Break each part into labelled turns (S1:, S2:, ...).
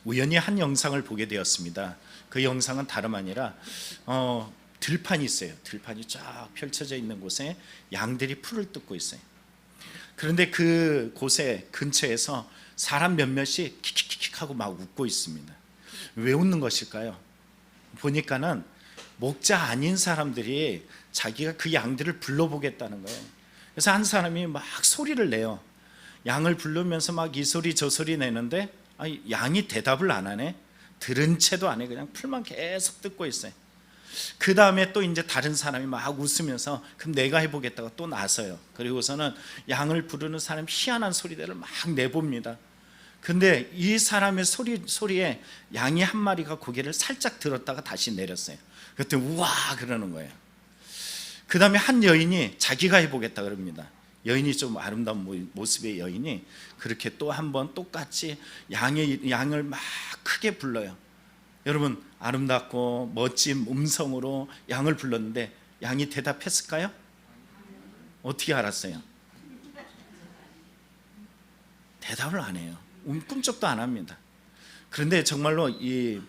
S1: 우연히 한 영상을 보게 되었습니다. 그 영상은 다름 아니라 들판이 있어요. 들판이 쫙 펼쳐져 있는 곳에 양들이 풀을 뜯고 있어요. 그런데 그 곳에 근처에서 사람 몇몇이 킥킥킥 하고 막 웃고 있습니다. 왜 웃는 것일까요? 보니까는 목자 아닌 사람들이 자기가 그 양들을 불러보겠다는 거예요. 그래서 한 사람이 막 소리를 내요. 양을 부르면서 막 이 소리 저 소리 내는데 양이 대답을 안 하네. 들은 채도 안 해. 그냥 풀만 계속 뜯고 있어요. 그 다음에 또 이제 다른 사람이 막 웃으면서 그럼 내가 해보겠다고 또 나서요. 그리고서는 양을 부르는 사람 희한한 소리들을 막 내봅니다. 근데 이 사람의 소리에 양이 한 마리가 고개를 살짝 들었다가 다시 내렸어요. 그때 우와 그러는 거예요. 그 다음에 한 여인이 자기가 해보겠다 그럽니다. 여인이 좀 아름다운 모습의 여인이 그렇게 또 한 번 똑같이 양을 막 크게 불러요. 여러분, 아름답고 멋진 음성으로 양을 불렀는데 양이 대답했을까요? 어떻게 알았어요? 대답을 안 해요. 꿈쩍도 안 합니다. 그런데 정말로 이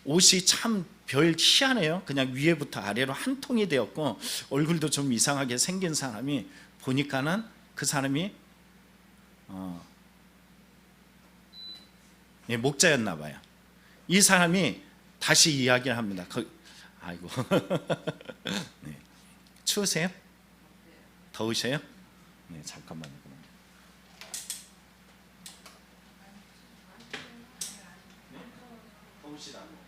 S1: 옷이 참 별 희한해요. 그냥 위에부터 아래로 한 통이 되었고 얼굴도 좀 이상하게 생긴 사람이 보니까는 그 사람이 목자였나 봐요. 이 사람이 다시 이야기를 합니다. 아이고 네. 추우세요? 더우셔요? 네, 잠깐만요. 더우시다고.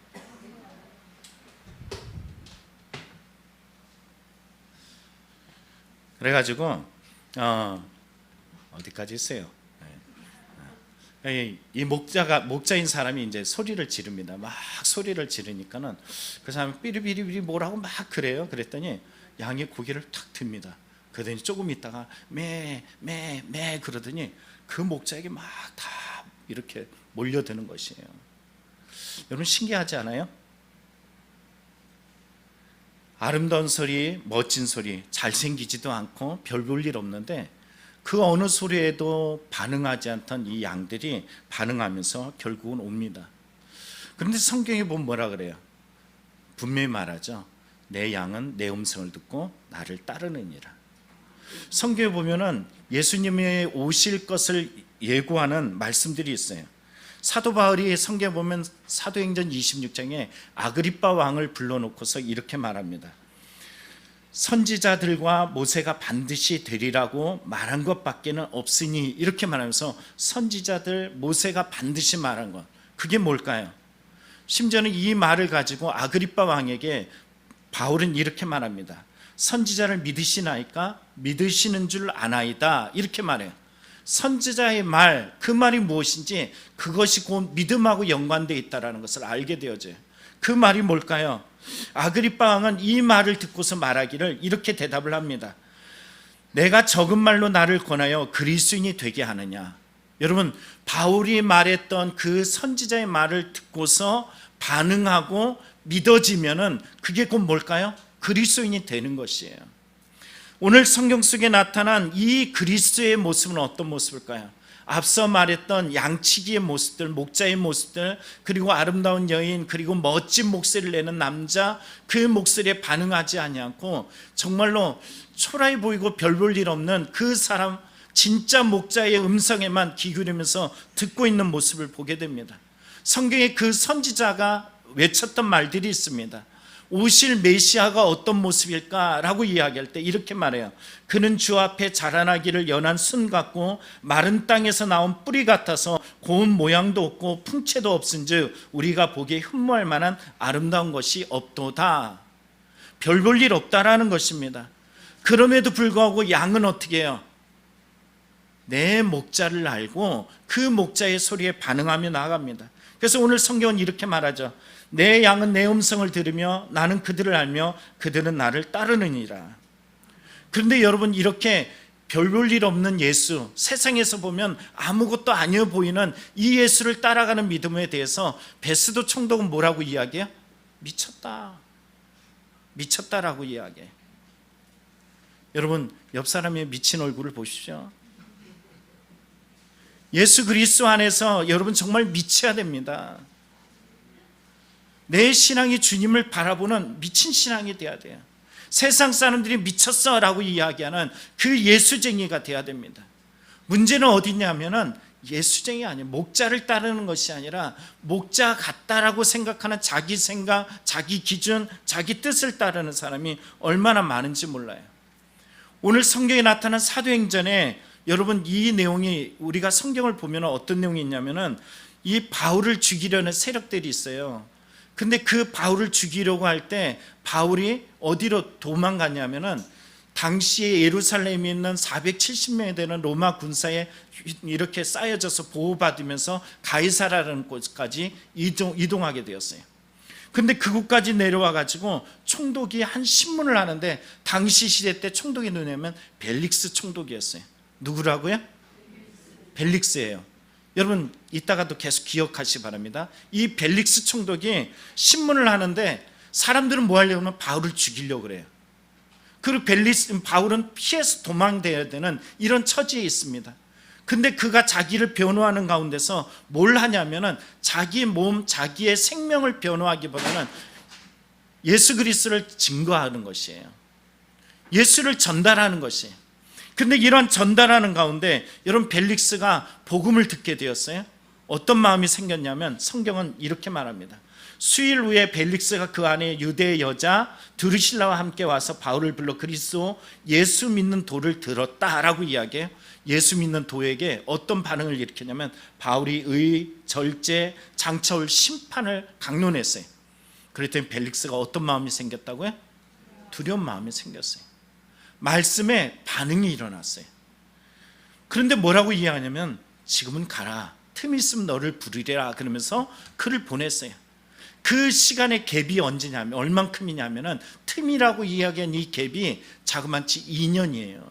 S1: 그래가지고 어디까지 있어요? 이 목자인 사람이 이제 소리를 지릅니다. 막 소리를 지르니까는 그 사람이 삐리삐리삐리 뭐라고 막 그래요. 그랬더니 양이 고개를 탁 듭니다. 그러더니 조금 있다가 매 그러더니 그 목자에게 막 다 이렇게 몰려드는 것이에요. 여러분 신기하지 않아요? 아름다운 소리, 멋진 소리, 잘생기지도 않고 별 볼 일 없는데 그 어느 소리에도 반응하지 않던 이 양들이 반응하면서 결국은 옵니다. 그런데 성경에 보면 뭐라 그래요? 분명히 말하죠. 내 양은 내 음성을 듣고 나를 따르느니라. 성경에 보면은 예수님이 오실 것을 예고하는 말씀들이 있어요. 사도 바울이 성경에 보면 사도행전 26장에 아그리빠 왕을 불러놓고서 이렇게 말합니다. 선지자들과 모세가 반드시 되리라고 말한 것밖에는 없으니 이렇게 말하면서 선지자들 모세가 반드시 말한 것 그게 뭘까요? 심지어는 이 말을 가지고 아그리빠 왕에게 바울은 이렇게 말합니다. 선지자를 믿으시나이까? 믿으시는 줄 아나이다 이렇게 말해요. 선지자의 말, 그 말이 무엇인지 그것이 곧 믿음하고 연관되어 있다는 것을 알게 되어져요. 그 말이 뭘까요? 아그리빠 왕은 이 말을 듣고서 말하기를 이렇게 대답을 합니다. 내가 적은 말로 나를 권하여 그리스도인이 되게 하느냐. 여러분, 바울이 말했던 그 선지자의 말을 듣고서 반응하고 믿어지면은 그게 곧 뭘까요? 그리스도인이 되는 것이에요. 오늘 성경 속에 나타난 이 그리스도의 모습은 어떤 모습일까요? 앞서 말했던 양치기의 모습들, 목자의 모습들, 그리고 아름다운 여인, 그리고 멋진 목소리를 내는 남자, 그 목소리에 반응하지 아니하고 정말로 초라해 보이고 별 볼 일 없는 그 사람, 진짜 목자의 음성에만 귀 기울이면서 듣고 있는 모습을 보게 됩니다. 성경에 그 선지자가 외쳤던 말들이 있습니다. 오실 메시아가 어떤 모습일까라고 이야기할 때 이렇게 말해요. 그는 주 앞에 자라나기를 연한 순 같고 마른 땅에서 나온 뿌리 같아서 고운 모양도 없고 풍채도 없은즉 우리가 보기에 흠모할 만한 아름다운 것이 없도다. 별 볼 일 없다라는 것입니다. 그럼에도 불구하고 양은 어떻게 해요? 내 목자를 알고 그 목자의 소리에 반응하며 나아갑니다. 그래서 오늘 성경은 이렇게 말하죠. 내 양은 내 음성을 들으며 나는 그들을 알며 그들은 나를 따르느니라. 그런데 여러분 이렇게 별 볼 일 없는 예수, 세상에서 보면 아무것도 아니어 보이는 이 예수를 따라가는 믿음에 대해서 베스도 총독은 뭐라고 이야기해요? 미쳤다. 미쳤다라고 이야기해요. 여러분 옆 사람의 미친 얼굴을 보십시오. 예수 그리스도 안에서 여러분 정말 미쳐야 됩니다. 내 신앙이 주님을 바라보는 미친 신앙이 돼야 돼요. 세상 사람들이 미쳤어 라고 이야기하는 그 예수쟁이가 돼야 됩니다. 문제는 어디 있냐면은 예수쟁이 아니에요. 목자를 따르는 것이 아니라 목자 같다라고 생각하는 자기 생각, 자기 기준, 자기 뜻을 따르는 사람이 얼마나 많은지 몰라요. 오늘 성경에 나타난 사도행전에 여러분 이 내용이 우리가 성경을 보면 어떤 내용이 있냐면은 이 바울을 죽이려는 세력들이 있어요. 근데 그 바울을 죽이려고 할 때 바울이 어디로 도망갔냐면은 당시에 예루살렘에 있는 470명이 되는 로마 군사에 이렇게 쌓여져서 보호받으면서 가이사라라는 곳까지 이동하게 되었어요. 근데 그곳까지 내려와 가지고 총독이 한 신문을 하는데 당시 시대 때 총독이 누구냐면 벨릭스 총독이었어요. 누구라고요? 벨릭스예요. 여러분 이따가도 계속 기억하시기 바랍니다. 이 벨릭스 총독이 신문을 하는데 사람들은 뭐 하려고 하면 바울을 죽이려고 그래요. 그리고 바울은 피해서 도망돼야 되는 이런 처지에 있습니다. 근데 그가 자기를 변호하는 가운데서 뭘 하냐면은 자기 몸, 자기의 생명을 변호하기보다는 예수 그리스도를 증거하는 것이에요. 예수를 전달하는 것이에요. 근데 이런 전달하는 가운데 여러분 벨릭스가 복음을 듣게 되었어요. 어떤 마음이 생겼냐면 성경은 이렇게 말합니다. 수일 후에 벨릭스가 그 안에 유대 여자 드루실라와 함께 와서 바울을 불러 그리스도 예수 믿는 도를 들었다라고 이야기해요. 예수 믿는 도에게 어떤 반응을 일으켰냐면 바울이 의, 절제, 장차올 심판을 강론했어요. 그랬더니 벨릭스가 어떤 마음이 생겼다고요? 두려운 마음이 생겼어요. 말씀에 반응이 일어났어요. 그런데 뭐라고 이야기하냐면 지금은 가라, 틈 있으면 너를 부르리라 그러면서 그를 보냈어요. 그 시간의 갭이 언제냐면 얼만큼이냐면은 틈이라고 이야기한 이 갭이 자그마치 2년이에요.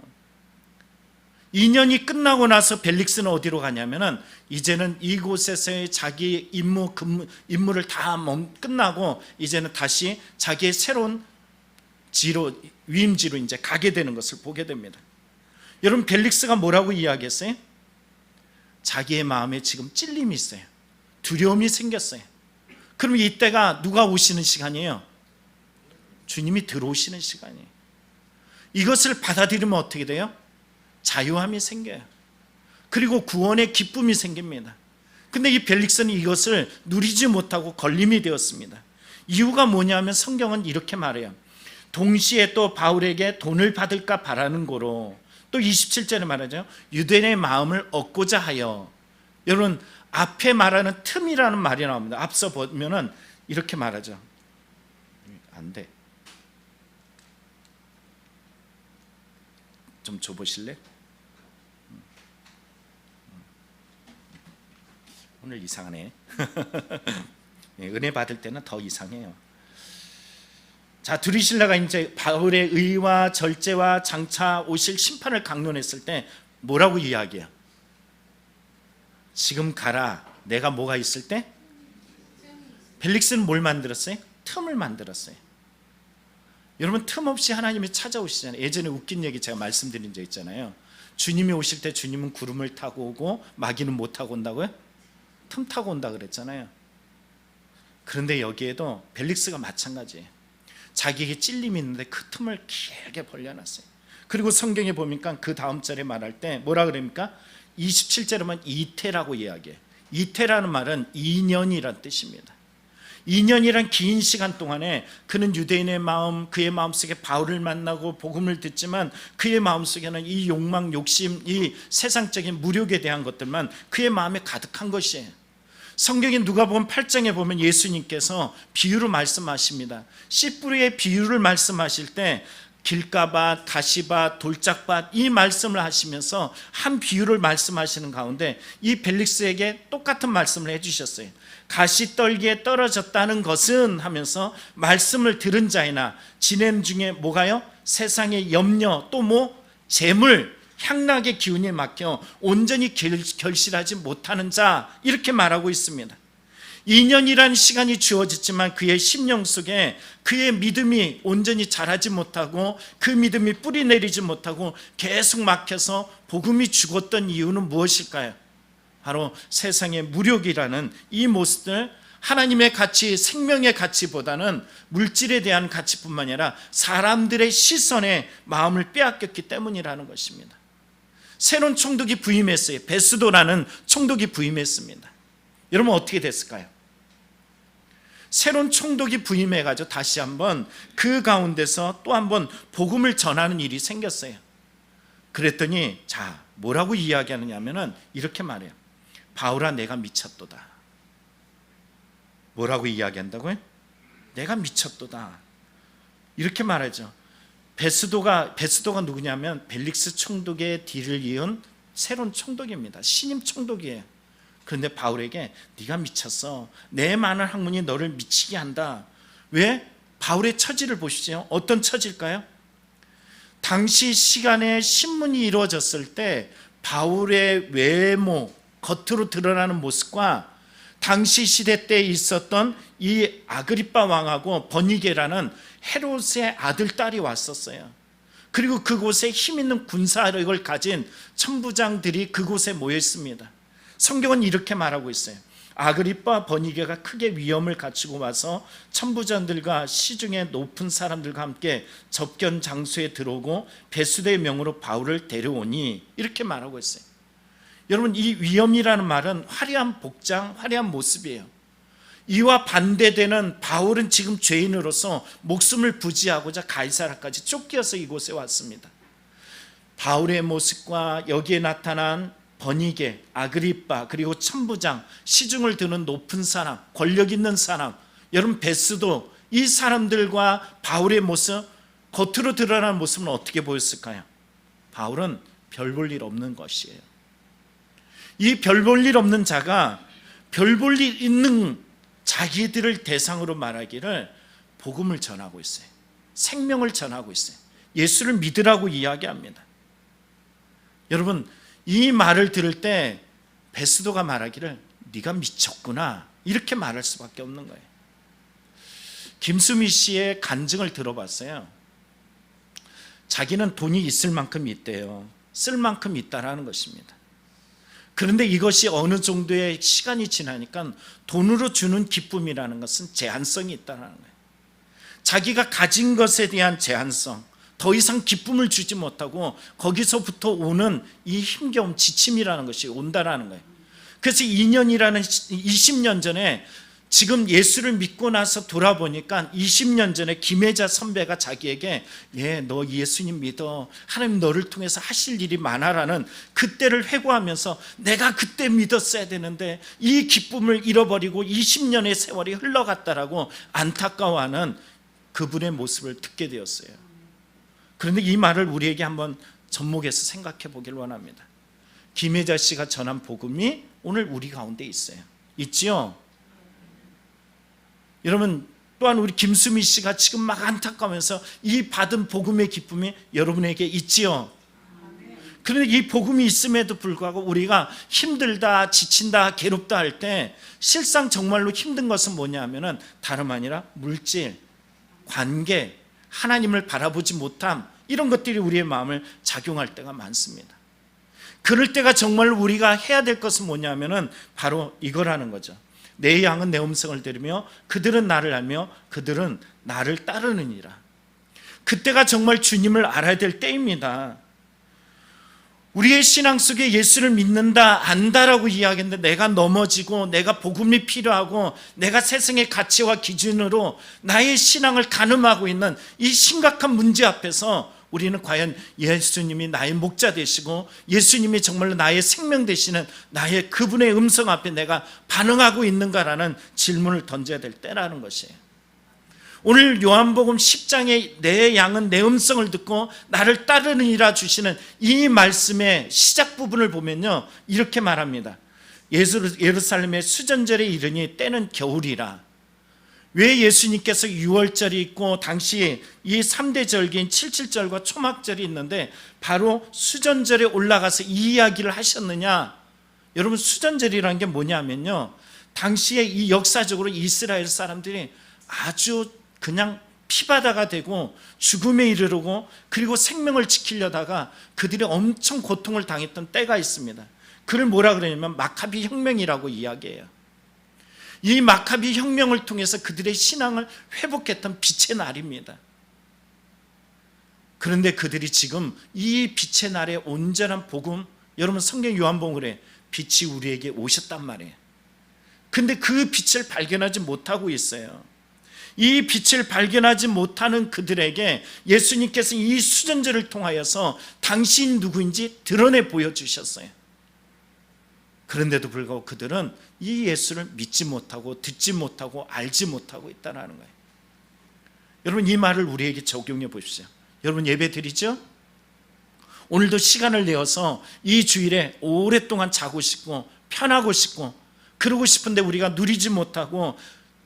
S1: 2년이 끝나고 나서 벨릭스는 어디로 가냐면은 이제는 이곳에서의 자기 임무를 다 끝나고 이제는 다시 자기의 새로운 위임지로 이제 가게 되는 것을 보게 됩니다. 여러분 벨릭스가 뭐라고 이야기했어요? 자기의 마음에 지금 찔림이 있어요. 두려움이 생겼어요. 그럼 이때가 누가 오시는 시간이에요? 주님이 들어오시는 시간이에요. 이것을 받아들이면 어떻게 돼요? 자유함이 생겨요. 그리고 구원의 기쁨이 생깁니다. 근데 이 벨릭스는 이것을 누리지 못하고 걸림이 되었습니다. 이유가 뭐냐면 성경은 이렇게 말해요. 동시에 또 바울에게 돈을 받을까 바라는 거로 또 27절에 말하죠. 유대인의 마음을 얻고자 하여. 여러분 앞에 말하는 틈이라는 말이 나옵니다. 앞서 보면은 이렇게 말하죠. 안 돼. 좀 줘보실래? 오늘 이상하네. 은혜 받을 때는 더 이상해요. 자, 드루실라가 이제 바울의 의와 절제와 장차 오실 심판을 강론했을 때 뭐라고 이야기해요? 지금 가라. 내가 뭐가 있을 때? 벨릭스는 뭘 만들었어요? 틈을 만들었어요. 여러분 틈 없이 하나님이 찾아오시잖아요. 예전에 웃긴 얘기 제가 말씀드린 적 있잖아요. 주님이 오실 때 주님은 구름을 타고 오고 마귀는 못 타고 온다고요? 틈 타고 온다 그랬잖아요. 그런데 여기에도 벨릭스가 마찬가지예요. 자기에게 찔림이 있는데 그 틈을 길게 벌려놨어요. 그리고 성경에 보니까 그 다음 절에 말할 때 뭐라 그럽니까? 27절에 보면 이태라고 이야기해요. 이태라는 말은 2년이란 뜻입니다. 2년이란 긴 시간 동안에 그는 유대인의 마음, 그의 마음속에 바울을 만나고 복음을 듣지만 그의 마음속에는 이 욕망, 욕심, 이 세상적인 무력에 대한 것들만 그의 마음에 가득한 것이에요. 성경에 누가복음 8장에 보면 예수님께서 비유로 말씀하십니다. 씨 뿌리의 비유를 말씀하실 때 길가밭, 가시밭, 돌짝밭 이 말씀을 하시면서 한 비유를 말씀하시는 가운데 이 벨릭스에게 똑같은 말씀을 해주셨어요. 가시떨기에 떨어졌다는 것은 하면서 말씀을 들은 자이나 지냄 중에 뭐가요? 세상의 염려 또 뭐 재물, 향락의 기운에 막혀 온전히 결실하지 못하는 자 이렇게 말하고 있습니다. 2년이라는 시간이 주어졌지만 그의 심령 속에 그의 믿음이 온전히 자라지 못하고 그 믿음이 뿌리 내리지 못하고 계속 막혀서 복음이 죽었던 이유는 무엇일까요? 바로 세상의 무력이라는 이 모습들 하나님의 가치, 생명의 가치보다는 물질에 대한 가치뿐만 아니라 사람들의 시선에 마음을 빼앗겼기 때문이라는 것입니다. 새로운 총독이 부임했어요. 베스도라는 총독이 부임했습니다. 여러분 어떻게 됐을까요? 새로운 총독이 부임해가지고 다시 한번 그 가운데서 또 한번 복음을 전하는 일이 생겼어요. 그랬더니 자, 뭐라고 이야기하느냐 하면은 이렇게 말해요. 바울아, 내가 미쳤도다. 뭐라고 이야기한다고요? 내가 미쳤도다. 이렇게 말하죠. 베스도가 누구냐면 벨릭스 총독의 뒤를 이은 새로운 총독입니다. 신임 총독이에요. 그런데 바울에게 네가 미쳤어. 내 많은 학문이 너를 미치게 한다. 왜? 바울의 처지를 보시죠. 어떤 처지일까요? 당시 시간에 신문이 이루어졌을 때 바울의 외모, 겉으로 드러나는 모습과 당시 시대 때 있었던 이 아그리빠 왕하고 버니게라는 헤롯의 아들, 딸이 왔었어요. 그리고 그곳에 힘 있는 군사력을 가진 천부장들이 그곳에 모여 있습니다. 성경은 이렇게 말하고 있어요. 아그리빠 버니게가 크게 위험을 갖추고 와서 천부장들과 시중의 높은 사람들과 함께 접견 장소에 들어오고 베스도의 명으로 바울을 데려오니, 이렇게 말하고 있어요. 여러분, 이 위험이라는 말은 화려한 복장, 화려한 모습이에요. 이와 반대되는 바울은 지금 죄인으로서 목숨을 부지하고자 가이사라까지 쫓겨서 이곳에 왔습니다. 바울의 모습과 여기에 나타난 버니게, 아그리빠, 그리고 천부장, 시중을 드는 높은 사람, 권력 있는 사람, 여러분 베스도, 이 사람들과 바울의 모습, 겉으로 드러나는 모습은 어떻게 보였을까요? 바울은 별 볼 일 없는 것이에요. 이 별 볼 일 없는 자가 별 볼 일 있는 자기들을 대상으로 말하기를 복음을 전하고 있어요. 생명을 전하고 있어요. 예수를 믿으라고 이야기합니다. 여러분, 이 말을 들을 때 베스도가 말하기를 네가 미쳤구나, 이렇게 말할 수밖에 없는 거예요. 김수미 씨의 간증을 들어봤어요. 자기는 돈이 있을 만큼 있대요. 쓸 만큼 있다라는 것입니다. 그런데 이것이 어느 정도의 시간이 지나니까 돈으로 주는 기쁨이라는 것은 제한성이 있다는 거예요. 자기가 가진 것에 대한 제한성, 더 이상 기쁨을 주지 못하고 거기서부터 오는 이 힘겨움, 지침이라는 것이 온다라는 거예요. 그래서 20년 전에, 지금 예수를 믿고 나서 돌아보니까 20년 전에 김혜자 선배가 자기에게 너 예수님 믿어, 하나님 너를 통해서 하실 일이 많아라는 그때를 회고하면서 내가 그때 믿었어야 되는데 이 기쁨을 잃어버리고 20년의 세월이 흘러갔다라고 안타까워하는 그분의 모습을 듣게 되었어요. 그런데 이 말을 우리에게 한번 접목해서 생각해 보길 원합니다. 김혜자 씨가 전한 복음이 오늘 우리 가운데 있어요. 있지요? 여러분, 또한 우리 김수미 씨가 지금 막 안타까우면서 이 받은 복음의 기쁨이 여러분에게 있지요. 그런데 이 복음이 있음에도 불구하고 우리가 힘들다, 지친다, 괴롭다 할 때 실상 정말로 힘든 것은 뭐냐 하면은 다름 아니라 물질, 관계, 하나님을 바라보지 못함, 이런 것들이 우리의 마음을 작용할 때가 많습니다. 그럴 때가 정말로 우리가 해야 될 것은 뭐냐 하면은 바로 이거라는 거죠. 내 양은 내 음성을 들으며 그들은 나를 알며 그들은 나를 따르느니라. 그때가 정말 주님을 알아야 될 때입니다. 우리의 신앙 속에 예수를 믿는다, 안다라고 이야기했는데 내가 넘어지고 내가 복음이 필요하고 내가 세상의 가치와 기준으로 나의 신앙을 가늠하고 있는 이 심각한 문제 앞에서 우리는 과연 예수님이 나의 목자 되시고 예수님이 정말로 나의 생명 되시는 나의 그분의 음성 앞에 내가 반응하고 있는가라는 질문을 던져야 될 때라는 것이에요. 오늘 요한복음 10장에 내 양은 내 음성을 듣고 나를 따르느니라 주시는 이 말씀의 시작 부분을 보면요, 이렇게 말합니다. 예루살렘의 수전절에 이르니 때는 겨울이라. 왜 예수님께서 6월절이 있고 당시 이 3대 절기인 칠칠절과 초막절이 있는데 바로 수전절에 올라가서 이 이야기를 하셨느냐? 여러분, 수전절이라는 게 뭐냐면요, 당시에 이 역사적으로 이스라엘 사람들이 아주 그냥 피바다가 되고 죽음에 이르르고 그리고 생명을 지키려다가 그들이 엄청 고통을 당했던 때가 있습니다. 그걸 뭐라 그러냐면 마카비 혁명이라고 이야기해요. 이 마카비 혁명을 통해서 그들의 신앙을 회복했던 빛의 날입니다. 그런데 그들이 지금 이 빛의 날의 온전한 복음, 여러분 성경 요한복음에 그래, 빛이 우리에게 오셨단 말이에요. 근데 그 빛을 발견하지 못하고 있어요. 이 빛을 발견하지 못하는 그들에게 예수님께서 이 수전제를 통하여서 당신 누구인지 드러내 보여주셨어요. 그런데도 불구하고 그들은 이 예수를 믿지 못하고 듣지 못하고 알지 못하고 있다는 거예요. 여러분 이 말을 우리에게 적용해 보십시오. 여러분 예배 드리죠? 오늘도 시간을 내어서 이 주일에 오랫동안 자고 싶고 편하고 싶고 그러고 싶은데 우리가 누리지 못하고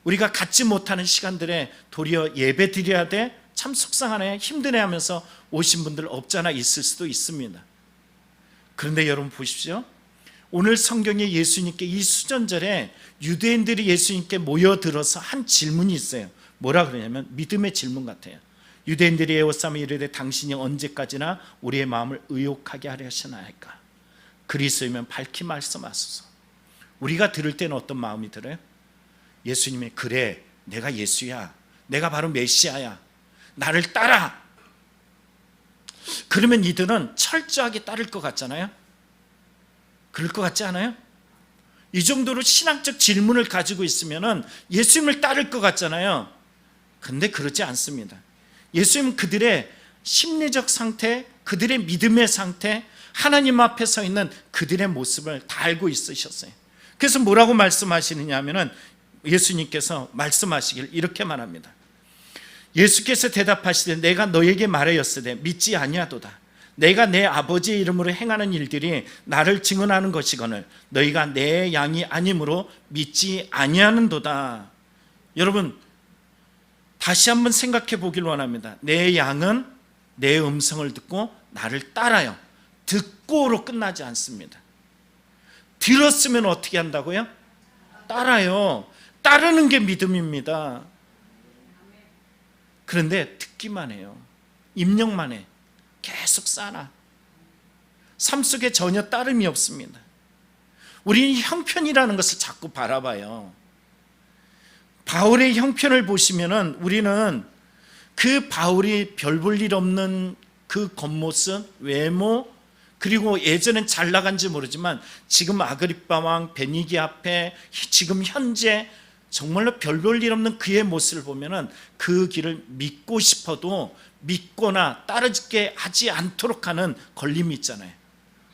S1: 우리가 갖지 못하는 시간들에 도리어 예배 드려야 돼? 참 속상하네, 힘드네 하면서 오신 분들 없잖아 있을 수도 있습니다. 그런데 여러분 보십시오. 오늘 성경에 예수님께 이 수전절에 유대인들이 예수님께 모여들어서 한 질문이 있어요. 뭐라 그러냐면 믿음의 질문 같아요. 유대인들이 에워싸며 이르되 당신이 언제까지나 우리의 마음을 의욕하게 하려 하시나이까? 그리스도이면 밝히 말씀하소서. 우리가 들을 때는 어떤 마음이 들어요? 예수님이 그래 내가 예수야, 내가 바로 메시아야, 나를 따라. 그러면 이들은 철저하게 따를 것 같잖아요. 그럴 것 같지 않아요? 이 정도로 신앙적 질문을 가지고 있으면 예수님을 따를 것 같잖아요. 근데 그렇지 않습니다. 예수님은 그들의 심리적 상태, 그들의 믿음의 상태, 하나님 앞에 서 있는 그들의 모습을 다 알고 있으셨어요. 그래서 뭐라고 말씀하시느냐 하면은 예수님께서 말씀하시길 이렇게 말합니다. 예수께서 대답하시되 내가 너에게 말하였으되 믿지 아니하도다. 내가 내 아버지의 이름으로 행하는 일들이 나를 증언하는 것이거늘 너희가 내 양이 아니므로 믿지 아니하는도다. 여러분 다시 한번 생각해 보길 원합니다. 내 양은 내 음성을 듣고 나를 따라요. 듣고로 끝나지 않습니다. 들었으면 어떻게 한다고요? 따라요. 따르는 게 믿음입니다. 그런데 듣기만 해요. 입력만 해. 계속 쌓아. 삶 속에 전혀 따름이 없습니다. 우리는 형편이라는 것을 자꾸 바라봐요. 바울의 형편을 보시면은 우리는 그 바울이 별 볼 일 없는 그 겉모습, 외모, 그리고 예전엔 잘 나간지 모르지만 지금 아그리빠 왕 베니게 앞에 지금 현재 정말로 별 볼 일 없는 그의 모습을 보면은 그 길을 믿고 싶어도 믿거나 따르게 하지 않도록 하는 걸림이 있잖아요.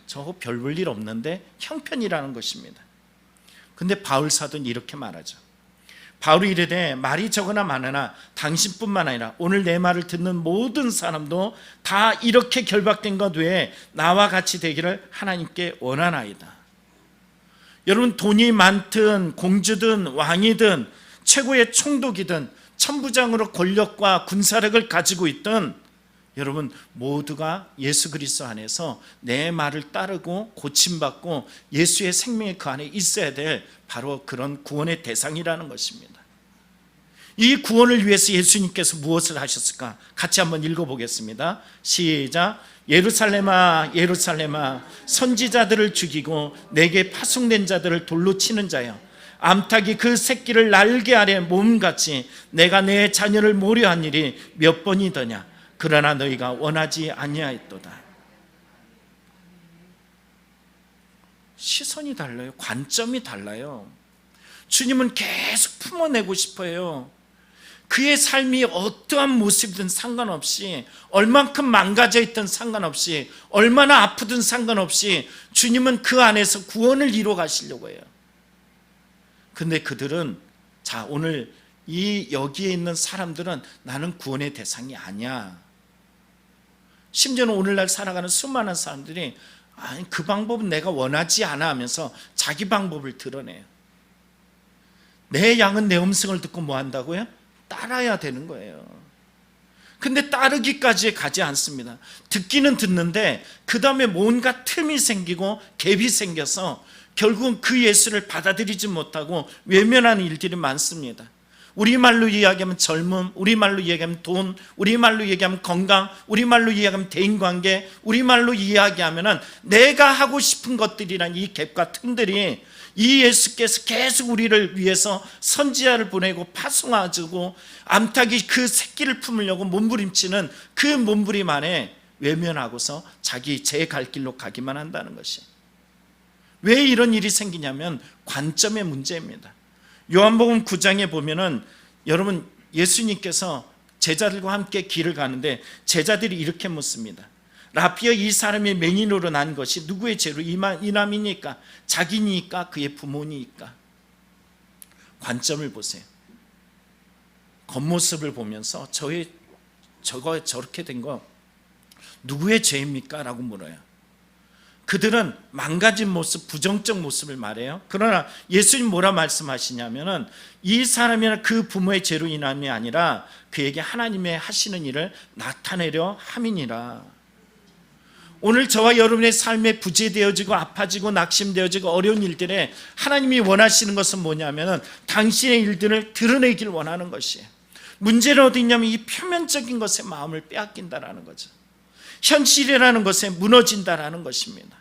S1: 저거 별 볼 일 없는데 형편이라는 것입니다. 근데 바울 사도는 이렇게 말하죠. 바울이 이르되 말이 적으나 많으나 당신뿐만 아니라 오늘 내 말을 듣는 모든 사람도 다 이렇게 결박된 것 외에 나와 같이 되기를 하나님께 원하나이다. 여러분 돈이 많든 공주든 왕이든 최고의 총독이든 천부장으로 권력과 군사력을 가지고 있든 여러분 모두가 예수 그리스도 안에서 내 말을 따르고 고침받고 예수의 생명이 그 안에 있어야 될 바로 그런 구원의 대상이라는 것입니다. 이 구원을 위해서 예수님께서 무엇을 하셨을까? 같이 한번 읽어보겠습니다. 시작. 예루살렘아 예루살렘아 선지자들을 죽이고 내게 파송된 자들을 돌로 치는 자여, 암탉이 그 새끼를 날개 아래 몸같이 내가 내 자녀를 모려한 일이 몇 번이더냐. 그러나 너희가 원하지 아니하였도다. 시선이 달라요. 관점이 달라요. 주님은 계속 품어내고 싶어요. 그의 삶이 어떠한 모습이든 상관없이, 얼만큼 망가져 있든 상관없이, 얼마나 아프든 상관없이 주님은 그 안에서 구원을 이루어 가시려고 해요. 근데 그들은 자 오늘 이 여기에 있는 사람들은 나는 구원의 대상이 아니야. 심지어는 오늘날 살아가는 수많은 사람들이 아니 그 방법은 내가 원하지 않아 하면서 자기 방법을 드러내요. 내 양은 내 음성을 듣고 뭐 한다고요? 따라야 되는 거예요. 근데 따르기까지 가지 않습니다. 듣기는 듣는데 그 다음에 뭔가 틈이 생기고 갭이 생겨서 결국은 그 예수를 받아들이지 못하고 외면하는 일들이 많습니다. 우리말로 이야기하면 젊음, 우리말로 이야기하면 돈, 우리말로 이야기하면 건강, 우리말로 이야기하면 대인관계, 우리말로 이야기하면 내가 하고 싶은 것들이란 이 갭과 틈들이 이 예수께서 계속 우리를 위해서 선지자를 보내고 파송하고 암탉이 그 새끼를 품으려고 몸부림치는 그 몸부림 안에 외면하고서 자기 제 갈 길로 가기만 한다는 것이. 왜 이런 일이 생기냐면 관점의 문제입니다. 요한복음 9장에 보면은 여러분, 예수님께서 제자들과 함께 길을 가는데 제자들이 이렇게 묻습니다. 라피어, 이 사람이 맹인으로 난 것이 누구의 죄로 인함이니까? 자기니까? 그의 부모니까? 관점을 보세요. 겉모습을 보면서 저거 저렇게 된 거 누구의 죄입니까? 라고 물어요. 그들은 망가진 모습, 부정적 모습을 말해요. 그러나 예수님 뭐라 말씀하시냐면은 이 사람이나 그 부모의 죄로 인함이 아니라 그에게 하나님의 하시는 일을 나타내려 함이니라. 오늘 저와 여러분의 삶에 부재되어지고 아파지고 낙심되어지고 어려운 일들에 하나님이 원하시는 것은 뭐냐면은 당신의 일들을 드러내길 원하는 것이에요. 문제는 어디 있냐면 이 표면적인 것에 마음을 빼앗긴다라는 거죠. 현실이라는 것에 무너진다라는 것입니다.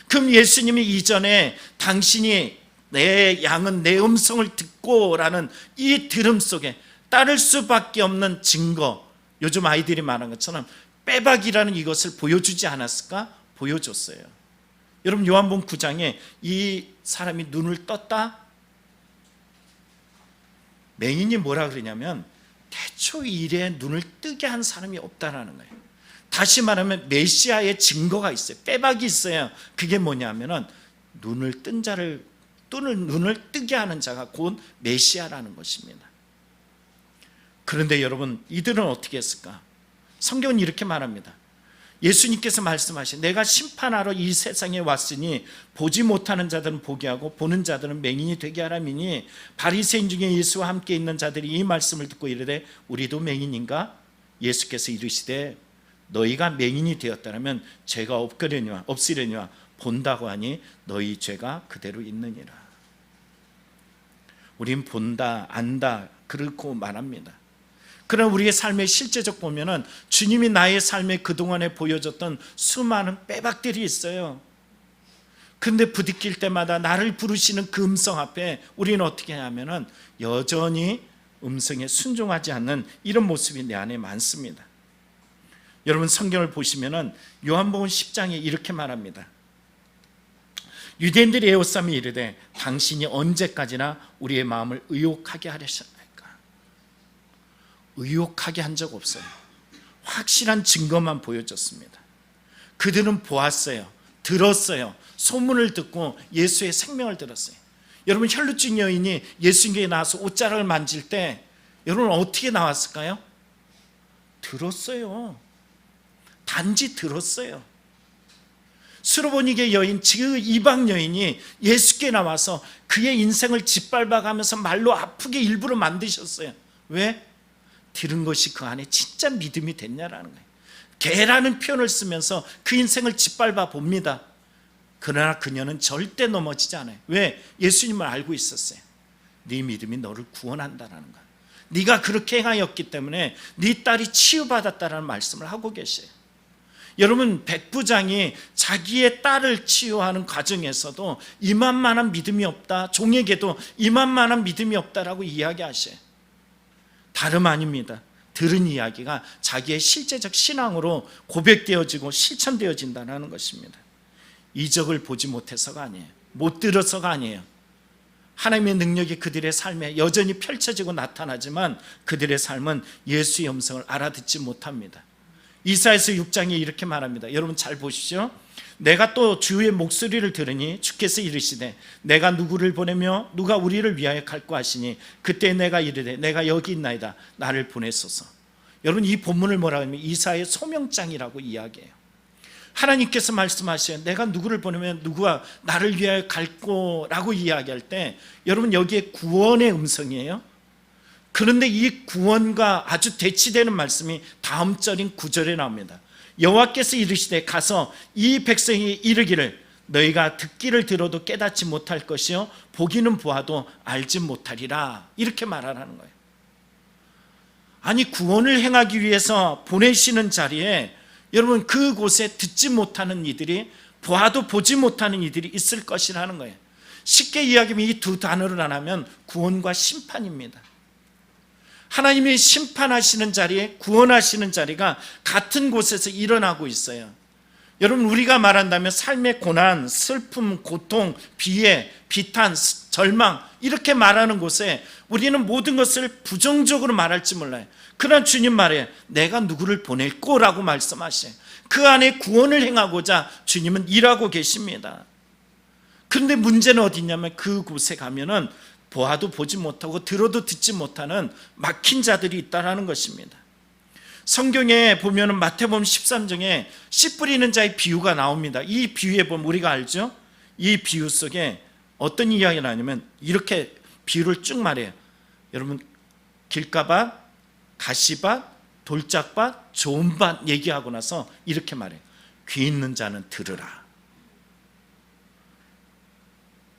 S1: 그럼 예수님이 이전에 당신이 내 양은 내 음성을 듣고 라는 이 들음 속에 따를 수밖에 없는 증거, 요즘 아이들이 말한 것처럼 빼박이라는 이것을 보여주지 않았을까? 보여줬어요. 여러분, 요한복음 9장에 이 사람이 눈을 떴다? 맹인이 뭐라 그러냐면 태초 이래 눈을 뜨게 한 사람이 없다라는 거예요. 다시 말하면 메시아의 증거가 있어요. 빼박이 있어요. 그게 뭐냐면은 눈을 뜨게 하는 자가 곧 메시아라는 것입니다. 그런데 여러분, 이들은 어떻게 했을까? 성경은 이렇게 말합니다. 예수님께서 말씀하신, 내가 심판하러 이 세상에 왔으니 보지 못하는 자들은 보게 하고 보는 자들은 맹인이 되게 하라미니, 바리새인 중에 예수와 함께 있는 자들이 이 말씀을 듣고 이르되 우리도 맹인인가? 예수께서 이르시되 너희가 맹인이 되었다면 죄가 없으려니와 본다고 하니 너희 죄가 그대로 있느니라. 우린 본다, 안다, 그렇고 말합니다. 그러나 우리의 삶의 실제적 보면은 주님이 나의 삶에 그동안에 보여줬던 수많은 빼박들이 있어요. 근데 부딪힐 때마다 나를 부르시는 그 음성 앞에 우리는 어떻게 하냐면은 여전히 음성에 순종하지 않는 이런 모습이 내 안에 많습니다. 여러분, 성경을 보시면은 요한복음 10장에 이렇게 말합니다. 유대인들이 에워싸며 이르되 당신이 언제까지나 우리의 마음을 의혹하게 하려셨나이까? 의혹하게 한 적 없어요. 확실한 증거만 보여줬습니다. 그들은 보았어요. 들었어요. 소문을 듣고 예수의 생명을 들었어요. 여러분, 혈루증 여인이 예수님께 나와서 옷자락을 만질 때 여러분 어떻게 나왔을까요? 들었어요. 단지 들었어요. 수로보니게 여인, 그 이방 여인이 예수께 나와서 그의 인생을 짓밟아가면서 말로 아프게 일부러 만드셨어요. 왜? 들은 것이 그 안에 진짜 믿음이 됐냐라는 거예요. 개라는 표현을 쓰면서 그 인생을 짓밟아 봅니다. 그러나 그녀는 절대 넘어지지 않아요. 왜? 예수님을 알고 있었어요. 네 믿음이 너를 구원한다라는 거예요. 네가 그렇게 행하였기 때문에 네 딸이 치유받았다라는 말씀을 하고 계세요. 여러분, 백부장이 자기의 딸을 치유하는 과정에서도 이만만한 믿음이 없다, 종에게도 이만만한 믿음이 없다라고 이야기하셔요. 다름 아닙니다. 들은 이야기가 자기의 실제적 신앙으로 고백되어지고 실천되어진다는 것입니다. 이적을 보지 못해서가 아니에요. 못 들어서가 아니에요. 하나님의 능력이 그들의 삶에 여전히 펼쳐지고 나타나지만 그들의 삶은 예수의 음성을 알아듣지 못합니다. 이사야서 6장에 이렇게 말합니다. 여러분 잘 보십시오. 내가 또 주의 목소리를 들으니 주께서 이르시되 내가 누구를 보내며 누가 우리를 위하여 갈까 하시니 그때 내가 이르되 내가 여기 있나이다, 나를 보내소서. 여러분, 이 본문을 뭐라고 하면 이사야의 소명장이라고 이야기해요. 하나님께서 말씀하셔요. 내가 누구를 보내면 누구가 나를 위하여 갈거라고 이야기할 때 여러분, 여기에 구원의 음성이에요. 그런데 이 구원과 아주 대치되는 말씀이 다음 절인 9절에 나옵니다. 여호와께서 이르시되 가서 이 백성이 이르기를 너희가 듣기를 들어도 깨닫지 못할 것이요 보기는 보아도 알지 못하리라, 이렇게 말하라는 거예요. 아니, 구원을 행하기 위해서 보내시는 자리에 여러분 그곳에 듣지 못하는 이들이, 보아도 보지 못하는 이들이 있을 것이라는 거예요. 쉽게 이야기하면 이 두 단어를 안 하면 구원과 심판입니다. 하나님이 심판하시는 자리에 구원하시는 자리가 같은 곳에서 일어나고 있어요. 여러분, 우리가 말한다면 삶의 고난, 슬픔, 고통, 비애, 비탄, 절망 이렇게 말하는 곳에 우리는 모든 것을 부정적으로 말할지 몰라요. 그러나 주님 말해요. 내가 누구를 보낼 거라고 말씀하셔요. 그 안에 구원을 행하고자 주님은 일하고 계십니다. 그런데 문제는 어디 있냐면 그곳에 가면은 보아도 보지 못하고 들어도 듣지 못하는 막힌 자들이 있다는 것입니다. 성경에 보면은 마태복음 13장에 씨 뿌리는 자의 비유가 나옵니다. 이 비유에 보면 우리가 알죠? 이 비유 속에 어떤 이야기가 나냐면 이렇게 비유를 쭉 말해요. 여러분, 길가밭, 가시밭, 돌짝밭, 좋은 밭 얘기하고 나서 이렇게 말해요. 귀 있는 자는 들으라.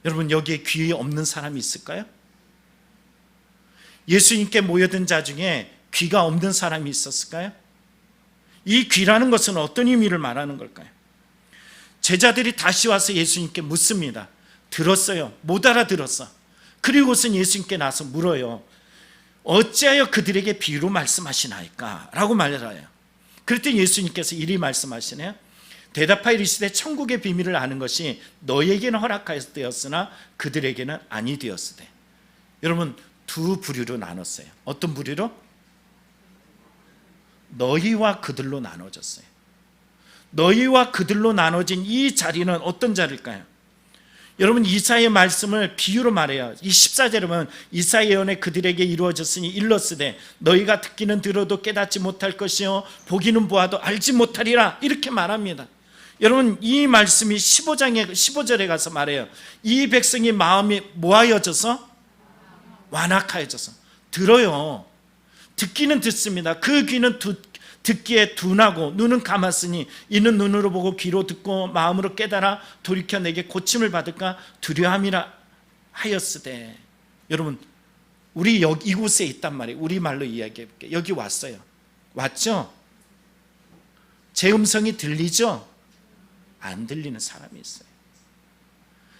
S1: 여러분, 여기에 귀 없는 사람이 있을까요? 예수님께 모여든 자 중에 귀가 없는 사람이 있었을까요? 이 귀라는 것은 어떤 의미를 말하는 걸까요? 제자들이 다시 와서 예수님께 묻습니다. 들었어요. 못 알아들었어. 그리고선 예수님께 나서 물어요. 어찌하여 그들에게 비유로 말씀하시나이까? 라고 말해요. 그랬더니 예수님께서 이리 말씀하시네요. 대답하여 이르시되 천국의 비밀을 아는 것이 너에게는 허락하였으나 그들에게는 아니 되었으되. 여러분, 두 부류로 나눴어요. 어떤 부류로? 너희와 그들로 나눠졌어요. 너희와 그들로 나눠진 이 자리는 어떤 자리일까요? 여러분, 이사야의 말씀을 비유로 말해요. 이 14절에 보면 이사야 예언에 그들에게 이루어졌으니 일렀으되 너희가 듣기는 들어도 깨닫지 못할 것이요 보기는 보아도 알지 못하리라 이렇게 말합니다. 여러분, 이 말씀이 15절에 가서 말해요. 이 백성이 마음이 모아여져서 완악하여져서 들어요. 듣기는 듣습니다. 그 귀는 듣기에 둔하고 눈은 감았으니 이는 눈으로 보고 귀로 듣고 마음으로 깨달아 돌이켜 내게 고침을 받을까 두려움이라 하였으되. 여러분, 우리 여기 이곳에 있단 말이에요. 우리말로 이야기해 볼게요. 여기 왔어요. 왔죠? 제 음성이 들리죠? 안 들리는 사람이 있어요.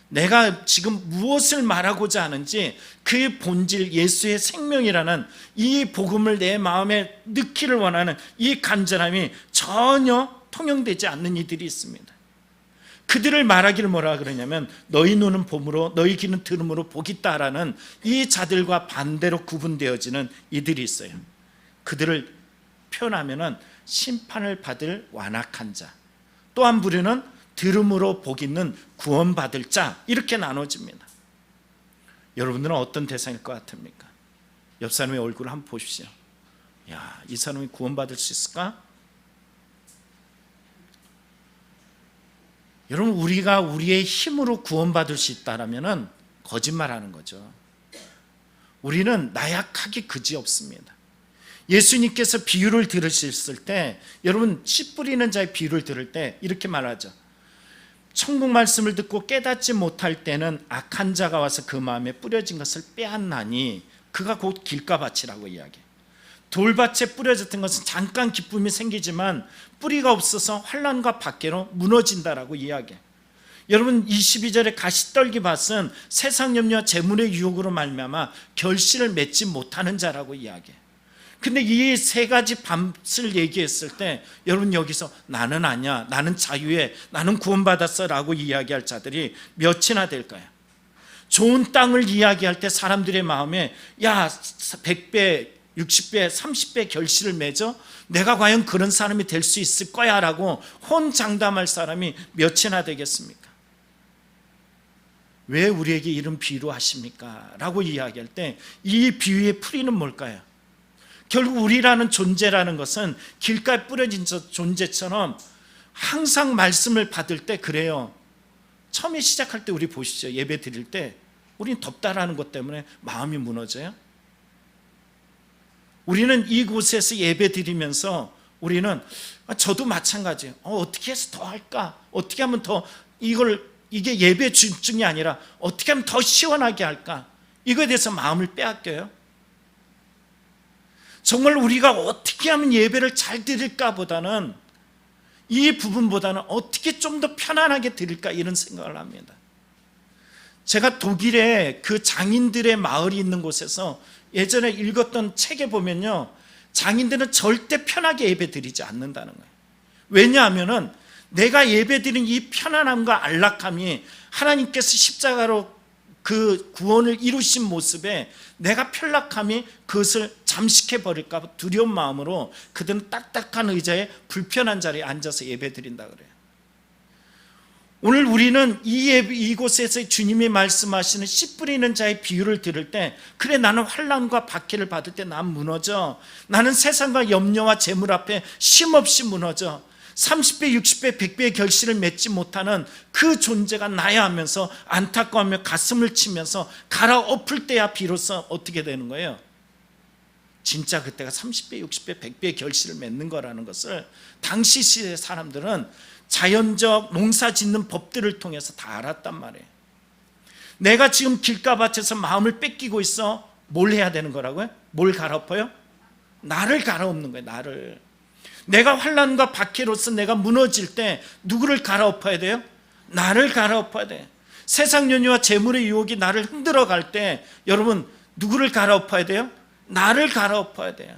S1: 내가 지금 무엇을 말하고자 하는지 그 본질, 예수의 생명이라는 이 복음을 내 마음에 넣기를 원하는 이 간절함이 전혀 통용되지 않는 이들이 있습니다. 그들을 말하기를 뭐라 그러냐면 너희 눈은 봄으로 너희 귀는 들음으로 보겠다라는 이 자들과 반대로 구분되어지는 이들이 있어요. 그들을 표현하면은 심판을 받을 완악한 자, 또 한 부류는 들음으로 복있는 구원받을 자, 이렇게 나눠집니다. 여러분들은 어떤 대상일 것 같습니까? 옆 사람의 얼굴을 한번 보십시오. 야, 이 사람이 구원받을 수 있을까? 여러분, 우리가 우리의 힘으로 구원받을 수 있다면 거짓말하는 거죠. 우리는 나약하기 그지없습니다. 예수님께서 비유를 들으셨을 때, 여러분, 씨 뿌리는 자의 비유를 들을 때 이렇게 말하죠. 천국 말씀을 듣고 깨닫지 못할 때는 악한 자가 와서 그 마음에 뿌려진 것을 빼앗나니 그가 곧 길가밭이라고 이야기해요. 돌밭에 뿌려졌던 것은 잠깐 기쁨이 생기지만 뿌리가 없어서 환난과 박해로 무너진다라고 이야기해요. 여러분, 22절에 가시떨기 밭은 세상 염려와 재물의 유혹으로 말미암아 결실을 맺지 못하는 자라고 이야기해요. 근데 이 세 가지 밭을 얘기했을 때 여러분, 여기서 나는 아니야, 나는 자유해, 나는 구원받았어 라고 이야기할 자들이 몇이나 될까요? 좋은 땅을 이야기할 때 사람들의 마음에 야, 100배, 60배, 30배 결실을 맺어? 내가 과연 그런 사람이 될 수 있을 거야 라고 혼장담할 사람이 몇이나 되겠습니까? 왜 우리에게 이런 비유로 하십니까? 라고 이야기할 때 이 비유의 풀이는 뭘까요? 결국 우리라는 존재라는 것은 길가에 뿌려진 존재처럼 항상 말씀을 받을 때 그래요. 처음에 시작할 때 우리 보시죠. 예배 드릴 때 우리는 덥다라는 것 때문에 마음이 무너져요. 우리는 이곳에서 예배 드리면서 우리는 저도 마찬가지예요. 어떻게 해서 더 할까? 어떻게 하면 더 이게 예배 중증이 아니라 어떻게 하면 더 시원하게 할까? 이거에 대해서 마음을 빼앗겨요. 정말 우리가 어떻게 하면 예배를 잘 드릴까 보다는 이 부분보다는 어떻게 좀 더 편안하게 드릴까 이런 생각을 합니다. 제가 독일에 그 장인들의 마을이 있는 곳에서 예전에 읽었던 책에 보면요, 장인들은 절대 편하게 예배드리지 않는다는 거예요. 왜냐하면은 내가 예배드린 이 편안함과 안락함이 하나님께서 십자가로 그 구원을 이루신 모습에 내가 편락함이 그것을 잠식해 버릴까 봐 두려운 마음으로 그들은 딱딱한 의자에 불편한 자리에 앉아서 예배드린다 그래요. 오늘 우리는 이곳에서 주님이 말씀하시는 씨 뿌리는 자의 비유를 들을 때, 그래 나는 환난과 박해를 받을 때 난 무너져, 나는 세상과 염려와 재물 앞에 쉼없이 무너져 30배, 60배, 100배의 결실을 맺지 못하는 그 존재가 나야 하면서 안타까워하며 가슴을 치면서 갈아엎을 때야 비로소 어떻게 되는 거예요? 진짜 그때가 30배, 60배, 100배의 결실을 맺는 거라는 것을 당시 시대의 사람들은 자연적 농사 짓는 법들을 통해서 다 알았단 말이에요. 내가 지금 길가밭에서 마음을 뺏기고 있어. 뭘 해야 되는 거라고요? 뭘 갈아엎어요? 나를 갈아엎는 거예요. 나를. 내가 환난과 박해로서 내가 무너질 때 누구를 갈아엎어야 돼요? 나를 갈아엎어야 돼. 세상 연유와 재물의 유혹이 나를 흔들어 갈 때 여러분 누구를 갈아엎어야 돼요? 나를 갈아엎어야 돼요.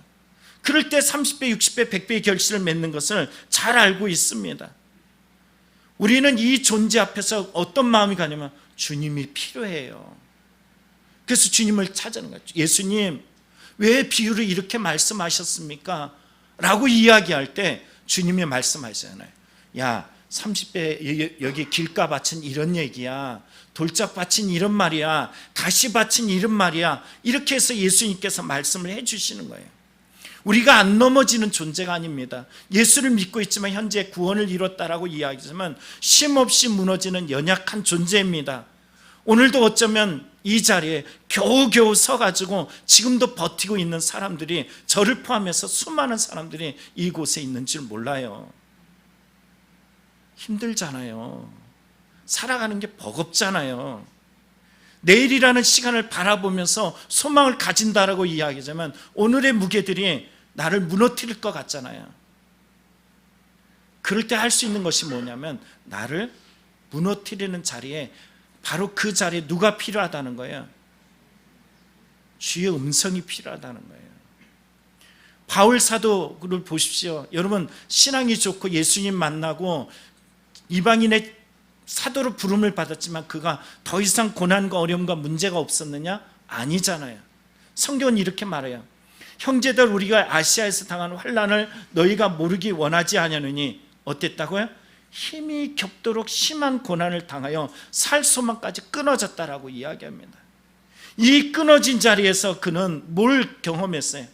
S1: 그럴 때 30배, 60배, 100배의 결실을 맺는 것을 잘 알고 있습니다. 우리는 이 존재 앞에서 어떤 마음이 가냐면 주님이 필요해요. 그래서 주님을 찾아는 거죠. 예수님 왜 비유를 이렇게 말씀하셨습니까? 라고 이야기할 때 주님이 말씀하시잖아요. 야 30배 여기 길가밭은 이런 얘기야, 돌짝밭은 이런 말이야, 가시밭은 이런 말이야. 이렇게 해서 예수님께서 말씀을 해주시는 거예요. 우리가 안 넘어지는 존재가 아닙니다. 예수를 믿고 있지만 현재 구원을 이뤘다라고 이야기하지만 쉼없이 무너지는 연약한 존재입니다. 오늘도 어쩌면 이 자리에 겨우겨우 서가지고 지금도 버티고 있는 사람들이, 저를 포함해서 수많은 사람들이 이곳에 있는 줄 몰라요. 힘들잖아요. 살아가는 게 버겁잖아요. 내일이라는 시간을 바라보면서 소망을 가진다라고 이야기하지만 오늘의 무게들이 나를 무너뜨릴 것 같잖아요. 그럴 때 할 수 있는 것이 뭐냐면 나를 무너뜨리는 자리에, 바로 그 자리에 누가 필요하다는 거예요? 주의 음성이 필요하다는 거예요. 바울 사도를 보십시오. 여러분 신앙이 좋고 예수님 만나고 이방인의 사도로 부름을 받았지만 그가 더 이상 고난과 어려움과 문제가 없었느냐? 아니잖아요. 성경은 이렇게 말해요. 형제들, 우리가 아시아에서 당한 환난을 너희가 모르기 원하지 아니하느니 어땠다고요? 힘이 겹도록 심한 고난을 당하여 살 소망까지 끊어졌다라고 이야기합니다. 이 끊어진 자리에서 그는 뭘 경험했어요?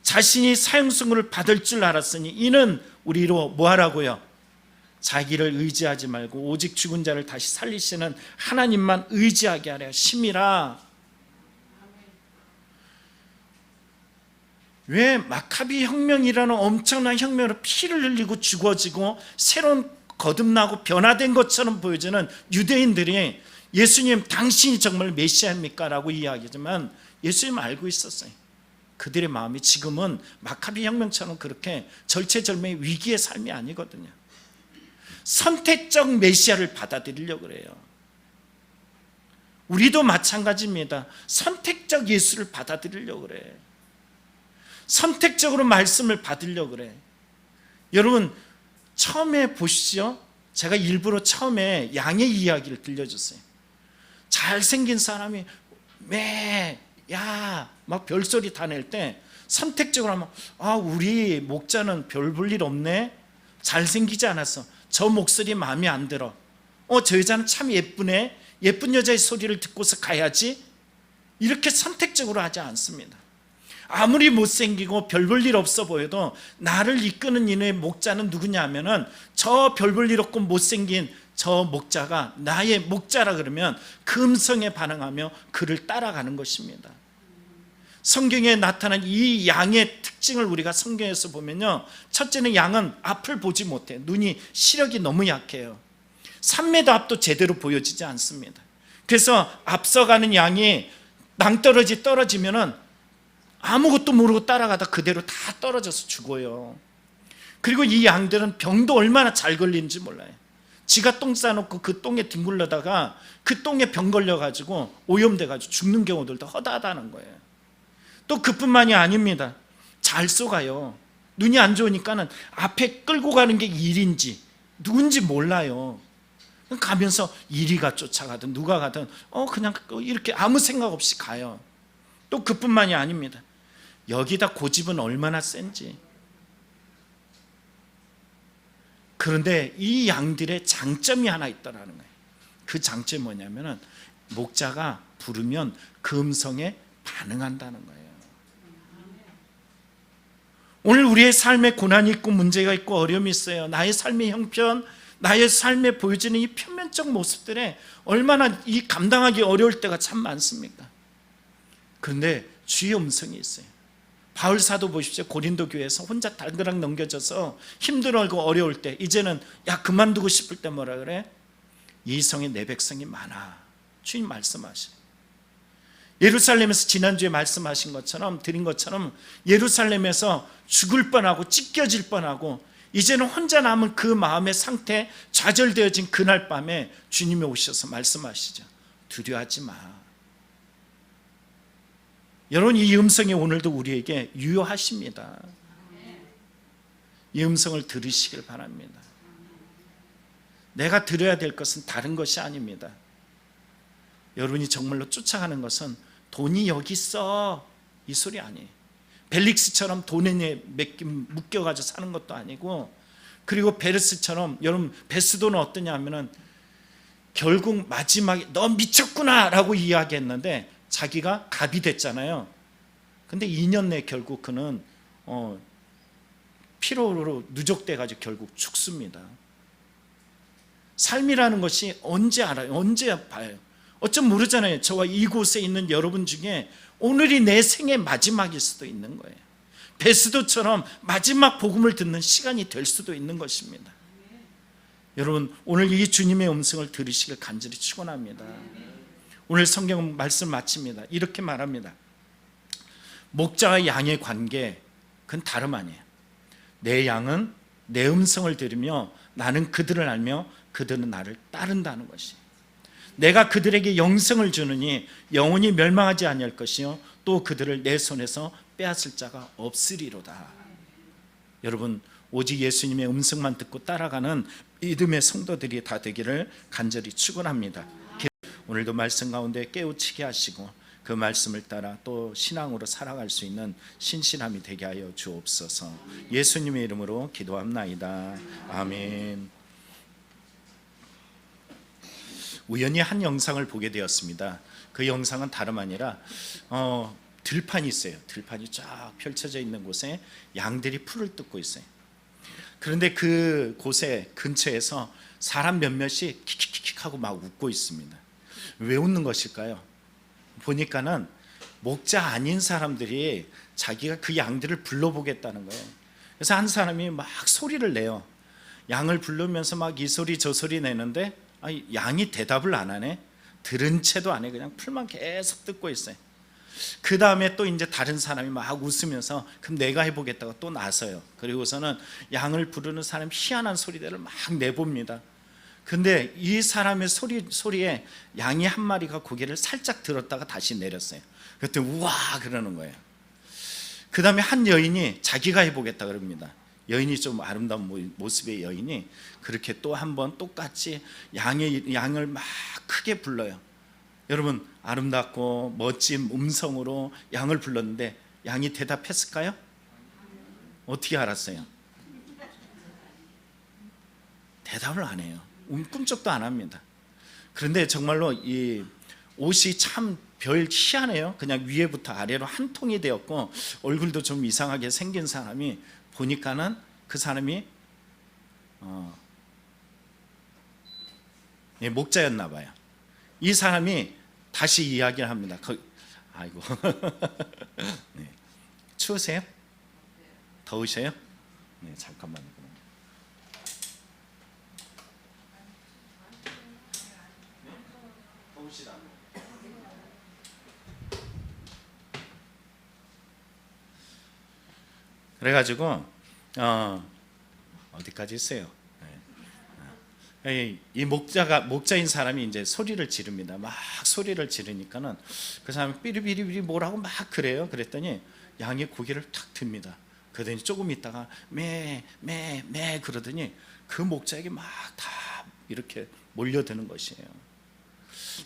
S1: 자신이 사형선고를 받을 줄 알았으니 이는 우리로 뭐 하라고요? 자기를 의지하지 말고 오직 죽은 자를 다시 살리시는 하나님만 의지하게 하려 심이라. 왜 마카비 혁명이라는 엄청난 혁명으로 피를 흘리고 죽어지고 새로운 거듭나고 변화된 것처럼 보여지는 유대인들이 예수님 당신이 정말 메시아입니까? 라고 이야기하지만 예수님 알고 있었어요. 그들의 마음이 지금은 마카비 혁명처럼 그렇게 절체절명의 위기의 삶이 아니거든요. 선택적 메시아를 받아들이려고 그래요. 우리도 마찬가지입니다. 선택적 예수를 받아들이려고 그래. 선택적으로 말씀을 받으려고 그래. 여러분 처음에 보시죠. 제가 일부러 처음에 양의 이야기를 들려줬어요. 잘생긴 사람이 막 별소리 다 낼 때 선택적으로 하면 우리 목자는 별 볼 일 없네, 잘생기지 않았어, 저 목소리 마음에 안 들어, 저 여자는 참 예쁘네, 예쁜 여자의 소리를 듣고서 가야지, 이렇게 선택적으로 하지 않습니다. 아무리 못생기고 별 볼 일 없어 보여도 나를 이끄는 이의 목자는 누구냐 하면은 저 별 볼 일 없고 못생긴 저 목자가 나의 목자라 그러면 그 음성에 반응하며 그를 따라가는 것입니다. 성경에 나타난 이 양의 특징을 우리가 성경에서 보면요, 첫째는 양은 앞을 보지 못해요. 눈이 시력이 너무 약해요. 3m 앞도 제대로 보여지지 않습니다. 그래서 앞서가는 양이 낭떠러지 떨어지면은 아무것도 모르고 따라가다 그대로 다 떨어져서 죽어요. 그리고 이 양들은 병도 얼마나 잘 걸리는지 몰라요. 지가 똥 싸놓고 그 똥에 뒹굴러다가 그 똥에 병 걸려가지고 오염돼가지고 죽는 경우들도 허다하다는 거예요. 또 그뿐만이 아닙니다. 잘 쏘가요. 눈이 안 좋으니까는 앞에 끌고 가는 게 일인지 누군지 몰라요. 가면서 이리가 쫓아가든 누가 가든 그냥 이렇게 아무 생각 없이 가요. 또 그뿐만이 아닙니다. 여기다 고집은 얼마나 센지. 그런데 이 양들의 장점이 하나 있다라는 거예요. 그 장점이 뭐냐면은 목자가 부르면 그 음성에 반응한다는 거예요. 오늘 우리의 삶에 고난이 있고 문제가 있고 어려움이 있어요. 나의 삶의 형편, 나의 삶에 보여지는 이 표면적 모습들에 얼마나 이 감당하기 어려울 때가 참 많습니까? 그런데 주의 음성이 있어요. 바울 사도 보십시오. 고린도 교회에서 혼자 달그락 넘겨져서 힘들고 어려울 때, 이제는 그만두고 싶을 때 뭐라 그래? 이 성에 내 백성이 많아. 주님 말씀하셔. 예루살렘에서 지난주에 말씀하신 것처럼, 드린 것처럼 예루살렘에서 죽을 뻔하고 찢겨질 뻔하고 이제는 혼자 남은 그 마음의 상태에 좌절되어진 그날 밤에 주님이 오셔서 말씀하시죠. 두려워하지 마. 여러분, 이 음성이 오늘도 우리에게 유효하십니다. 이 음성을 들으시길 바랍니다. 내가 들어야 될 것은 다른 것이 아닙니다. 여러분이 정말로 쫓아가는 것은 돈이 여기 있어 이 소리 아니에요. 벨릭스처럼 돈에 묶여가지고 사는 것도 아니고, 그리고 베르스처럼, 여러분 베스도는 어떠냐 하면은 결국 마지막에 너 미쳤구나 라고 이야기했는데 자기가 갑이 됐잖아요. 근데 2년 내에 결국 그는 피로로 누적돼 가지고 결국 죽습니다. 삶이라는 것이 언제 알아요? 언제 봐요? 어쩜 모르잖아요. 저와 이곳에 있는 여러분 중에 오늘이 내 생의 마지막일 수도 있는 거예요. 베스도처럼 마지막 복음을 듣는 시간이 될 수도 있는 것입니다. 여러분, 오늘 이 주님의 음성을 들으시길 간절히 축원합니다. 오늘 성경 말씀 마칩니다. 이렇게 말합니다. 목자와 양의 관계, 그건 다름 아니에요. 내 양은 내 음성을 들으며 나는 그들을 알며 그들은 나를 따른다는 것이. 내가 그들에게 영생을 주느니 영원히 멸망하지 아니할 것이요 또 그들을 내 손에서 빼앗을 자가 없으리로다. 여러분, 오직 예수님의 음성만 듣고 따라가는 믿음의 성도들이 다 되기를 간절히 축원합니다. 오늘도 말씀 가운데 깨우치게 하시고 그 말씀을 따라 또 신앙으로 살아갈 수 있는 신실함이 되게 하여 주옵소서. 예수님의 이름으로 기도합나이다. 아멘. 우연히 한 영상을 보게 되었습니다. 그 영상은 다름 아니라 들판이 있어요. 들판이 쫙 펼쳐져 있는 곳에 양들이 풀을 뜯고 있어요. 그런데 그 곳에 근처에서 사람 몇몇이 킥킥킥 하고 막 웃고 있습니다. 왜 웃는 것일까요? 보니까는 목자 아닌 사람들이 자기가 그 양들을 불러보겠다는 거예요. 그래서 한 사람이 막 소리를 내요. 양을 부르면서 막 이 소리 저 소리 내는데 양이 대답을 안 하네. 들은 채도 안 해. 그냥 풀만 계속 뜯고 있어요. 그 다음에 또 이제 다른 사람이 막 웃으면서 그럼 내가 해보겠다고 또 나서요. 그리고서는 양을 부르는 사람 희한한 소리들을 막 내봅니다. 근데 이 사람의 소리에 양이 한 마리가 고개를 살짝 들었다가 다시 내렸어요. 그때 우와 그러는 거예요. 그 다음에 한 여인이 자기가 해보겠다 그럽니다. 여인이 좀 아름다운 모습의 여인이 그렇게 또 한 번 똑같이 양을 막 크게 불러요. 여러분, 아름답고 멋진 음성으로 양을 불렀는데 양이 대답했을까요? 어떻게 알았어요? 대답을 안 해요. 꿈쩍도 안 합니다. 그런데 정말로 이 옷이 참 별 희한해요. 그냥 위에부터 아래로 한 통이 되었고 얼굴도 좀 이상하게 생긴 사람이 보니까는 그 사람이 목자였나 봐요. 이 사람이 다시 이야기를 합니다. 아이고 네. 추우세요? 더우세요? 네, 잠깐만요. 더우시다. 그래가지고 어디까지 있어요? 이 목자인 사람이 이제 소리를 지릅니다. 막 소리를 지르니까는 그 사람이 삐리삐리삐리 뭐라고 막 그래요. 그랬더니 양이 고개를 탁 듭니다. 그러더니 조금 있다가 매 그러더니 그 목자에게 막 다 이렇게 몰려드는 것이에요.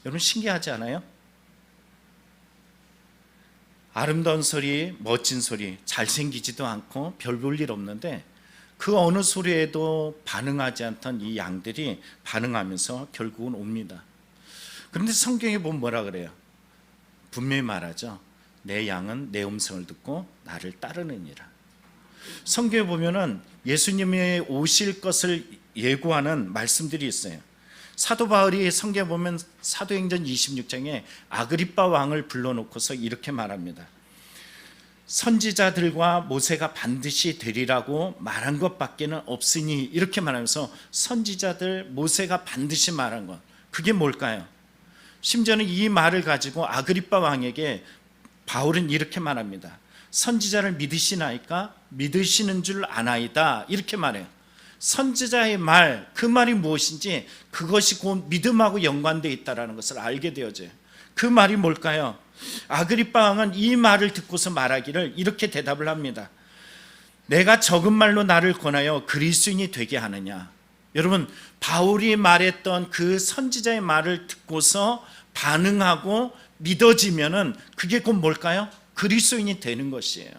S1: 여러분 신기하지 않아요? 아름다운 소리, 멋진 소리, 잘생기지도 않고 별 볼 일 없는데 그 어느 소리에도 반응하지 않던 이 양들이 반응하면서 결국은 옵니다. 그런데 성경에 보면 뭐라 그래요? 분명히 말하죠. 내 양은 내 음성을 듣고 나를 따르느니라. 성경에 보면은 예수님이 오실 것을 예고하는 말씀들이 있어요. 사도 바울이 성경에 보면 사도행전 26장에 아그리빠 왕을 불러놓고서 이렇게 말합니다. 선지자들과 모세가 반드시 되리라고 말한 것밖에는 없으니, 이렇게 말하면서 선지자들, 모세가 반드시 말한 것, 그게 뭘까요? 심지어는 이 말을 가지고 아그리빠 왕에게 바울은 이렇게 말합니다. 선지자를 믿으시나이까? 믿으시는 줄 아나이다, 이렇게 말해요. 선지자의 말, 그 말이 무엇인지 그것이 곧 믿음하고 연관되어 있다는 것을 알게 되어져요. 그 말이 뭘까요? 아그리빠 왕은 이 말을 듣고서 말하기를 이렇게 대답을 합니다. 내가 적은 말로 나를 권하여 그리스도인이 되게 하느냐. 여러분, 바울이 말했던 그 선지자의 말을 듣고서 반응하고 믿어지면은 그게 곧 뭘까요? 그리스도인이 되는 것이에요.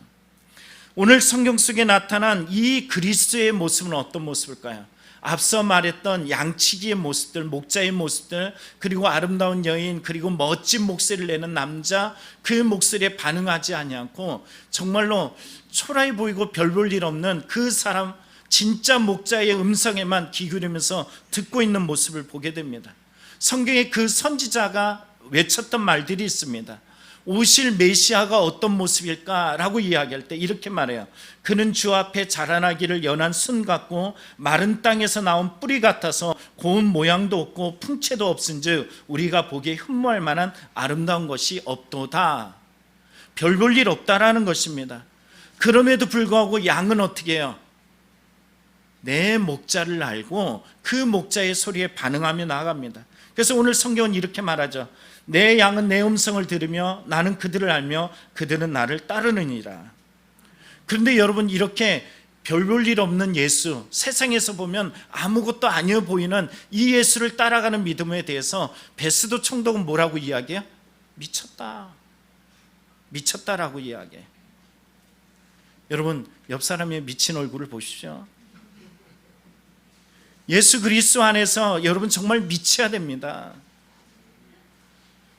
S1: 오늘 성경 속에 나타난 이 그리스도의 모습은 어떤 모습일까요? 앞서 말했던 양치기의 모습들, 목자의 모습들, 그리고 아름다운 여인, 그리고 멋진 목소리를 내는 남자, 그 목소리에 반응하지 아니하고 정말로 초라해 보이고 별 볼 일 없는 그 사람, 진짜 목자의 음성에만 귀 기울이면서 듣고 있는 모습을 보게 됩니다. 성경에 그 선지자가 외쳤던 말들이 있습니다. 오실 메시아가 어떤 모습일까라고 이야기할 때 이렇게 말해요. 그는 주 앞에 자라나기를 연한 순 같고 마른 땅에서 나온 뿌리 같아서 고운 모양도 없고 풍채도 없은즉 우리가 보기에 흠모할 만한 아름다운 것이 없도다. 별 볼 일 없다라는 것입니다. 그럼에도 불구하고 양은 어떻게 해요? 내 목자를 알고 그 목자의 소리에 반응하며 나아갑니다. 그래서 오늘 성경은 이렇게 말하죠. 내 양은 내 음성을 들으며 나는 그들을 알며 그들은 나를 따르느니라. 그런데 여러분, 이렇게 별 볼 일 없는 예수, 세상에서 보면 아무것도 아니어 보이는 이 예수를 따라가는 믿음에 대해서 베스도 총독은 뭐라고 이야기해요? 미쳤다라고 이야기해요. 여러분, 옆 사람의 미친 얼굴을 보십시오. 예수 그리스도 안에서 여러분 정말 미쳐야 됩니다.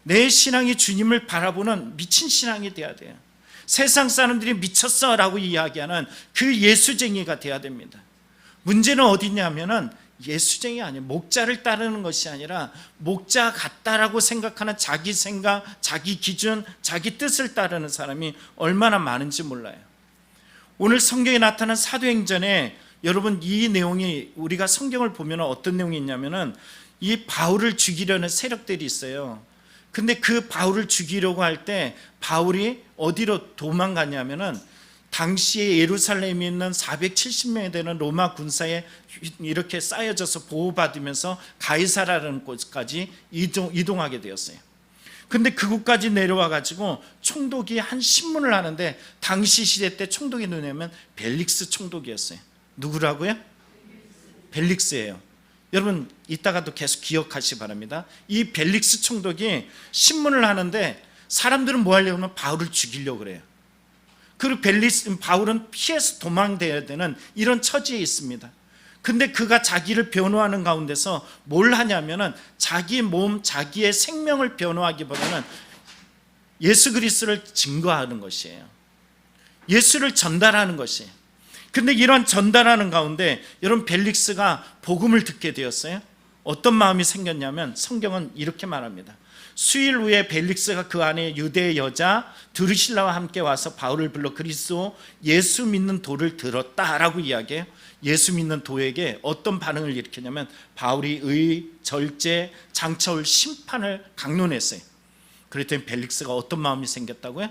S1: 내 신앙이 주님을 바라보는 미친 신앙이 돼야 돼요. 세상 사람들이 미쳤어 라고 이야기하는 그 예수쟁이가 돼야 됩니다. 문제는 어디냐면은 예수쟁이 아니에요. 목자를 따르는 것이 아니라 목자 같다라고 생각하는 자기 생각, 자기 기준, 자기 뜻을 따르는 사람이 얼마나 많은지 몰라요. 오늘 성경에 나타난 사도행전에 여러분 이 내용이, 우리가 성경을 보면 어떤 내용이 있냐면은 이 바울을 죽이려는 세력들이 있어요. 근데 그 바울을 죽이려고 할 때 바울이 어디로 도망가냐면은 당시에 예루살렘에 있는 470명이 되는 로마 군사에 이렇게 쌓여져서 보호받으면서 가이사라라는 곳까지 이동하게 되었어요. 근데 그곳까지 내려와 가지고 총독이 한 신문을 하는데, 당시 시대 때 총독이 누구냐면 벨릭스 총독이었어요. 누구라고요? 벨릭스예요. 여러분 이따가도 계속 기억하시기 바랍니다. 이 벨릭스 총독이 신문을 하는데 사람들은 뭐 하려고 하면 바울을 죽이려고 그래요. 그리고 바울은 피해서 도망돼야 되는 이런 처지에 있습니다. 근데 그가 자기를 변호하는 가운데서 뭘 하냐면은 자기 몸, 자기의 생명을 변호하기보다는 예수 그리스도를 증거하는 것이에요. 예수를 전달하는 것이에요. 근데 이런 전달하는 가운데 여러분 벨릭스가 복음을 듣게 되었어요. 어떤 마음이 생겼냐면 성경은 이렇게 말합니다. 수일 후에 벨릭스가 그 안에 유대 여자 드루실라와 함께 와서 바울을 불러 그리스도 예수 믿는 도를 들었다라고 이야기해요. 예수 믿는 도에게 어떤 반응을 일으켰냐면 바울이 의, 절제, 장차올 심판을 강론했어요. 그랬더니 벨릭스가 어떤 마음이 생겼다고요?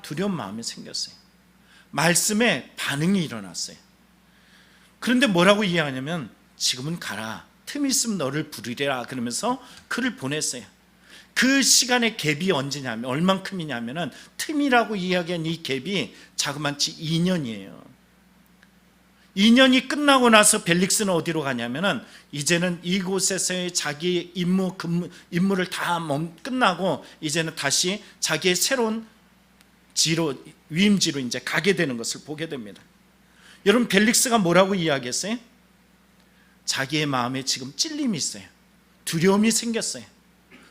S1: 두려운 마음이 생겼어요. 말씀에 반응이 일어났어요. 그런데 뭐라고 이해하냐면 지금은 가라. 틈이 있으면 너를 부르리라 그러면서 그를 보냈어요. 그 시간의 갭이 언제냐면 얼만큼이냐면은 틈이라고 이야기한 이 갭이 자그마치 2년이에요. 2년이 끝나고 나서 벨릭스는 어디로 가냐면은 이제는 이곳에서의 자기 임무를 다 끝나고 이제는 다시 자기의 새로운 위임지로 이제 가게 되는 것을 보게 됩니다. 여러분, 벨릭스가 뭐라고 이야기했어요? 자기의 마음에 지금 찔림이 있어요. 두려움이 생겼어요.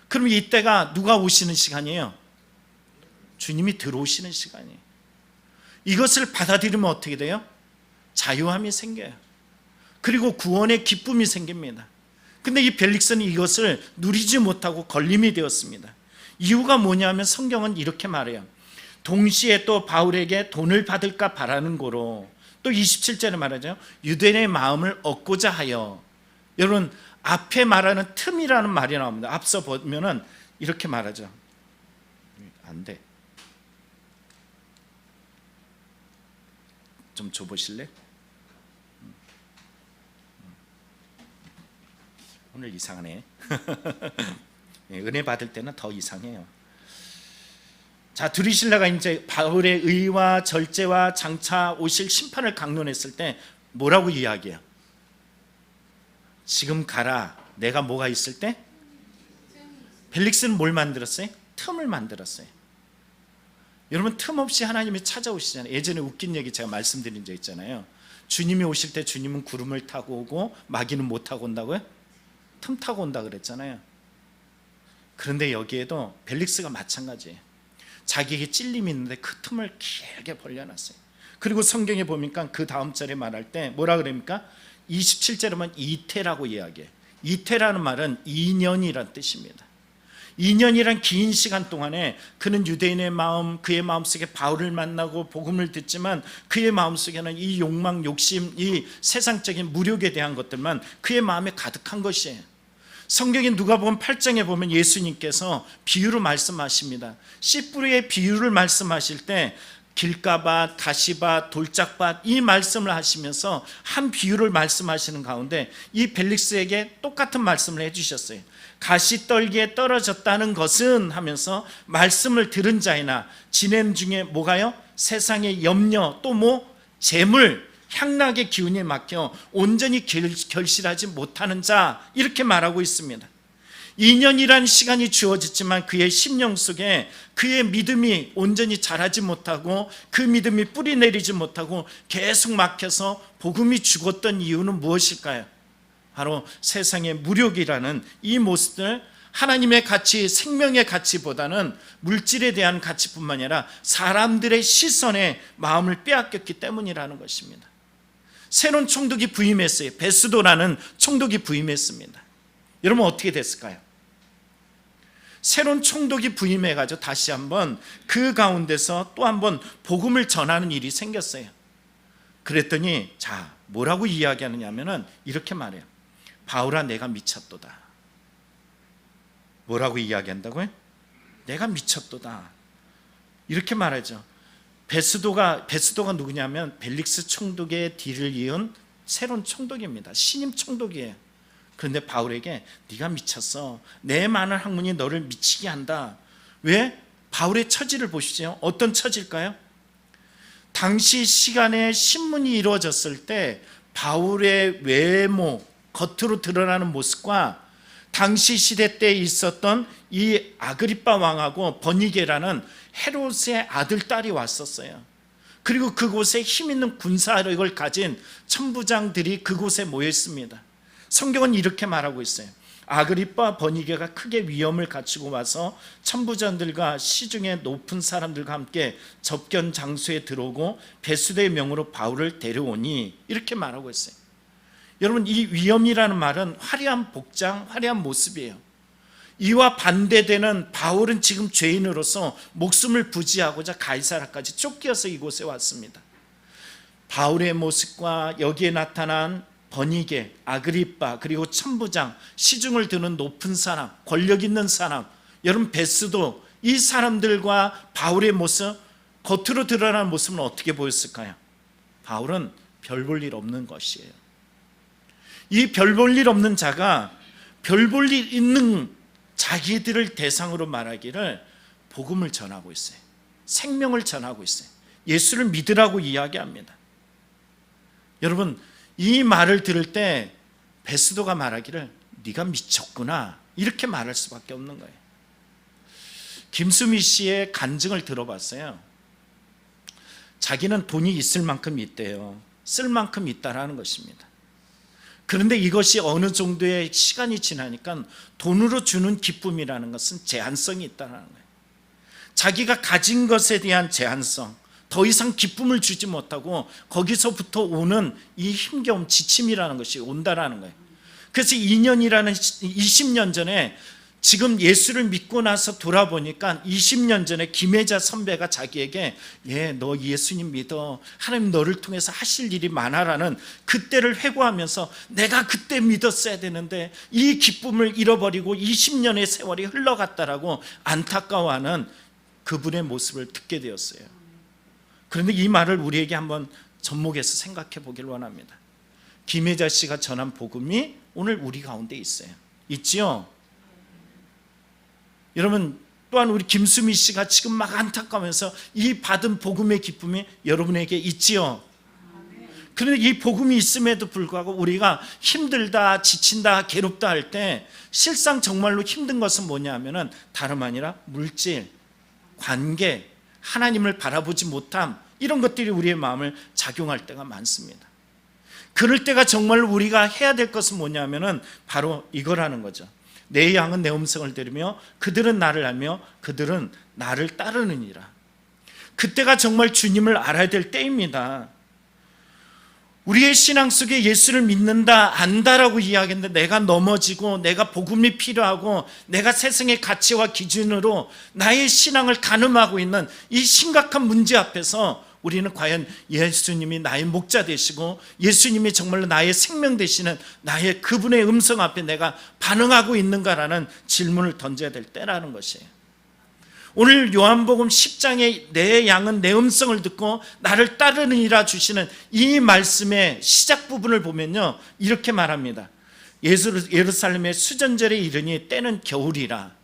S1: 그럼 이때가 누가 오시는 시간이에요? 주님이 들어오시는 시간이에요. 이것을 받아들이면 어떻게 돼요? 자유함이 생겨요. 그리고 구원의 기쁨이 생깁니다. 근데 이 벨릭스는 이것을 누리지 못하고 걸림이 되었습니다. 이유가 뭐냐면 성경은 이렇게 말해요. 동시에 또 바울에게 돈을 받을까 바라는 거로, 또 27절에 말하죠. 유대인의 마음을 얻고자 하여. 여러분, 앞에 말하는 틈이라는 말이 나옵니다. 앞서 보면은 이렇게 말하죠. 안 돼. 좀 줘보실래? 오늘 이상하네. 은혜 받을 때는 더 이상해요. 자, 드루실라가 이제 바울의 의와 절제와 장차 오실 심판을 강론했을 때 뭐라고 이야기해요? 지금 가라. 내가 뭐가 있을 때? 벨릭스는 뭘 만들었어요? 틈을 만들었어요. 여러분, 틈 없이 하나님이 찾아오시잖아요. 예전에 웃긴 얘기 제가 말씀드린 적 있잖아요. 주님이 오실 때 주님은 구름을 타고 오고 마귀는 못 타고 온다고요? 틈 타고 온다 그랬잖아요. 그런데 여기에도 벨릭스가 마찬가지예요. 자기에게 찔림이 있는데 그 틈을 길게 벌려놨어요. 그리고 성경에 보니까 그 다음 절에 말할 때 뭐라 그럽니까? 27절에 보면 이태라고 이야기해요. 이태라는 말은 2년이란 뜻입니다. 2년이란 긴 시간 동안에 그는 유대인의 마음, 그의 마음속에 바울을 만나고 복음을 듣지만 그의 마음속에는 이 욕망, 욕심, 이 세상적인 무력에 대한 것들만 그의 마음에 가득한 것이에요. 성경에 누가복음 8장에 보면 예수님께서 비유로 말씀하십니다. 씨 뿌리의 비유를 말씀하실 때 길가밭, 가시밭, 돌짝밭 이 말씀을 하시면서 한 비유를 말씀하시는 가운데 이 벨릭스에게 똑같은 말씀을 해주셨어요. 가시떨기에 떨어졌다는 것은 하면서 말씀을 들은 자이나 지냄 중에 뭐가요? 세상의 염려 또 뭐 재물, 향락의 기운에 막혀 온전히 결실하지 못하는 자 이렇게 말하고 있습니다. 2년이란 시간이 주어졌지만 그의 심령 속에 그의 믿음이 온전히 자라지 못하고 그 믿음이 뿌리 내리지 못하고 계속 막혀서 복음이 죽었던 이유는 무엇일까요? 바로 세상의 무력이라는 이 모습들, 하나님의 가치, 생명의 가치보다는 물질에 대한 가치뿐만 아니라 사람들의 시선에 마음을 빼앗겼기 때문이라는 것입니다. 새로운 총독이 부임했어요. 베스도라는 총독이 부임했습니다. 여러분, 어떻게 됐을까요? 새로운 총독이 부임해가지고 다시 한번 그 가운데서 또 한번 복음을 전하는 일이 생겼어요. 그랬더니 자, 뭐라고 이야기하느냐 하면은 이렇게 말해요. 바울아, 내가 미쳤도다. 뭐라고 이야기한다고요? 내가 미쳤도다. 이렇게 말하죠. 베스도가 누구냐면 벨릭스 총독의 뒤를 이은 새로운 총독입니다. 신임 총독이에요. 그런데 바울에게 네가 미쳤어. 내 많은 학문이 너를 미치게 한다. 왜? 바울의 처지를 보시죠. 어떤 처지일까요? 당시 시간에 신문이 이루어졌을 때 바울의 외모, 겉으로 드러나는 모습과 당시 시대 때 있었던 이 아그리빠 왕하고 버니게라는 헤롯의 아들, 딸이 왔었어요. 그리고 그곳에 힘 있는 군사력을 가진 천부장들이 그곳에 모여 있습니다. 성경은 이렇게 말하고 있어요. 아그리빠 버니게가 크게 위엄을 갖추고 와서 천부장들과 시중의 높은 사람들과 함께 접견 장소에 들어오고 베스도의 명으로 바울을 데려오니 이렇게 말하고 있어요. 여러분, 이 위엄이라는 말은 화려한 복장, 화려한 모습이에요. 이와 반대되는 바울은 지금 죄인으로서 목숨을 부지하고자 가이사라까지 쫓겨서 이곳에 왔습니다. 바울의 모습과 여기에 나타난 버니게, 아그리빠, 그리고 천부장, 시중을 드는 높은 사람, 권력 있는 사람, 여러분 베스도, 이 사람들과 바울의 모습, 겉으로 드러나는 모습은 어떻게 보였을까요? 바울은 별 볼 일 없는 것이에요. 이 별 볼 일 없는 자가 별 볼 일 있는 자기들을 대상으로 말하기를 복음을 전하고 있어요. 생명을 전하고 있어요. 예수를 믿으라고 이야기합니다. 여러분, 이 말을 들을 때 베스도가 말하기를 네가 미쳤구나 이렇게 말할 수밖에 없는 거예요. 김수미 씨의 간증을 들어봤어요. 자기는 돈이 있을 만큼 있대요. 쓸 만큼 있다라는 것입니다. 그런데 이것이 어느 정도의 시간이 지나니까 돈으로 주는 기쁨이라는 것은 제한성이 있다는 거예요. 자기가 가진 것에 대한 제한성, 더 이상 기쁨을 주지 못하고 거기서부터 오는 이 힘겨움, 지침이라는 것이 온다라는 거예요. 그래서 2년이라는 20년 전에 지금 예수를 믿고 나서 돌아보니까 20년 전에 김혜자 선배가 자기에게 너 예수님 믿어, 하나님 너를 통해서 하실 일이 많아라는 그때를 회고하면서 내가 그때 믿었어야 되는데 이 기쁨을 잃어버리고 20년의 세월이 흘러갔다라고 안타까워하는 그분의 모습을 듣게 되었어요. 그런데 이 말을 우리에게 한번 접목해서 생각해 보길 원합니다. 김혜자 씨가 전한 복음이 오늘 우리 가운데 있어요. 있지요? 여러분, 또한 우리 김수미 씨가 지금 막 안타까우면서 이 받은 복음의 기쁨이 여러분에게 있지요? 그런데 이 복음이 있음에도 불구하고 우리가 힘들다, 지친다, 괴롭다 할 때 실상 정말로 힘든 것은 뭐냐 하면은 다름 아니라 물질, 관계, 하나님을 바라보지 못함, 이런 것들이 우리의 마음을 작용할 때가 많습니다. 그럴 때가 정말로 우리가 해야 될 것은 뭐냐 하면은 바로 이거라는 거죠. 내 양은 내 음성을 들으며 그들은 나를 알며 그들은 나를 따르느니라. 그때가 정말 주님을 알아야 될 때입니다. 우리의 신앙 속에 예수를 믿는다, 안다라고 이야기했는데 내가 넘어지고 내가 복음이 필요하고 내가 세상의 가치와 기준으로 나의 신앙을 가늠하고 있는 이 심각한 문제 앞에서 우리는 과연 예수님이 나의 목자 되시고 예수님이 정말로 나의 생명 되시는 나의 그분의 음성 앞에 내가 반응하고 있는가라는 질문을 던져야 될 때라는 것이에요. 오늘 요한복음 10장에 내 양은 내 음성을 듣고 나를 따르느니라 주시는 이 말씀의 시작 부분을 보면요, 이렇게 말합니다. 예루살렘의 수전절에 이르니 때는 겨울이라.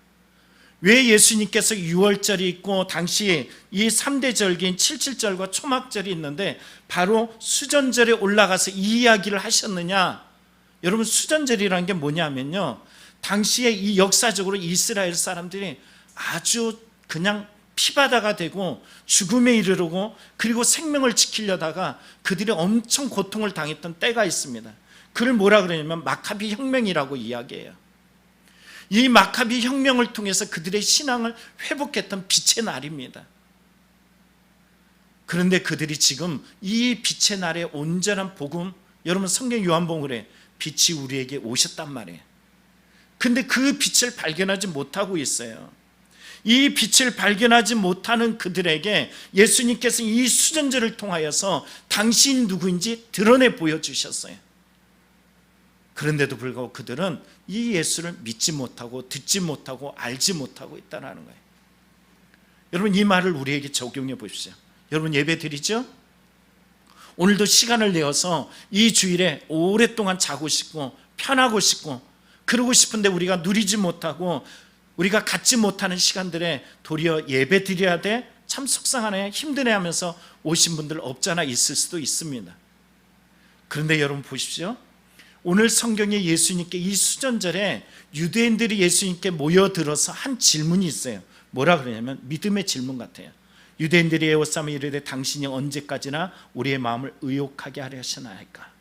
S1: 왜 예수님께서 6월절이 있고 당시 이 3대 절기인 칠칠절과 초막절이 있는데 바로 수전절에 올라가서 이 이야기를 하셨느냐? 여러분, 수전절이라는 게 뭐냐면요, 당시에 이 역사적으로 이스라엘 사람들이 아주 그냥 피바다가 되고 죽음에 이르르고 그리고 생명을 지키려다가 그들이 엄청 고통을 당했던 때가 있습니다. 그걸 뭐라 그러냐면 마카비 혁명이라고 이야기해요. 이 마카비 혁명을 통해서 그들의 신앙을 회복했던 빛의 날입니다. 그런데 그들이 지금 이 빛의 날에 온전한 복음, 여러분 성경 요한복음에 그래, 빛이 우리에게 오셨단 말이에요. 근데 그 빛을 발견하지 못하고 있어요. 이 빛을 발견하지 못하는 그들에게 예수님께서 이 수전절을 통하여서 당신 누구인지 드러내 보여주셨어요. 그런데도 불구하고 그들은 이 예수를 믿지 못하고 듣지 못하고 알지 못하고 있다는 거예요. 여러분, 이 말을 우리에게 적용해 보십시오. 여러분, 예배 드리죠? 오늘도 시간을 내어서 이 주일에 오랫동안 자고 싶고 편하고 싶고 그러고 싶은데 우리가 누리지 못하고 우리가 갖지 못하는 시간들에 도리어 예배 드려야 돼? 참 속상하네, 힘드네 하면서 오신 분들 없잖아 있을 수도 있습니다. 그런데 여러분 보십시오. 오늘 성경에 예수님께 이 수전절에 유대인들이 예수님께 모여들어서 한 질문이 있어요. 뭐라 그러냐면 믿음의 질문 같아요. 유대인들이 에워싸며 이르되 당신이 언제까지나 우리의 마음을 의욕하게 하려 하시나이까?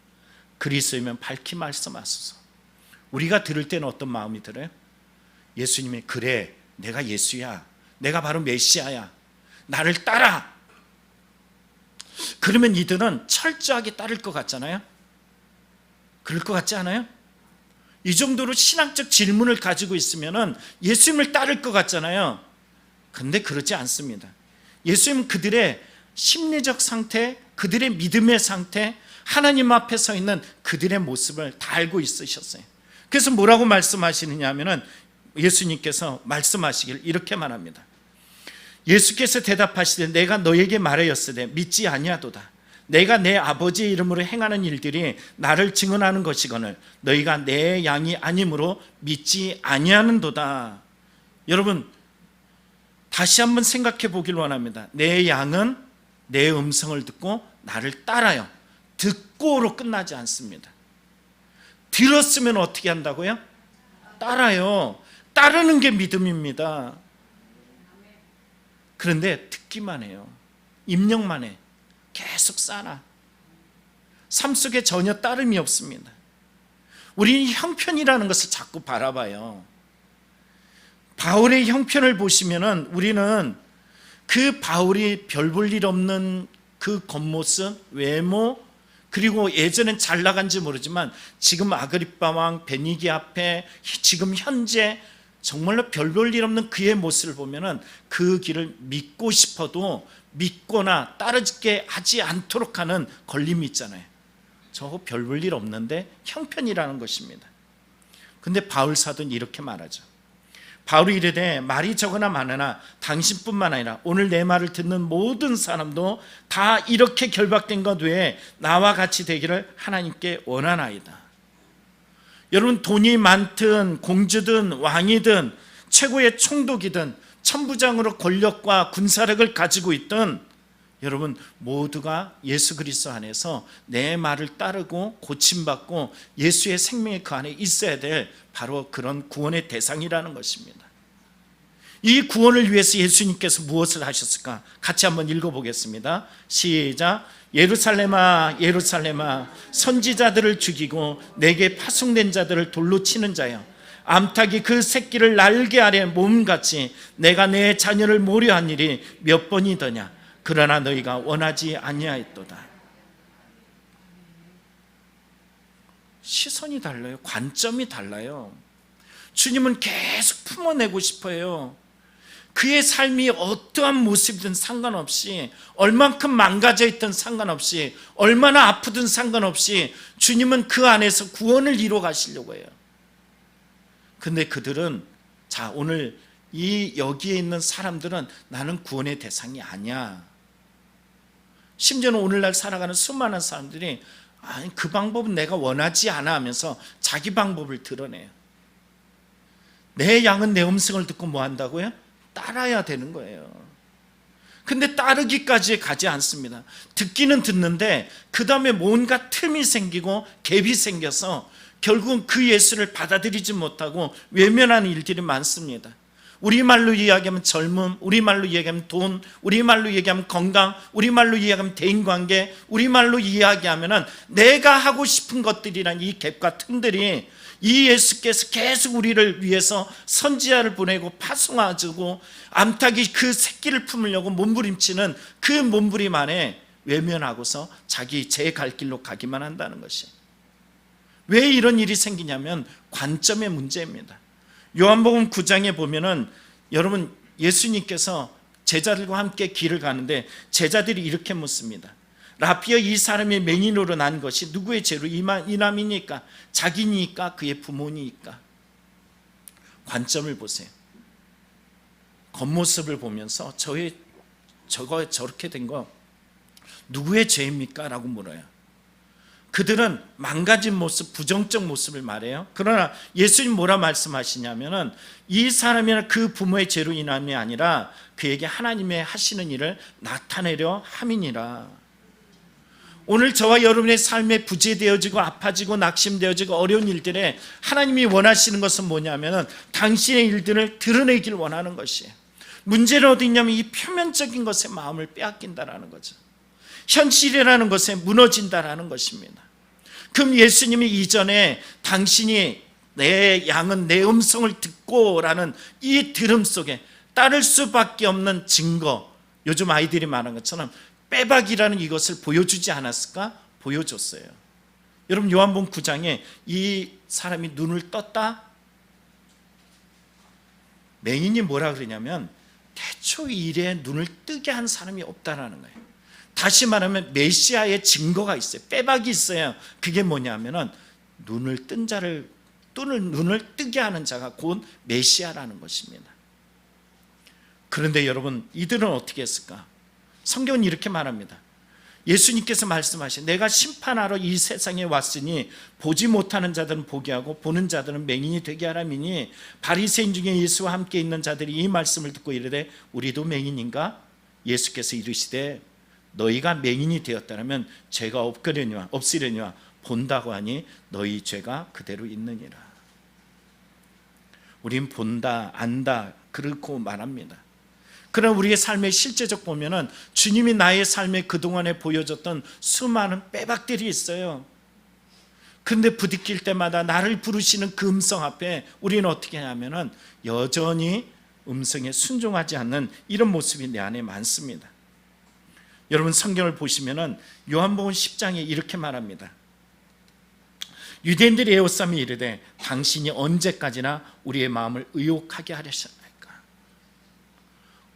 S1: 그리스도이면 밝히 말씀하소서. 우리가 들을 때는 어떤 마음이 들어요? 예수님이 그래, 내가 예수야, 내가 바로 메시아야, 나를 따라. 그러면 이들은 철저하게 따를 것 같잖아요. 그럴 것 같지 않아요? 이 정도로 신앙적 질문을 가지고 있으면 예수님을 따를 것 같잖아요. 그런데 그렇지 않습니다. 예수님은 그들의 심리적 상태, 그들의 믿음의 상태, 하나님 앞에 서 있는 그들의 모습을 다 알고 있으셨어요. 그래서 뭐라고 말씀하시느냐 하면은 예수님께서 말씀하시길 이렇게 말합니다. 예수께서 대답하시되 내가 너에게 말하였으되 믿지 아니하도다. 내가 내 아버지의 이름으로 행하는 일들이 나를 증언하는 것이거늘 너희가 내 양이 아니므로 믿지 아니하는도다. 여러분, 다시 한번 생각해 보길 원합니다. 내 양은 내 음성을 듣고 나를 따라요. 듣고로 끝나지 않습니다. 들었으면 어떻게 한다고요? 따라요. 따르는 게 믿음입니다. 그런데 듣기만 해요. 입력만 해. 계속 쌓아. 삶 속에 전혀 따름이 없습니다. 우리는 형편이라는 것을 자꾸 바라봐요. 바울의 형편을 보시면은 우리는 그 바울이 별 볼 일 없는 그 겉모습, 외모, 그리고 예전엔 잘 나간지 모르지만 지금 아그리빠 왕 베니게 앞에 지금 현재 정말로 별 볼 일 없는 그의 모습을 보면은 그 길을 믿고 싶어도 믿거나 따르게 하지 않도록 하는 걸림이 있잖아요. 저거 별 볼 일 없는데 형편이라는 것입니다. 근데 바울 사도는 이렇게 말하죠. 바울이 이르되 말이 적으나 많으나 당신뿐만 아니라 오늘 내 말을 듣는 모든 사람도 다 이렇게 결박된 것 외에 나와 같이 되기를 하나님께 원하나이다. 여러분, 돈이 많든 공주든 왕이든 최고의 총독이든 천부장으로 권력과 군사력을 가지고 있든 여러분 모두가 예수 그리스도 안에서 내 말을 따르고 고침받고 예수의 생명이 그 안에 있어야 될 바로 그런 구원의 대상이라는 것입니다. 이 구원을 위해서 예수님께서 무엇을 하셨을까? 같이 한번 읽어보겠습니다. 시작. 예루살렘아 예루살렘아 선지자들을 죽이고 내게 파송된 자들을 돌로 치는 자여, 암탉이 그 새끼를 날개 아래 몸같이 내가 내 자녀를 모려한 일이 몇 번이더냐. 그러나 너희가 원하지 아니하였도다. 시선이 달라요. 관점이 달라요. 주님은 계속 품어내고 싶어요. 그의 삶이 어떠한 모습이든 상관없이, 얼만큼 망가져 있든 상관없이, 얼마나 아프든 상관없이 주님은 그 안에서 구원을 이루어 가시려고 해요. 근데 그들은, 자, 오늘 여기에 있는 사람들은 나는 구원의 대상이 아니야. 심지어는 오늘날 살아가는 수많은 사람들이 아니, 그 방법은 내가 원하지 않아 하면서 자기 방법을 드러내요. 내 양은 내 음성을 듣고 뭐 한다고요? 따라야 되는 거예요. 근데 따르기까지 가지 않습니다. 듣기는 듣는데 그 다음에 뭔가 틈이 생기고 갭이 생겨서 결국은 그 예수를 받아들이지 못하고 외면하는 일들이 많습니다. 우리말로 이야기하면 젊음, 우리말로 이야기하면 돈, 우리말로 이야기하면 건강, 우리말로 이야기하면 대인관계, 우리말로 이야기하면 내가 하고 싶은 것들이란 이 갭과 틈들이 이 예수께서 계속 우리를 위해서 선지자를 보내고 파송하고 암탉이 그 새끼를 품으려고 몸부림치는 그 몸부림 안에 외면하고서 자기 제 갈 길로 가기만 한다는 것이. 왜 이런 일이 생기냐면 관점의 문제입니다. 요한복음 9장에 보면은 여러분 예수님께서 제자들과 함께 길을 가는데 제자들이 이렇게 묻습니다. 라피어, 이 사람이 맹인으로 난 것이 누구의 죄로 인함이니까? 자기니까? 그의 부모니까? 관점을 보세요. 겉모습을 보면서 저거 저렇게 된 거 누구의 죄입니까? 라고 물어요. 그들은 망가진 모습, 부정적 모습을 말해요. 그러나 예수님 뭐라 말씀하시냐면은 이 사람이나 그 부모의 죄로 인함이 아니라 그에게 하나님의 하시는 일을 나타내려 함이니라. 오늘 저와 여러분의 삶에 부재되어지고 아파지고 낙심되어지고 어려운 일들에 하나님이 원하시는 것은 뭐냐면은 당신의 일들을 드러내길 원하는 것이에요. 문제는 어디 있냐면 이 표면적인 것에 마음을 빼앗긴다라는 거죠. 현실이라는 것에 무너진다라는 것입니다. 그럼 예수님이 이전에 당신이 내 양은 내 음성을 듣고 라는 이 들음 속에 따를 수밖에 없는 증거, 요즘 아이들이 말한 것처럼 빼박이라는 이것을 보여주지 않았을까? 보여줬어요. 여러분 요한복음 9장에 이 사람이 눈을 떴다? 맹인이 뭐라 그러냐면 태초 이래 눈을 뜨게 한 사람이 없다라는 거예요. 다시 말하면 메시아의 증거가 있어요. 빼박이 있어요. 그게 뭐냐면은 눈을 뜬 자를 눈을 뜨게 하는 자가 곧 메시아라는 것입니다. 그런데 여러분 이들은 어떻게 했을까? 성경은 이렇게 말합니다. 예수님께서 말씀하신 내가 심판하러 이 세상에 왔으니 보지 못하는 자들은 보게 하고 보는 자들은 맹인이 되게 하라미니 바리새인 중에 예수와 함께 있는 자들이 이 말씀을 듣고 이르되 우리도 맹인인가? 예수께서 이르시되 너희가 맹인이 되었다면 죄가 없으려니와 본다고 하니 너희 죄가 그대로 있느니라. 우린 본다 안다 그렇고 말합니다. 그러나 우리의 삶의 실제적 보면은 주님이 나의 삶에 그동안에 보여줬던 수많은 빼박들이 있어요. 그런데 부딪힐 때마다 나를 부르시는 그 음성 앞에 우리는 어떻게 하냐면은 여전히 음성에 순종하지 않는 이런 모습이 내 안에 많습니다. 여러분 성경을 보시면은 요한복음 10장에 이렇게 말합니다. 유대인들이 에워싸며 이르되 당신이 언제까지나 우리의 마음을 의혹하게 하려셨나이까?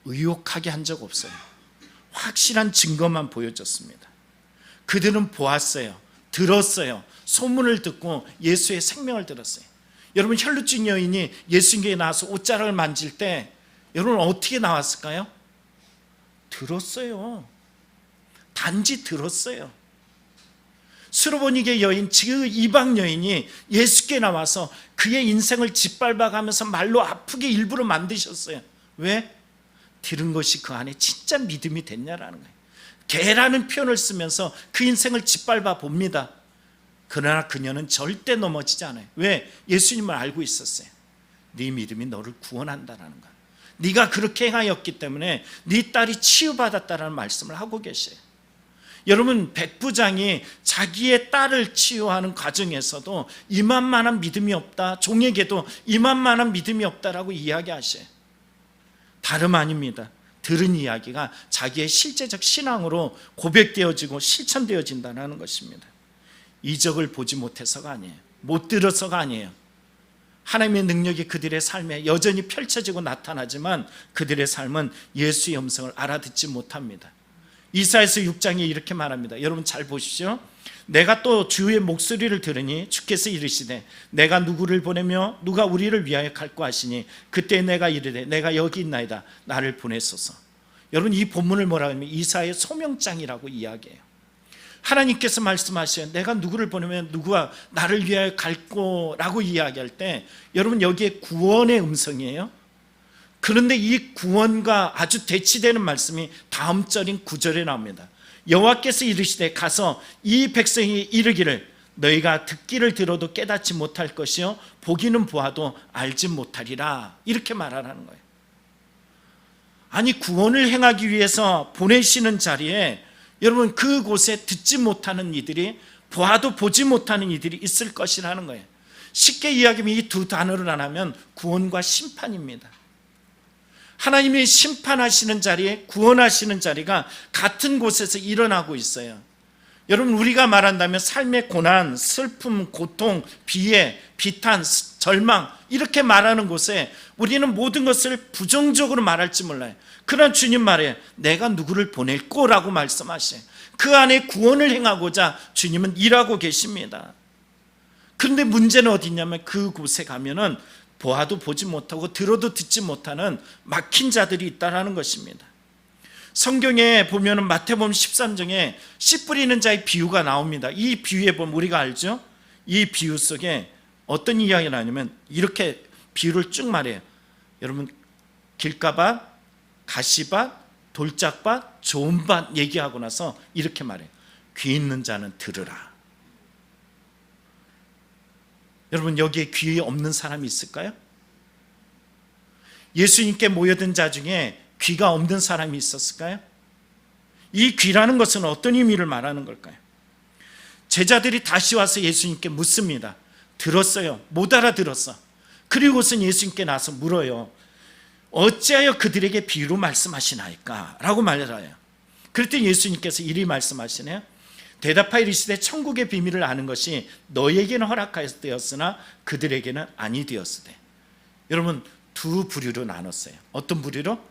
S1: 의혹하게 한 적 없어요. 확실한 증거만 보여줬습니다. 그들은 보았어요. 들었어요. 소문을 듣고 예수의 생명을 들었어요. 여러분 혈루증 여인이 예수님께 나와서 옷자락을 만질 때 여러분 어떻게 나왔을까요? 들었어요. 단지 들었어요. 수로보니게 여인, 그 이방 여인이 예수께 나와서 그의 인생을 짓밟아가면서 말로 아프게 일부러 만드셨어요. 왜? 들은 것이 그 안에 진짜 믿음이 됐냐라는 거예요. 개라는 표현을 쓰면서 그 인생을 짓밟아 봅니다. 그러나 그녀는 절대 넘어지지 않아요. 왜? 예수님을 알고 있었어요. 네 믿음이 너를 구원한다라는 거예요. 네가 그렇게 행하였기 때문에 네 딸이 치유받았다라는 말씀을 하고 계셔요. 여러분 백부장이 자기의 딸을 치유하는 과정에서도 이만만한 믿음이 없다, 종에게도 이만만한 믿음이 없다라고 이야기하셔요. 다름 아닙니다. 들은 이야기가 자기의 실제적 신앙으로 고백되어지고 실천되어진다는 것입니다. 이적을 보지 못해서가 아니에요. 못 들어서가 아니에요. 하나님의 능력이 그들의 삶에 여전히 펼쳐지고 나타나지만 그들의 삶은 예수의 음성을 알아듣지 못합니다. 이사야서 6장에 이렇게 말합니다. 여러분 잘 보십시오. 내가 또 주의 목소리를 들으니 주께서 이르시되 내가 누구를 보내며 누가 우리를 위하여 갈고 하시니 그때 내가 이르되 내가 여기 있나이다 나를 보내소서. 여러분 이 본문을 뭐라고 하냐면 이사야의 소명장이라고 이야기해요. 하나님께서 말씀하셔요. 내가 누구를 보내면 누구가 나를 위하여 갈고라고 이야기할 때 여러분 여기에 구원의 음성이에요. 그런데 이 구원과 아주 대치되는 말씀이 다음 절인 9절에 나옵니다. 여호와께서 이르시되 가서 이 백성이 이르기를 너희가 듣기를 들어도 깨닫지 못할 것이요 보기는 보아도 알지 못하리라 이렇게 말하라는 거예요. 아니 구원을 행하기 위해서 보내시는 자리에 여러분 그곳에 듣지 못하는 이들이 보아도 보지 못하는 이들이 있을 것이라는 거예요. 쉽게 이야기하면 이 두 단어를 안 하면 구원과 심판입니다. 하나님이 심판하시는 자리에 구원하시는 자리가 같은 곳에서 일어나고 있어요. 여러분 우리가 말한다면 삶의 고난, 슬픔, 고통, 비애, 비탄, 절망 이렇게 말하는 곳에 우리는 모든 것을 부정적으로 말할지 몰라요. 그러나 주님 말에 내가 누구를 보낼 거라고 말씀하셔요. 그 안에 구원을 행하고자 주님은 일하고 계십니다. 그런데 문제는 어디 있냐면 그곳에 가면은 보아도 보지 못하고 들어도 듣지 못하는 막힌 자들이 있다는 것입니다. 성경에 보면 마태복음 13장에 씨 뿌리는 자의 비유가 나옵니다. 이 비유에 보면 우리가 알죠? 이 비유 속에 어떤 이야기가 나냐면 이렇게 비유를 쭉 말해요. 여러분 길가밭, 가시밭, 돌짝밭, 좋은 밭 얘기하고 나서 이렇게 말해요. 귀 있는 자는 들으라. 여러분 여기에 귀 없는 사람이 있을까요? 예수님께 모여든 자 중에 귀가 없는 사람이 있었을까요? 이 귀라는 것은 어떤 의미를 말하는 걸까요? 제자들이 다시 와서 예수님께 묻습니다. 들었어요. 못 알아들었어. 그리고선 예수님께 나서 물어요. 어찌하여 그들에게 비유로 말씀하시나이까? 라고 말해요. 그럴 때 예수님께서 이리 말씀하시네요. 대답하여 이르시되 천국의 비밀을 아는 것이 너에게는 허락하였으나 그들에게는 아니 되었으되. 여러분 두 부류로 나눴어요. 어떤 부류로?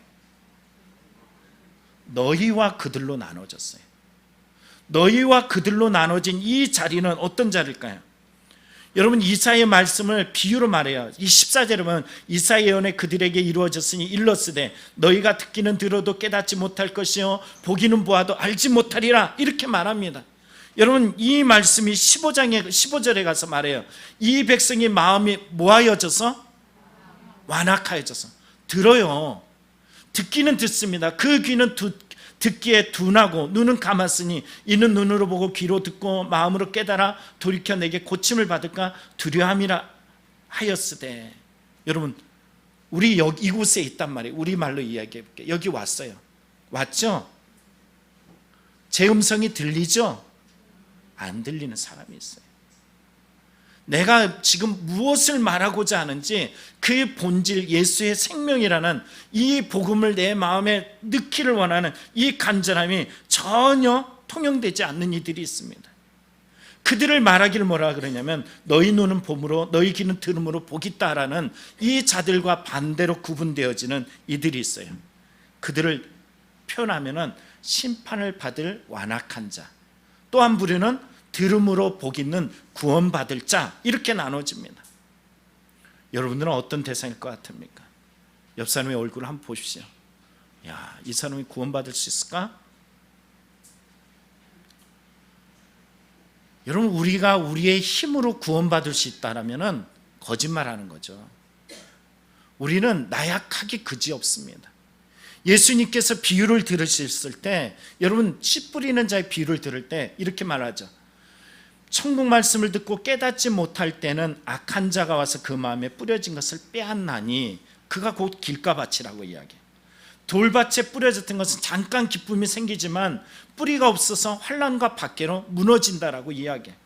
S1: 너희와 그들로 나눠졌어요. 너희와 그들로 나눠진 이 자리는 어떤 자리일까요? 여러분 이사야의 말씀을 비유로 말해요. 이 14절에 보면 이사야의 예언이 그들에게 이루어졌으니 일렀으되 너희가 듣기는 들어도 깨닫지 못할 것이요 보기는 보아도 알지 못하리라 이렇게 말합니다. 여러분 이 말씀이 15절에 가서 말해요. 이 백성이 마음이 뭐하여져서? 완악하여져서. 들어요. 듣기는 듣습니다. 그 귀는 듣기에 둔하고 눈은 감았으니 이는 눈으로 보고 귀로 듣고 마음으로 깨달아 돌이켜 내게 고침을 받을까 두려움이라 하였으되. 여러분 우리 여기 이곳에 있단 말이에요. 우리말로 이야기해 볼게요. 여기 왔어요. 왔죠? 제 음성이 들리죠? 안 들리는 사람이 있어요. 내가 지금 무엇을 말하고자 하는지 그 본질 예수의 생명이라는 이 복음을 내 마음에 넣기를 원하는 이 간절함이 전혀 통용되지 않는 이들이 있습니다. 그들을 말하기를 뭐라 그러냐면 너희 눈은 봄으로 너희 귀는 들음으로 보겠다라는 이 자들과 반대로 구분되어지는 이들이 있어요. 그들을 표현하면은 심판을 받을 완악한 자, 또 한 부류는 들음으로 복있는 구원받을 자, 이렇게 나눠집니다. 여러분들은 어떤 대상일 것 같습니까? 옆 사람의 얼굴을 한번 보십시오. 야, 이 사람이 구원받을 수 있을까? 여러분 우리가 우리의 힘으로 구원받을 씨 있다면 거짓말하는 거죠. 우리는 나약하기 그지없습니다. 예수님께서 비유를 들으셨을 때, 여러분 씨 뿌리는 자의 비유를 들을 때 이렇게 말하죠. 천국 말씀을 듣고 깨닫지 못할 때는 악한 자가 와서 그 마음에 뿌려진 것을 빼앗나니 그가 곧 길가밭이라고 이야기해요. 돌밭에 뿌려졌던 것은 잠깐 기쁨이 생기지만 뿌리가 없어서 환난과 박해로 무너진다라고 이야기해요.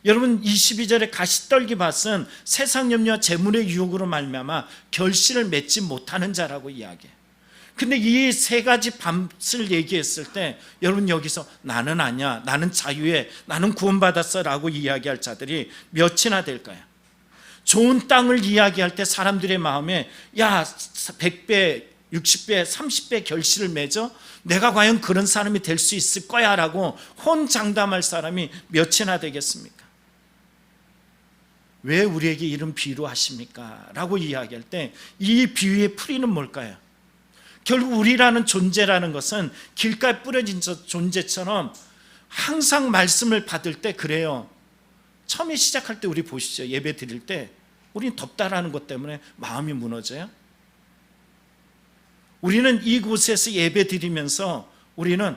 S1: 여러분 22절에 가시떨기 밭은 세상 염려와 재물의 유혹으로 말미암아 결실을 맺지 못하는 자라고 이야기해요. 근데 이 세 가지 밭을 얘기했을 때 여러분 여기서 나는 아니야, 나는 자유해, 나는 구원받았어 라고 이야기할 자들이 몇이나 될까요? 좋은 땅을 이야기할 때 사람들의 마음에 야 100배, 60배, 30배 결실을 맺어? 내가 과연 그런 사람이 될 수 있을 거야 라고 혼장담할 사람이 몇이나 되겠습니까? 왜 우리에게 이런 비유로 하십니까? 라고 이야기할 때 이 비유의 풀이는 뭘까요? 결국 우리라는 존재라는 것은 길가에 뿌려진 존재처럼 항상 말씀을 받을 때 그래요. 처음에 시작할 때 우리 보시죠. 예배 드릴 때 우리는 덥다라는 것 때문에 마음이 무너져요. 우리는 이곳에서 예배 드리면서 우리는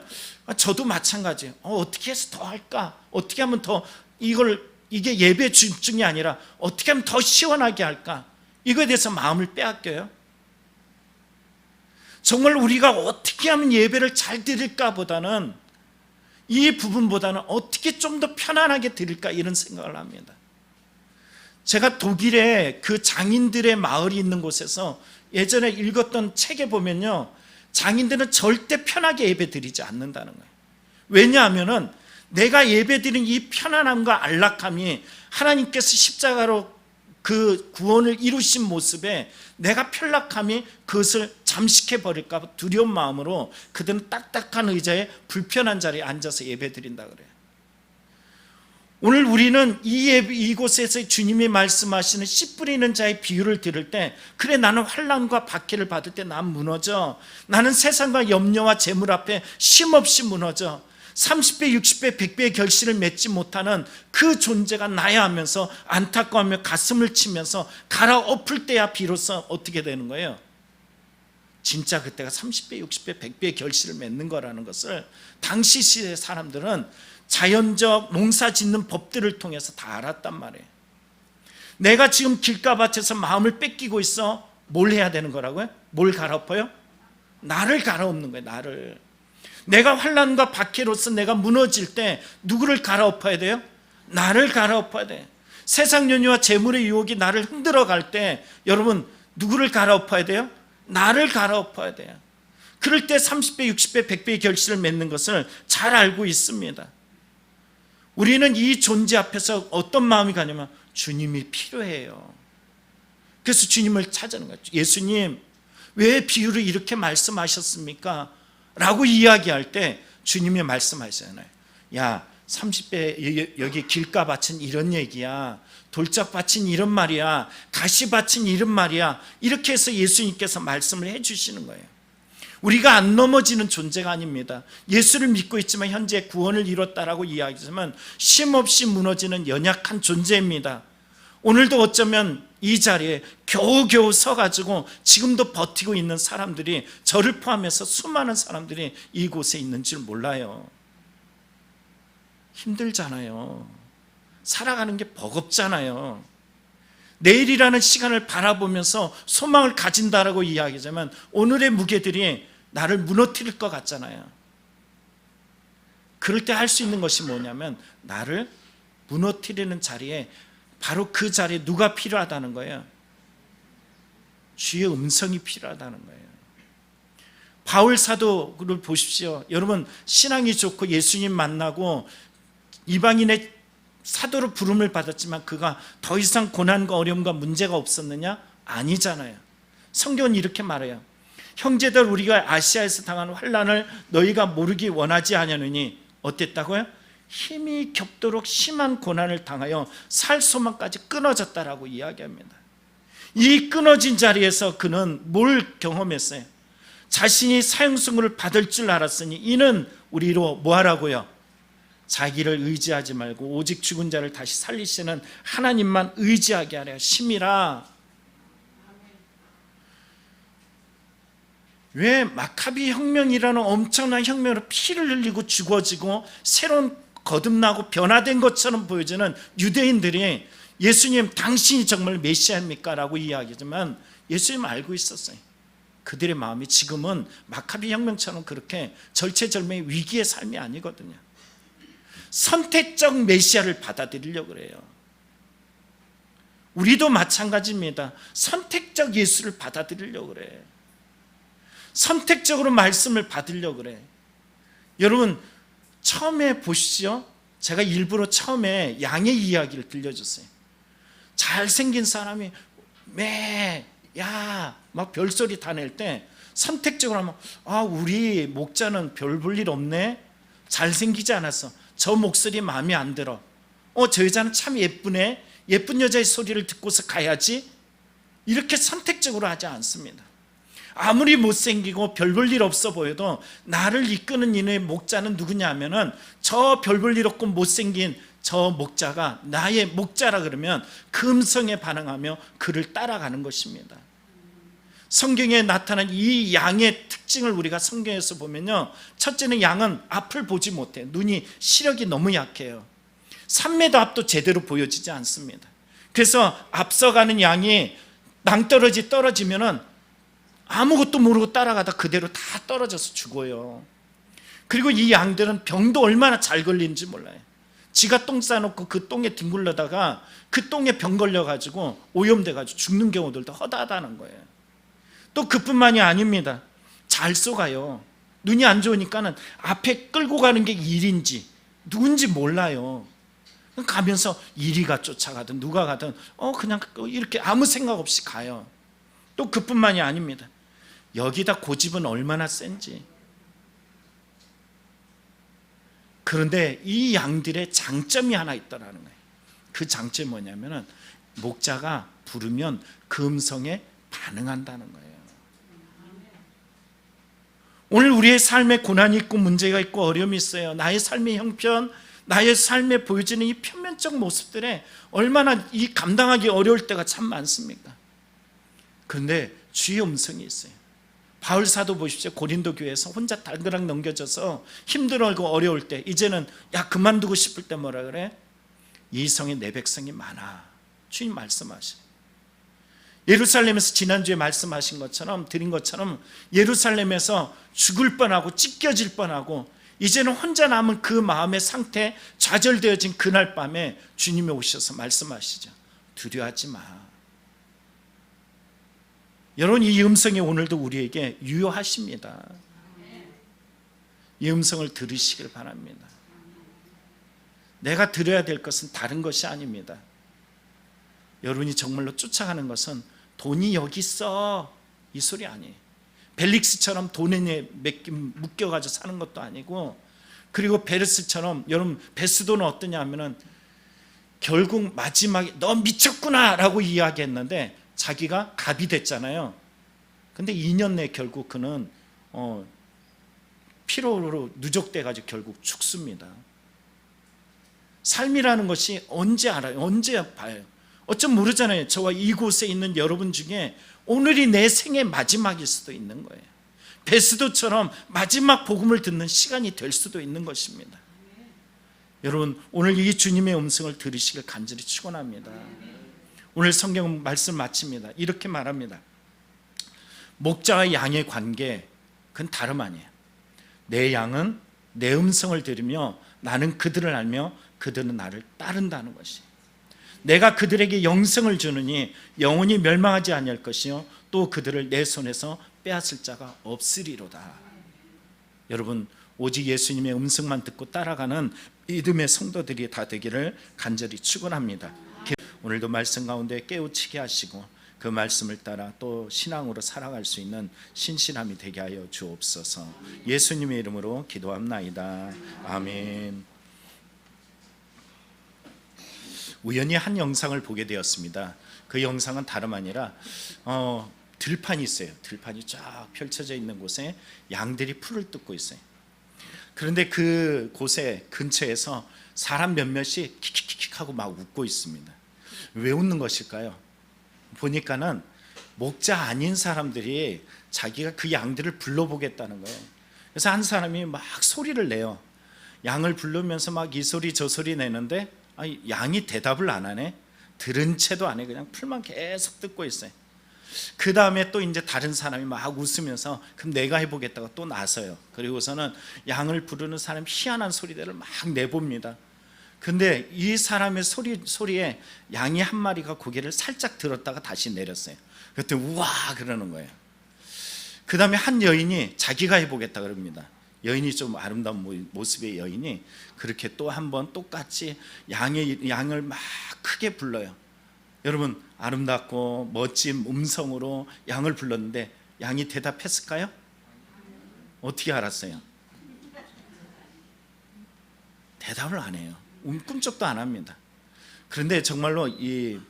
S1: 저도 마찬가지예요. 어떻게 해서 더 할까? 어떻게 하면 더 이게 예배 집중이 아니라 어떻게 하면 더 시원하게 할까? 이거에 대해서 마음을 빼앗겨요. 정말 우리가 어떻게 하면 예배를 잘 드릴까 보다는 이 부분보다는 어떻게 좀 더 편안하게 드릴까 이런 생각을 합니다. 제가 독일에 그 장인들의 마을이 있는 곳에서 예전에 읽었던 책에 보면요, 장인들은 절대 편하게 예배 드리지 않는다는 거예요. 왜냐하면 내가 예배 드린 이 편안함과 안락함이 하나님께서 십자가로 그 구원을 이루신 모습에 내가 편락함이 그것을 잠식해 버릴까 봐 두려운 마음으로 그들은 딱딱한 의자에 불편한 자리에 앉아서 예배 드린다 그래요. 오늘 우리는 이곳에서 주님이 말씀하시는 씨 뿌리는 자의 비유를 들을 때 그래 나는 환난과 박해를 받을 때 난 무너져. 나는 세상과 염려와 재물 앞에 쉼없이 무너져. 30배, 60배, 100배의 결실을 맺지 못하는 그 존재가 나야 하면서 안타까워하며 가슴을 치면서 갈아엎을 때야 비로소 어떻게 되는 거예요? 진짜 그때가 30배, 60배, 100배의 결실을 맺는 거라는 것을 당시 시대의 사람들은 자연적 농사 짓는 법들을 통해서 다 알았단 말이에요. 내가 지금 길가밭에서 마음을 뺏기고 있어. 뭘 해야 되는 거라고요? 뭘 갈아엎어요? 나를 갈아엎는 거예요. 나를. 내가 환난과 박해로서 내가 무너질 때 누구를 갈아엎어야 돼요? 나를 갈아엎어야 돼. 세상 연유와 재물의 유혹이 나를 흔들어 갈 때 여러분 누구를 갈아엎어야 돼요? 나를 갈아엎어야 돼요. 그럴 때 30배, 60배, 100배의 결실을 맺는 것을 잘 알고 있습니다. 우리는 이 존재 앞에서 어떤 마음이 가냐면 주님이 필요해요. 그래서 주님을 찾아는 거죠. 예수님 왜 비유를 이렇게 말씀하셨습니까? 라고 이야기할 때 주님이 말씀하시잖아요. 야 30배 여기 길가밭은 이런 얘기야, 돌짝밭은 이런 말이야, 가시밭은 이런 말이야, 이렇게 해서 예수님께서 말씀을 해주시는 거예요. 우리가 안 넘어지는 존재가 아닙니다. 예수를 믿고 있지만 현재 구원을 이뤘다라고 이야기하지만 쉼없이 무너지는 연약한 존재입니다. 오늘도 어쩌면 이 자리에 겨우겨우 서가지고 지금도 버티고 있는 사람들이, 저를 포함해서 수많은 사람들이 이곳에 있는 줄 몰라요. 힘들잖아요. 살아가는 게 버겁잖아요. 내일이라는 시간을 바라보면서 소망을 가진다라고 이야기하자면 오늘의 무게들이 나를 무너뜨릴 것 같잖아요. 그럴 때 할 수 있는 것이 뭐냐면, 나를 무너뜨리는 자리에, 바로 그 자리에 누가 필요하다는 거예요? 주의 음성이 필요하다는 거예요. 바울 사도를 보십시오. 여러분, 신앙이 좋고 예수님 만나고 이방인의 사도로 부름을 받았지만 그가 더 이상 고난과 어려움과 문제가 없었느냐? 아니잖아요. 성경은 이렇게 말해요. 형제들, 우리가 아시아에서 당한 환난을 너희가 모르기 원하지 아니하느니 어땠다고요? 힘이 겹도록 심한 고난을 당하여 살 소망까지 끊어졌다라고 이야기합니다. 이 끊어진 자리에서 그는 뭘 경험했어요? 자신이 사형선고를 받을 줄 알았으니 이는 우리로 뭐하라고요? 자기를 의지하지 말고 오직 죽은 자를 다시 살리시는 하나님만 의지하게 하려 심이라. 왜 마카비 혁명이라는 엄청난 혁명으로 피를 흘리고 죽어지고 새로운 거듭나고 변화된 것처럼 보여지는 유대인들이 예수님 당신이 정말 메시아입니까? 라고 이야기하지만 예수님 알고 있었어요. 그들의 마음이 지금은 마카비 혁명처럼 그렇게 절체절명의 위기의 삶이 아니거든요. 선택적 메시아를 받아들이려고 그래요. 우리도 마찬가지입니다. 선택적 예수를 받아들이려고 그래. 선택적으로 말씀을 받으려고 그래. 여러분, 처음에 보시죠. 제가 일부러 처음에 양의 이야기를 들려줬어요. 잘생긴 사람이 막 별소리 다 낼 때 선택적으로 하면, 우리 목자는 별 볼 일 없네. 잘생기지 않았어. 저 목소리 마음에 안 들어. 저 여자는 참 예쁘네. 예쁜 여자의 소리를 듣고서 가야지. 이렇게 선택적으로 하지 않습니다. 아무리 못생기고 별 볼 일 없어 보여도 나를 이끄는 이의 목자는 누구냐 하면은 저 별 볼 일 없고 못생긴 저 목자가 나의 목자라 그러면 그 음성에 반응하며 그를 따라가는 것입니다. 성경에 나타난 이 양의 특징을 우리가 성경에서 보면요, 첫째는 양은 앞을 보지 못해요. 눈이 시력이 너무 약해요. 3m 앞도 제대로 보여지지 않습니다. 그래서 앞서가는 양이 낭떠러지 떨어지면은 아무것도 모르고 따라가다 그대로 다 떨어져서 죽어요. 그리고 이 양들은 병도 얼마나 잘 걸리는지 몰라요. 지가 똥 싸놓고 그 똥에 뒹굴러다가 그 똥에 병 걸려가지고 오염돼가지고 죽는 경우들도 허다하다는 거예요. 또 그뿐만이 아닙니다. 잘 쏘가요. 눈이 안 좋으니까는 앞에 끌고 가는 게 일인지 누군지 몰라요. 가면서 이리가 쫓아가든 누가 가든 그냥 이렇게 아무 생각 없이 가요. 또 그뿐만이 아닙니다. 여기다 고집은 얼마나 센지. 그런데 이 양들의 장점이 하나 있다라는 거예요. 그 장점이 뭐냐면은 목자가 부르면 그 음성에 반응한다는 거예요. 오늘 우리의 삶에 고난이 있고 문제가 있고 어려움이 있어요. 나의 삶의 형편, 나의 삶에 보여지는 이 표면적 모습들에 얼마나 이 감당하기 어려울 때가 참 많습니까? 그런데 주의 음성이 있어요. 바울 사도 보십시오. 고린도 교회에서 혼자 달그락 넘겨져서 힘들고 어려울 때, 이제는 그만두고 싶을 때 뭐라 그래? 이 성에 내 백성이 많아. 주님 말씀하셔. 예루살렘에서 지난주에 말씀하신 것처럼, 드린 것처럼 예루살렘에서 죽을 뻔하고 찢겨질 뻔하고 이제는 혼자 남은 그 마음의 상태에 좌절되어진 그날 밤에 주님이 오셔서 말씀하시죠. 두려워하지 마. 여러분, 이 음성이 오늘도 우리에게 유효하십니다. 이 음성을 들으시길 바랍니다. 내가 들어야 될 것은 다른 것이 아닙니다. 여러분이 정말로 쫓아가는 것은 돈이 여기 있어 이 소리 아니에요. 벨릭스처럼 돈에 묶여가지고 사는 것도 아니고, 그리고 베르스처럼, 여러분 베스도는 어떠냐 하면은 결국 마지막에 너 미쳤구나 라고 이야기했는데 자기가 갑이 됐잖아요. 근데 2년 내에 결국 그는 피로로 누적돼 가지고 결국 죽습니다. 삶이라는 것이 언제 알아요? 언제 봐요? 어쩜 모르잖아요. 저와 이곳에 있는 여러분 중에 오늘이 내 생의 마지막일 수도 있는 거예요. 베스도처럼 마지막 복음을 듣는 시간이 될 수도 있는 것입니다. 여러분 오늘 이 주님의 음성을 들으시길 간절히 축원합니다. 오늘 성경 말씀 마칩니다. 이렇게 말합니다. 목자와 양의 관계, 그건 다름 아니에요. 내 양은 내 음성을 들으며 나는 그들을 알며 그들은 나를 따른다는 것이. 내가 그들에게 영생을 주느니 영원히 멸망하지 아니할 것이요 또 그들을 내 손에서 빼앗을 자가 없으리로다. 여러분 오직 예수님의 음성만 듣고 따라가는 믿음의 성도들이 다 되기를 간절히 축원합니다. 오늘도 말씀 가운데 깨우치게 하시고 그 말씀을 따라 또 신앙으로 살아갈 수 있는 신실함이 되게 하여 주옵소서. 예수님의 이름으로 기도합나이다. 아멘. 우연히 한 영상을 보게 되었습니다. 그 영상은 다름 아니라 들판이 있어요. 들판이 쫙 펼쳐져 있는 곳에 양들이 풀을 뜯고 있어요. 그런데 그 곳에 근처에서 사람 몇몇이 킥킥킥 하고 막 웃고 있습니다. 왜 웃는 것일까요? 보니까는 목자 아닌 사람들이 자기가 그 양들을 불러보겠다는 거예요. 그래서 한 사람이 막 소리를 내요. 양을 부르면서 막 이 소리 저 소리 내는데 양이 대답을 안 하네. 들은 채도 안 해. 그냥 풀만 계속 뜯고 있어요. 그 다음에 또 이제 다른 사람이 막 웃으면서 그럼 내가 해보겠다고 또 나서요. 그리고서는 양을 부르는 사람 희한한 소리들을 막 내봅니다. 근데 이 사람의 소리에 양이 한 마리가 고개를 살짝 들었다가 다시 내렸어요. 그때 우와 그러는 거예요. 그 다음에 한 여인이 자기가 해보겠다 그럽니다. 여인이 좀 아름다운 모습의 여인이 그렇게 또 한 번 똑같이 양을 막 크게 불러요. 여러분 아름답고 멋진 음성으로 양을 불렀는데 양이 대답했을까요? 어떻게 알았어요? 대답을 안 해요. 꿈쩍도 안 합니다. 그런데 정말로 이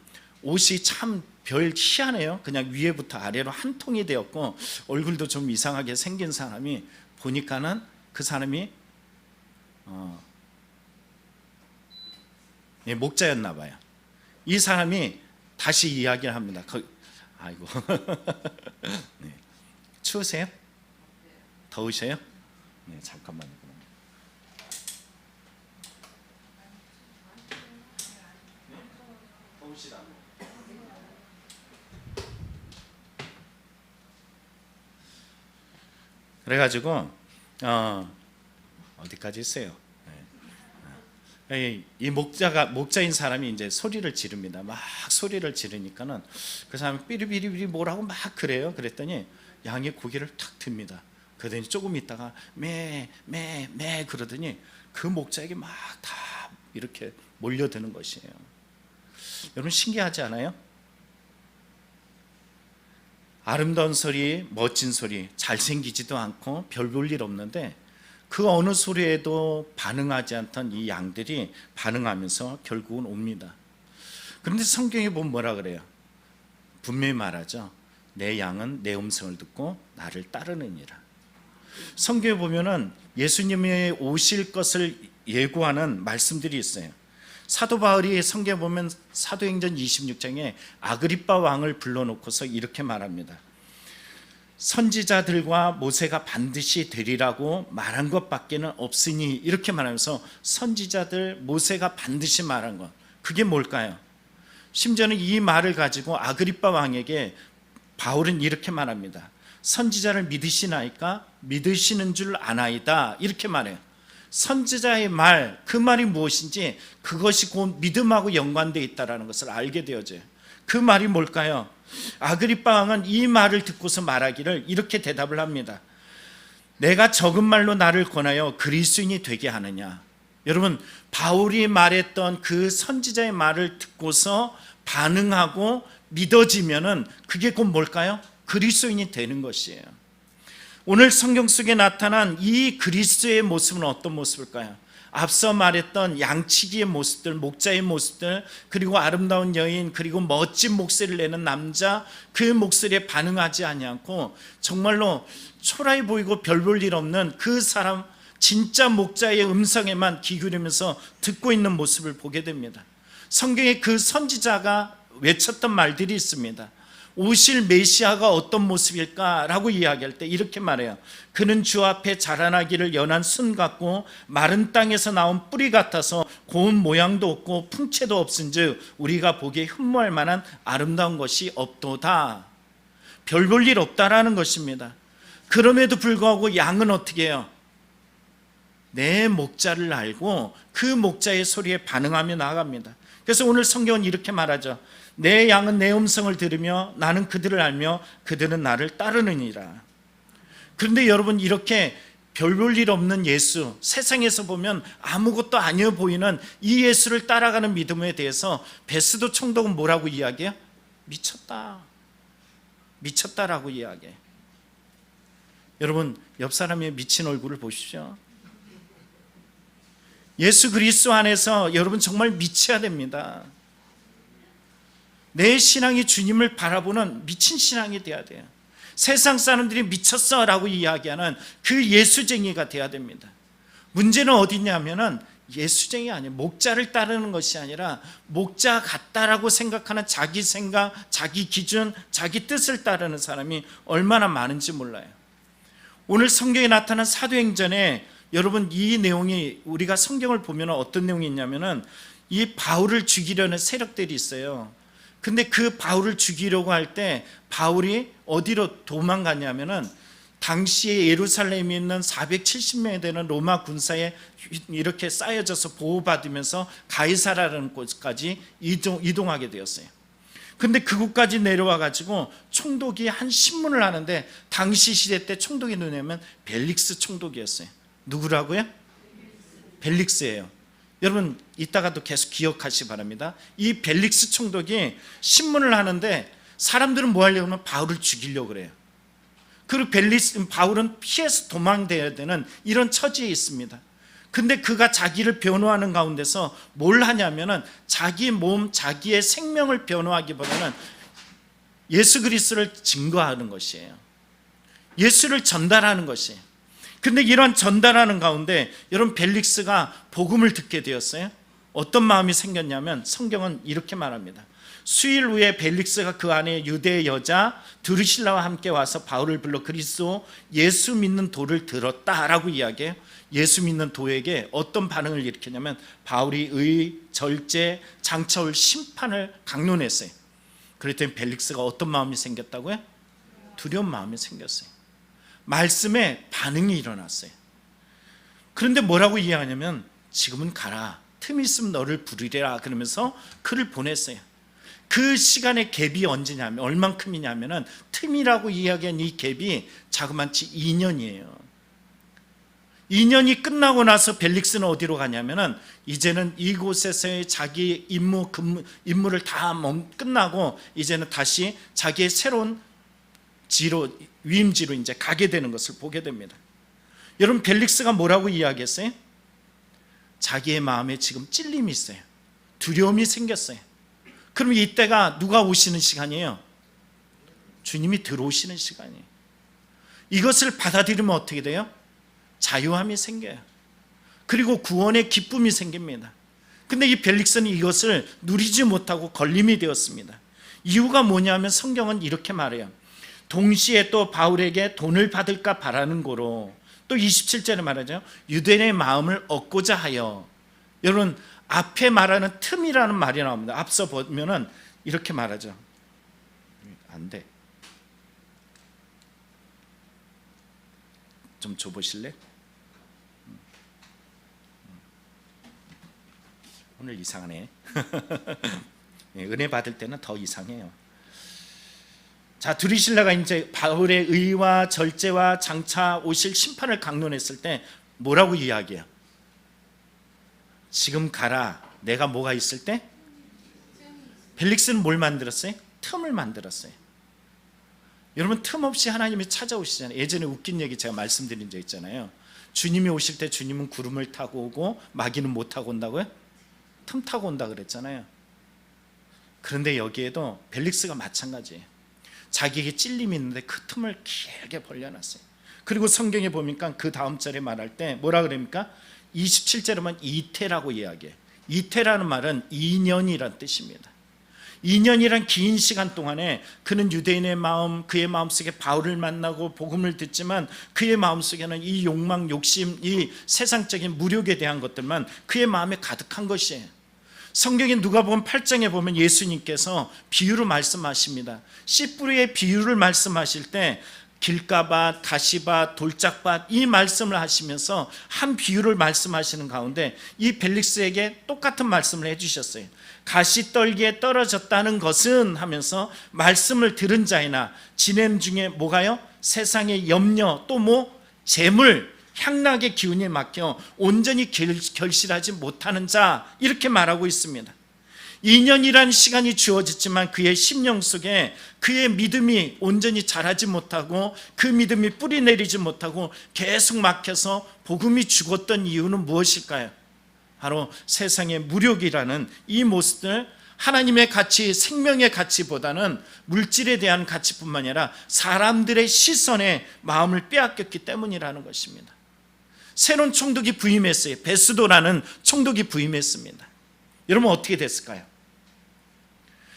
S1: 옷이 참 별 희한해요. 그냥 위에부터 아래로 한 통이 되었고 얼굴도 좀 이상하게 생긴 사람이 보니까는 그 사람이 목자였나 봐요. 이 사람이 다시 이야기를 합니다. 아이고 네. 추우세요? 더우세요? 네, 잠깐만요. 더우시다. 그래가지고 어디까지 있어요? 네. 이 목자인 사람이 이제 소리를 지릅니다. 막 소리를 지르니까는 그 사람이 삐리삐리삐리 뭐라고 막 그래요. 그랬더니 양이 고개를 탁 듭니다. 그러더니 조금 있다가 매 그러더니 그 목자에게 막 다 이렇게 몰려드는 것이에요. 여러분 신기하지 않아요? 아름다운 소리, 멋진 소리, 잘생기지도 않고 별 볼 일 없는데 그 어느 소리에도 반응하지 않던 이 양들이 반응하면서 결국은 옵니다. 그런데 성경에 보면 뭐라 그래요? 분명히 말하죠. 내 양은 내 음성을 듣고 나를 따르느니라. 성경에 보면은 예수님이 오실 것을 예고하는 말씀들이 있어요. 사도 바울이 성경에 보면 사도행전 26장에 아그리빠 왕을 불러놓고서 이렇게 말합니다. 선지자들과 모세가 반드시 되리라고 말한 것밖에는 없으니 이렇게 말하면서 선지자들 모세가 반드시 말한 것 그게 뭘까요? 심지어는 이 말을 가지고 아그리빠 왕에게 바울은 이렇게 말합니다. 선지자를 믿으시나이까? 믿으시는 줄 아나이다 이렇게 말해요. 선지자의 말, 그 말이 무엇인지 그것이 곧 믿음하고 연관되어 있다는 것을 알게 되어져요. 그 말이 뭘까요? 아그리빠 왕은 이 말을 듣고서 말하기를 이렇게 대답을 합니다. 내가 적은 말로 나를 권하여 그리스도인이 되게 하느냐. 여러분 바울이 말했던 그 선지자의 말을 듣고서 반응하고 믿어지면은 그게 곧 뭘까요? 그리스도인이 되는 것이에요. 오늘 성경 속에 나타난 이 그리스도의 모습은 어떤 모습일까요? 앞서 말했던 양치기의 모습들, 목자의 모습들, 그리고 아름다운 여인, 그리고 멋진 목소리를 내는 남자, 그 목소리에 반응하지 아니하고 정말로 초라해 보이고 별 볼 일 없는 그 사람, 진짜 목자의 음성에만 귀 기울이면서 듣고 있는 모습을 보게 됩니다. 성경에 그 선지자가 외쳤던 말들이 있습니다. 오실 메시아가 어떤 모습일까라고 이야기할 때 이렇게 말해요. 그는 주 앞에 자라나기를 연한 순 같고 마른 땅에서 나온 뿌리 같아서 고운 모양도 없고 풍채도 없은즉 우리가 보기에 흠모할 만한 아름다운 것이 없도다. 별 볼 일 없다라는 것입니다. 그럼에도 불구하고 양은 어떻게 해요? 내 목자를 알고 그 목자의 소리에 반응하며 나아갑니다. 그래서 오늘 성경은 이렇게 말하죠. 내 양은 내 음성을 들으며 나는 그들을 알며 그들은 나를 따르느니라. 그런데 여러분, 이렇게 별 볼 일 없는 예수, 세상에서 보면 아무것도 아니어 보이는 이 예수를 따라가는 믿음에 대해서 베스도 총독은 뭐라고 이야기해요? 미쳤다, 미쳤다라고 이야기해요. 여러분, 옆 사람의 미친 얼굴을 보십시오. 예수 그리스도 안에서 여러분 정말 미쳐야 됩니다. 내 신앙이 주님을 바라보는 미친 신앙이 돼야 돼요. 세상 사람들이 미쳤어 라고 이야기하는 그 예수쟁이가 돼야 됩니다. 문제는 어디냐면은 예수쟁이 아니에요. 목자를 따르는 것이 아니라 목자 같다라고 생각하는 자기 생각, 자기 기준, 자기 뜻을 따르는 사람이 얼마나 많은지 몰라요. 오늘 성경에 나타난 사도행전에 여러분, 이 내용이 우리가 성경을 보면 어떤 내용이 있냐면은 이 바울을 죽이려는 세력들이 있어요. 근데 그 바울을 죽이려고 할 때 바울이 어디로 도망갔냐면은 당시에 예루살렘에 있는 470명이 되는 로마 군사에 이렇게 쌓여져서 보호받으면서 가이사라라는 곳까지 이동하게 되었어요. 근데 그곳까지 내려와 가지고 총독이 한 신문을 하는데 당시 시대 때 총독이 누구냐면 벨릭스 총독이었어요. 누구라고요? 벨릭스예요. 여러분, 이따가도 계속 기억하시기 바랍니다. 이 벨릭스 총독이 신문을 하는데 사람들은 뭐 하려고 하면 바울을 죽이려고 그래요. 그리고 바울은 피해서 도망돼야 되는 이런 처지에 있습니다. 근데 그가 자기를 변호하는 가운데서 뭘 하냐면은 자기 몸, 자기의 생명을 변호하기보다는 예수 그리스도를 증거하는 것이에요. 예수를 전달하는 것이에요. 근데 이런 전달하는 가운데 여러분, 벨릭스가 복음을 듣게 되었어요. 어떤 마음이 생겼냐면 성경은 이렇게 말합니다. 수일 후에 벨릭스가 그 안에 유대 여자 드루실라와 함께 와서 바울을 불러 그리스도 예수 믿는 도를 들었다라고 이야기해요. 예수 믿는 도에게 어떤 반응을 일으켰냐면 바울이 의, 절제, 장차올 심판을 강론했어요. 그랬더니 벨릭스가 어떤 마음이 생겼다고요? 두려운 마음이 생겼어요. 말씀에 반응이 일어났어요. 그런데 뭐라고 이야기하냐면 지금은 가라, 틈이 있으면 너를 부르리라 그러면서 그를 보냈어요. 그 시간의 갭이 언제냐면 얼만큼이냐면은 틈이라고 이야기한 이 갭이 자그마치 2년이에요. 2년이 끝나고 나서 벨릭스는 어디로 가냐면은 이제는 이곳에서의 자기 임무를 다 끝나고 이제는 다시 자기의 새로운 위임지로 이제 가게 되는 것을 보게 됩니다. 여러분, 벨릭스가 뭐라고 이야기했어요? 자기의 마음에 지금 찔림이 있어요. 두려움이 생겼어요. 그럼 이때가 누가 오시는 시간이에요? 주님이 들어오시는 시간이에요. 이것을 받아들이면 어떻게 돼요? 자유함이 생겨요. 그리고 구원의 기쁨이 생깁니다. 근데 이 벨릭스는 이것을 누리지 못하고 걸림이 되었습니다. 이유가 뭐냐면 성경은 이렇게 말해요. 동시에 또 바울에게 돈을 받을까 바라는 거로 또 27절에 말하죠. 유대인의 마음을 얻고자 하여. 여러분, 앞에 말하는 틈이라는 말이 나옵니다. 앞서 보면은 이렇게 말하죠. 안 돼. 좀 줘보실래? 오늘 이상하네. 은혜 받을 때는 더 이상해요. 자, 드루실라가 이제 바울의 의와 절제와 장차 오실 심판을 강론했을 때 뭐라고 이야기해요? 지금 가라. 내가 뭐가 있을 때? 벨릭스는 뭘 만들었어요? 틈을 만들었어요. 여러분 틈없이 하나님이 찾아오시잖아요. 예전에 웃긴 얘기 제가 말씀드린 적 있잖아요. 주님이 오실 때 주님은 구름을 타고 오고 마귀는 못 타고 온다고요? 틈 타고 온다 그랬잖아요. 그런데 여기에도 벨릭스가 마찬가지예요. 자기에게 찔림이 있는데 그 틈을 길게 벌려놨어요. 그리고 성경에 보니까 그 다음 절에 말할 때 뭐라 그럽니까? 27절에 보면 이태라고 이야기해요. 이태라는 말은 2년이란 뜻입니다. 2년이란 긴 시간 동안에 그는 유대인의 마음, 그의 마음속에 바울을 만나고 복음을 듣지만 그의 마음속에는 이 욕망, 욕심, 이 세상적인 무력에 대한 것들만 그의 마음에 가득한 것이에요. 성경에 누가복음 8장에 보면 예수님께서 비유로 말씀하십니다. 씨뿌리의 비유를 말씀하실 때 길가밭, 가시밭, 돌짝밭 이 말씀을 하시면서 한 비유를 말씀하시는 가운데 이 벨릭스에게 똑같은 말씀을 해주셨어요. 가시떨기에 떨어졌다는 것은 하면서 말씀을 들은 자이나 지냄 중에 뭐가요? 세상의 염려 또 뭐 재물, 향락의 기운에 막혀 온전히 결실하지 못하는 자 이렇게 말하고 있습니다. 2년이란 시간이 주어졌지만 그의 심령 속에 그의 믿음이 온전히 자라지 못하고 그 믿음이 뿌리 내리지 못하고 계속 막혀서 복음이 죽었던 이유는 무엇일까요? 바로 세상의 무력이라는 이 모습들, 하나님의 가치, 생명의 가치보다는 물질에 대한 가치뿐만 아니라 사람들의 시선에 마음을 빼앗겼기 때문이라는 것입니다. 새로운 총독이 부임했어요. 베스도라는 총독이 부임했습니다. 여러분 어떻게 됐을까요?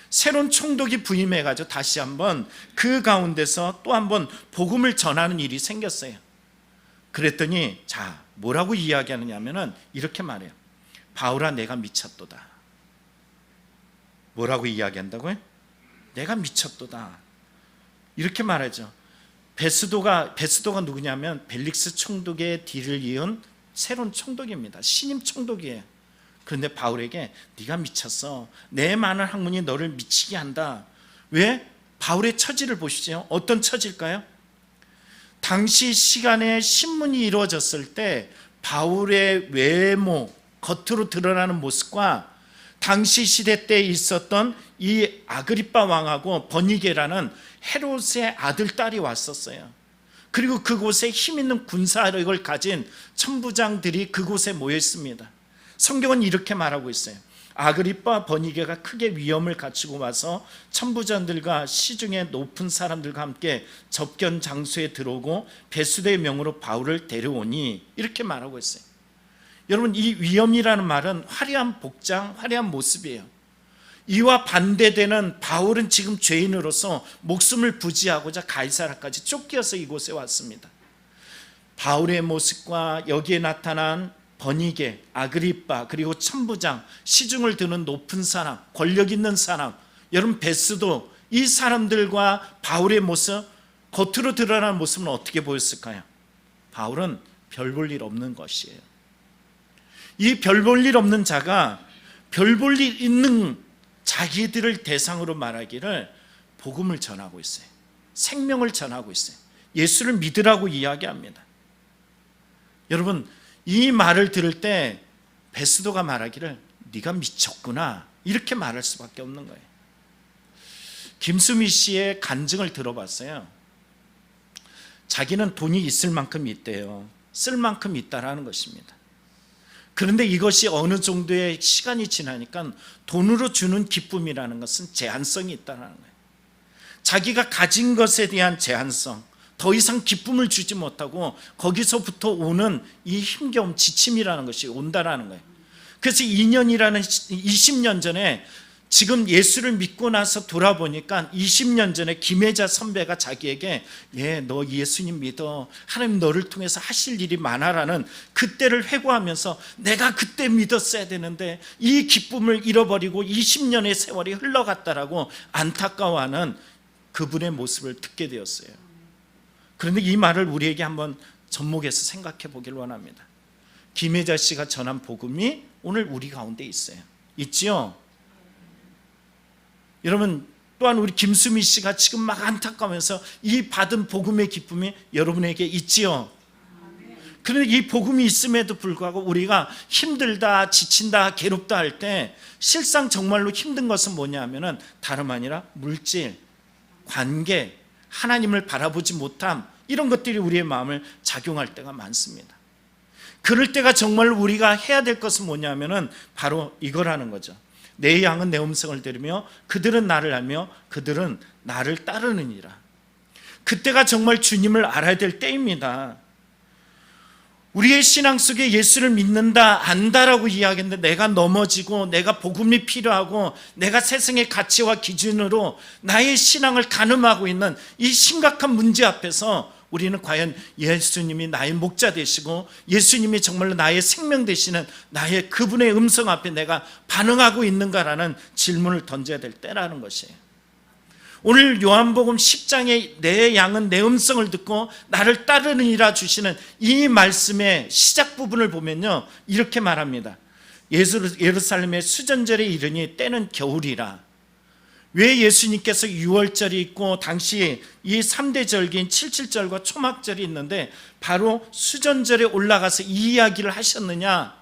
S1: 새로운 총독이 부임해가지고 다시 한번 그 가운데서 또 한번 복음을 전하는 일이 생겼어요. 그랬더니 자 뭐라고 이야기하느냐 하면은 이렇게 말해요. 바울아 내가 미쳤도다. 뭐라고 이야기한다고요? 내가 미쳤도다. 이렇게 말하죠. 베스도가 누구냐면 벨릭스 총독의 뒤를 이은 새로운 총독입니다. 신임 총독이에요. 그런데 바울에게 네가 미쳤어. 내 많은 학문이 너를 미치게 한다. 왜? 바울의 처지를 보시죠. 어떤 처지일까요? 당시 시간에 신문이 이루어졌을 때 바울의 외모, 겉으로 드러나는 모습과 당시 시대 때 있었던 이 아그리빠 왕하고 버니게라는 헤롯의 아들 딸이 왔었어요. 그리고 그곳에 힘 있는 군사력을 가진 천부장들이 그곳에 모였습니다. 성경은 이렇게 말하고 있어요. 아그리빠 버니게가 크게 위험을 갖추고 와서 천부장들과 시중의 높은 사람들과 함께 접견 장소에 들어오고 베스도의 명으로 바울을 데려오니 이렇게 말하고 있어요. 여러분 이 위험이라는 말은 화려한 복장, 화려한 모습이에요. 이와 반대되는 바울은 지금 죄인으로서 목숨을 부지하고자 가이사라까지 쫓겨서 이곳에 왔습니다. 바울의 모습과 여기에 나타난 버니게, 아그리빠 그리고 천부장, 시중을 드는 높은 사람, 권력 있는 사람, 여러분 베스도 이 사람들과 바울의 모습, 겉으로 드러나는 모습은 어떻게 보였을까요? 바울은 별 볼 일 없는 것이에요. 이 별 볼 일 없는 자가 별 볼 일 있는 자기들을 대상으로 말하기를 복음을 전하고 있어요. 생명을 전하고 있어요. 예수를 믿으라고 이야기합니다. 여러분 이 말을 들을 때 베스도가 말하기를 네가 미쳤구나 이렇게 말할 수밖에 없는 거예요. 김수미 씨의 간증을 들어봤어요. 자기는 돈이 있을 만큼 있대요. 쓸 만큼 있다라는 것입니다. 그런데 이것이 어느 정도의 시간이 지나니까 돈으로 주는 기쁨이라는 것은 제한성이 있다는 거예요. 자기가 가진 것에 대한 제한성, 더 이상 기쁨을 주지 못하고 거기서부터 오는 이 힘겨움, 지침이라는 것이 온다라는 거예요. 그래서 2년이라는 20년 전에 지금 예수를 믿고 나서 돌아보니까 20년 전에 김혜자 선배가 자기에게 너 예수님 믿어. 하나님 너를 통해서 하실 일이 많아라는 그때를 회고하면서 내가 그때 믿었어야 되는데 이 기쁨을 잃어버리고 20년의 세월이 흘러갔다라고 안타까워하는 그분의 모습을 듣게 되었어요. 그런데 이 말을 우리에게 한번 접목해서 생각해 보길 원합니다. 김혜자 씨가 전한 복음이 오늘 우리 가운데 있어요. 있지요? 여러분 또한 우리 김수미 씨가 지금 막 안타까우면서 이 받은 복음의 기쁨이 여러분에게 있지요. 그런데 이 복음이 있음에도 불구하고 우리가 힘들다, 지친다, 괴롭다 할 때 실상 정말로 힘든 것은 뭐냐 하면은 다름 아니라 물질, 관계, 하나님을 바라보지 못함, 이런 것들이 우리의 마음을 작용할 때가 많습니다. 그럴 때가 정말 우리가 해야 될 것은 뭐냐면은 바로 이거라는 거죠. 내 양은 내 음성을 들으며 그들은 나를 알며 그들은 나를 따르느니라. 그때가 정말 주님을 알아야 될 때입니다. 우리의 신앙 속에 예수를 믿는다, 안다라고 이야기했는데 내가 넘어지고 내가 복음이 필요하고 내가 세상의 가치와 기준으로 나의 신앙을 가늠하고 있는 이 심각한 문제 앞에서 우리는 과연 예수님이 나의 목자 되시고 예수님이 정말로 나의 생명 되시는 나의 그분의 음성 앞에 내가 반응하고 있는가라는 질문을 던져야 될 때라는 것이에요. 오늘 요한복음 10장에 내 양은 내 음성을 듣고 나를 따르느니라 주시는 이 말씀의 시작 부분을 보면요, 이렇게 말합니다. 예루살렘의 수전절에 이르니 때는 겨울이라. 왜 예수님께서 6월절이 있고 당시 이 3대 절기인 77절과 초막절이 있는데 바로 수전절에 올라가서 이 이야기를 하셨느냐?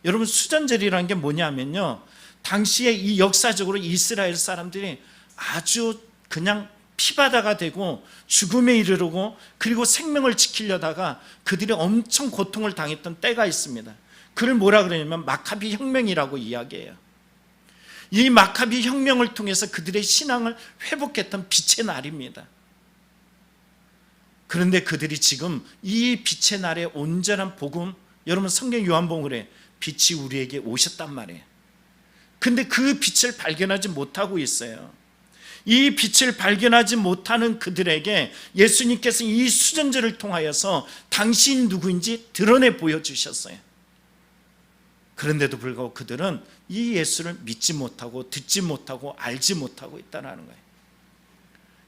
S1: 여러분, 수전절이라는 게 뭐냐면요, 당시에 이 역사적으로 이스라엘 사람들이 아주 그냥 피바다가 되고 죽음에 이르르고 그리고 생명을 지키려다가 그들이 엄청 고통을 당했던 때가 있습니다. 그걸 뭐라 그러냐면 마카비 혁명이라고 이야기해요. 이 마카비 혁명을 통해서 그들의 신앙을 회복했던 빛의 날입니다. 그런데 그들이 지금 이 빛의 날에 온전한 복음, 여러분 성경 요한복음을 해, 빛이 우리에게 오셨단 말이에요. 근데 그 빛을 발견하지 못하고 있어요. 이 빛을 발견하지 못하는 그들에게 예수님께서 이 수전제를 통하여서 당신 누구인지 드러내 보여주셨어요. 그런데도 불구하고 그들은 이 예수를 믿지 못하고 듣지 못하고 알지 못하고 있다는 거예요.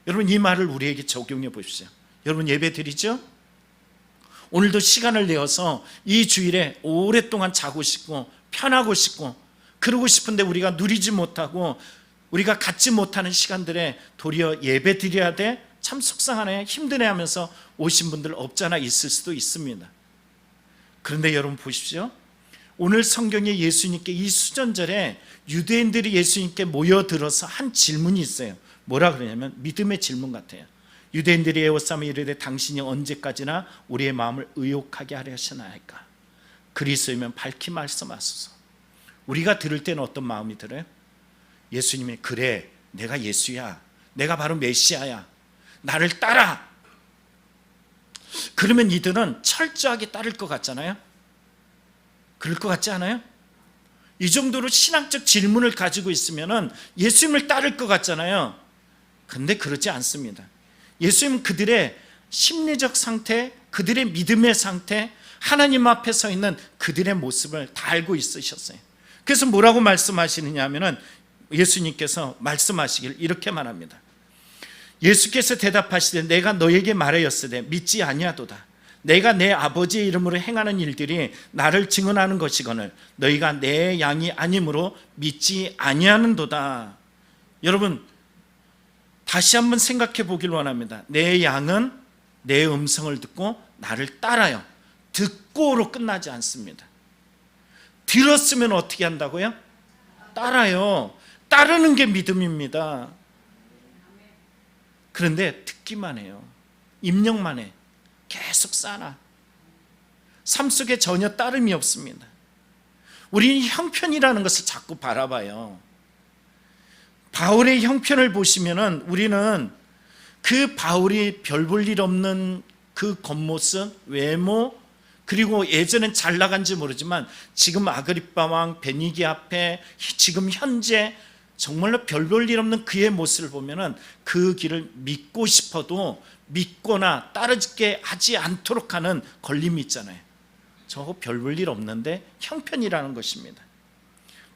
S1: 여러분, 이 말을 우리에게 적용해 보십시오. 여러분, 예배 드리죠? 오늘도 시간을 내어서 이 주일에 오랫동안 자고 싶고 편하고 싶고 그러고 싶은데 우리가 누리지 못하고 우리가 갖지 못하는 시간들에 도리어 예배 드려야 돼? 참 속상하네, 힘드네 하면서 오신 분들 없잖아 있을 수도 있습니다. 그런데 여러분 보십시오. 오늘 성경에 예수님께 이 수전절에 유대인들이 예수님께 모여들어서 한 질문이 있어요. 뭐라 그러냐면 믿음의 질문 같아요. 유대인들이 에워싸며 이르되 당신이 언제까지나 우리의 마음을 의욕하게 하려 하시나이까? 그리스도이면 밝히 말씀하소서. 우리가 들을 때는 어떤 마음이 들어요? 예수님이 그래, 내가 예수야, 내가 바로 메시아야, 나를 따라. 그러면 이들은 철저하게 따를 것 같잖아요. 그럴 것 같지 않아요? 이 정도로 신앙적 질문을 가지고 있으면 예수님을 따를 것 같잖아요. 그런데 그렇지 않습니다. 예수님은 그들의 심리적 상태, 그들의 믿음의 상태, 하나님 앞에 서 있는 그들의 모습을 다 알고 있으셨어요. 그래서 뭐라고 말씀하시느냐 하면은 예수님께서 말씀하시길 이렇게 말합니다. 예수께서 대답하시되 내가 너에게 말하였으되 믿지 아니하도다. 내가 내 아버지의 이름으로 행하는 일들이 나를 증언하는 것이거늘 너희가 내 양이 아니므로 믿지 아니하는도다. 여러분, 다시 한번 생각해 보길 원합니다. 내 양은 내 음성을 듣고 나를 따라요. 듣고로 끝나지 않습니다. 들었으면 어떻게 한다고요? 따라요. 따르는 게 믿음입니다. 그런데 듣기만 해요. 입력만 해. 계속 쌓아. 삶 속에 전혀 따름이 없습니다. 우리는 형편이라는 것을 자꾸 바라봐요. 바울의 형편을 보시면은 우리는 그 바울이 별 볼 일 없는 그 겉모습, 외모, 그리고 예전엔 잘 나간지 모르지만 지금 아그리빠 왕 베니게 앞에 지금 현재 정말로 별 볼 일 없는 그의 모습을 보면은 그 길을 믿고 싶어도 믿거나 따르게 하지 않도록 하는 걸림이 있잖아요. 저거 별 볼 일 없는데 형편이라는 것입니다.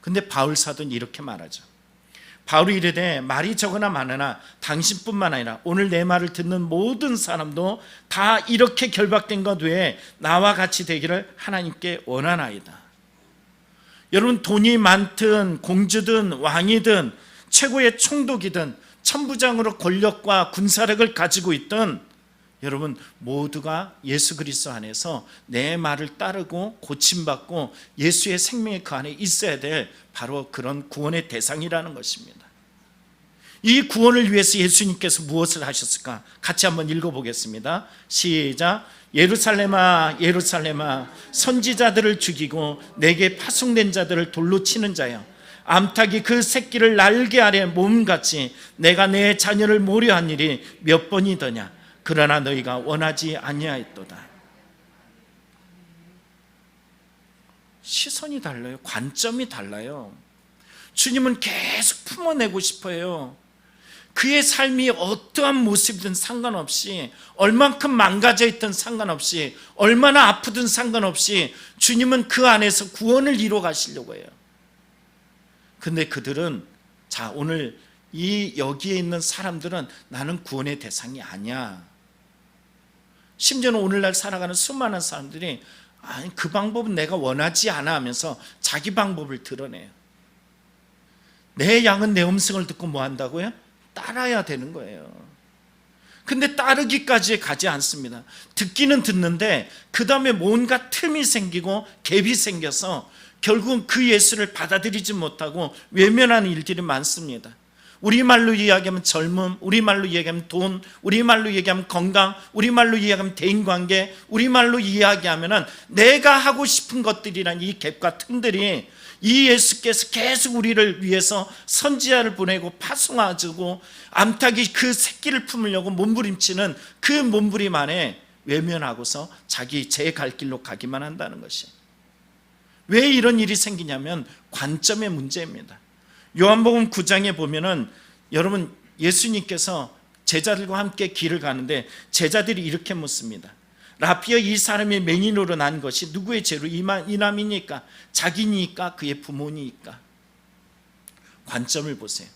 S1: 근데 바울 사도는 이렇게 말하죠. 바울이 이르되 말이 적으나 많으나 당신뿐만 아니라 오늘 내 말을 듣는 모든 사람도 다 이렇게 결박된 것 외에 나와 같이 되기를 하나님께 원하나이다. 여러분, 돈이 많든 공주든 왕이든 최고의 총독이든 천부장으로 권력과 군사력을 가지고 있던 여러분 모두가 예수 그리스도 안에서 내 말을 따르고 고침받고 예수의 생명이 그 안에 있어야 될 바로 그런 구원의 대상이라는 것입니다. 이 구원을 위해서 예수님께서 무엇을 하셨을까? 같이 한번 읽어보겠습니다. 시작. 예루살렘아 예루살렘아 선지자들을 죽이고 내게 파송된 자들을 돌로 치는 자여, 암탉이 그 새끼를 날개 아래 몸같이 내가 내 자녀를 모려한 일이 몇 번이더냐. 그러나 너희가 원하지 아니하였도다. 시선이 달라요. 관점이 달라요. 주님은 계속 품어내고 싶어요. 그의 삶이 어떠한 모습이든 상관없이, 얼만큼 망가져 있든 상관없이, 얼마나 아프든 상관없이 주님은 그 안에서 구원을 이루어 가시려고 해요. 근데 그들은, 자, 오늘 여기에 있는 사람들은 나는 구원의 대상이 아니야. 심지어는 오늘날 살아가는 수많은 사람들이 아니, 그 방법은 내가 원하지 않아 하면서 자기 방법을 드러내요. 내 양은 내 음성을 듣고 뭐 한다고요? 따라야 되는 거예요. 근데 따르기까지 가지 않습니다. 듣기는 듣는데 그 다음에 뭔가 틈이 생기고 갭이 생겨서 결국은 그 예수를 받아들이지 못하고 외면하는 일들이 많습니다. 우리말로 이야기하면 젊음, 우리말로 이야기하면 돈, 우리말로 이야기하면 건강, 우리말로 이야기하면 대인관계, 우리말로 이야기하면 내가 하고 싶은 것들이란 이 갭과 틈들이 이 예수께서 계속 우리를 위해서 선지자를 보내고 파송하고 암탉이 그 새끼를 품으려고 몸부림치는 그 몸부림 안에 외면하고서 자기 제 갈 길로 가기만 한다는 것이. 왜 이런 일이 생기냐면 관점의 문제입니다. 요한복음 9장에 보면은 여러분, 예수님께서 제자들과 함께 길을 가는데 제자들이 이렇게 묻습니다. 라피어, 이 사람이 맹인으로 난 것이 누구의 죄로 인함이니까? 자기니까? 그의 부모니까? 관점을 보세요.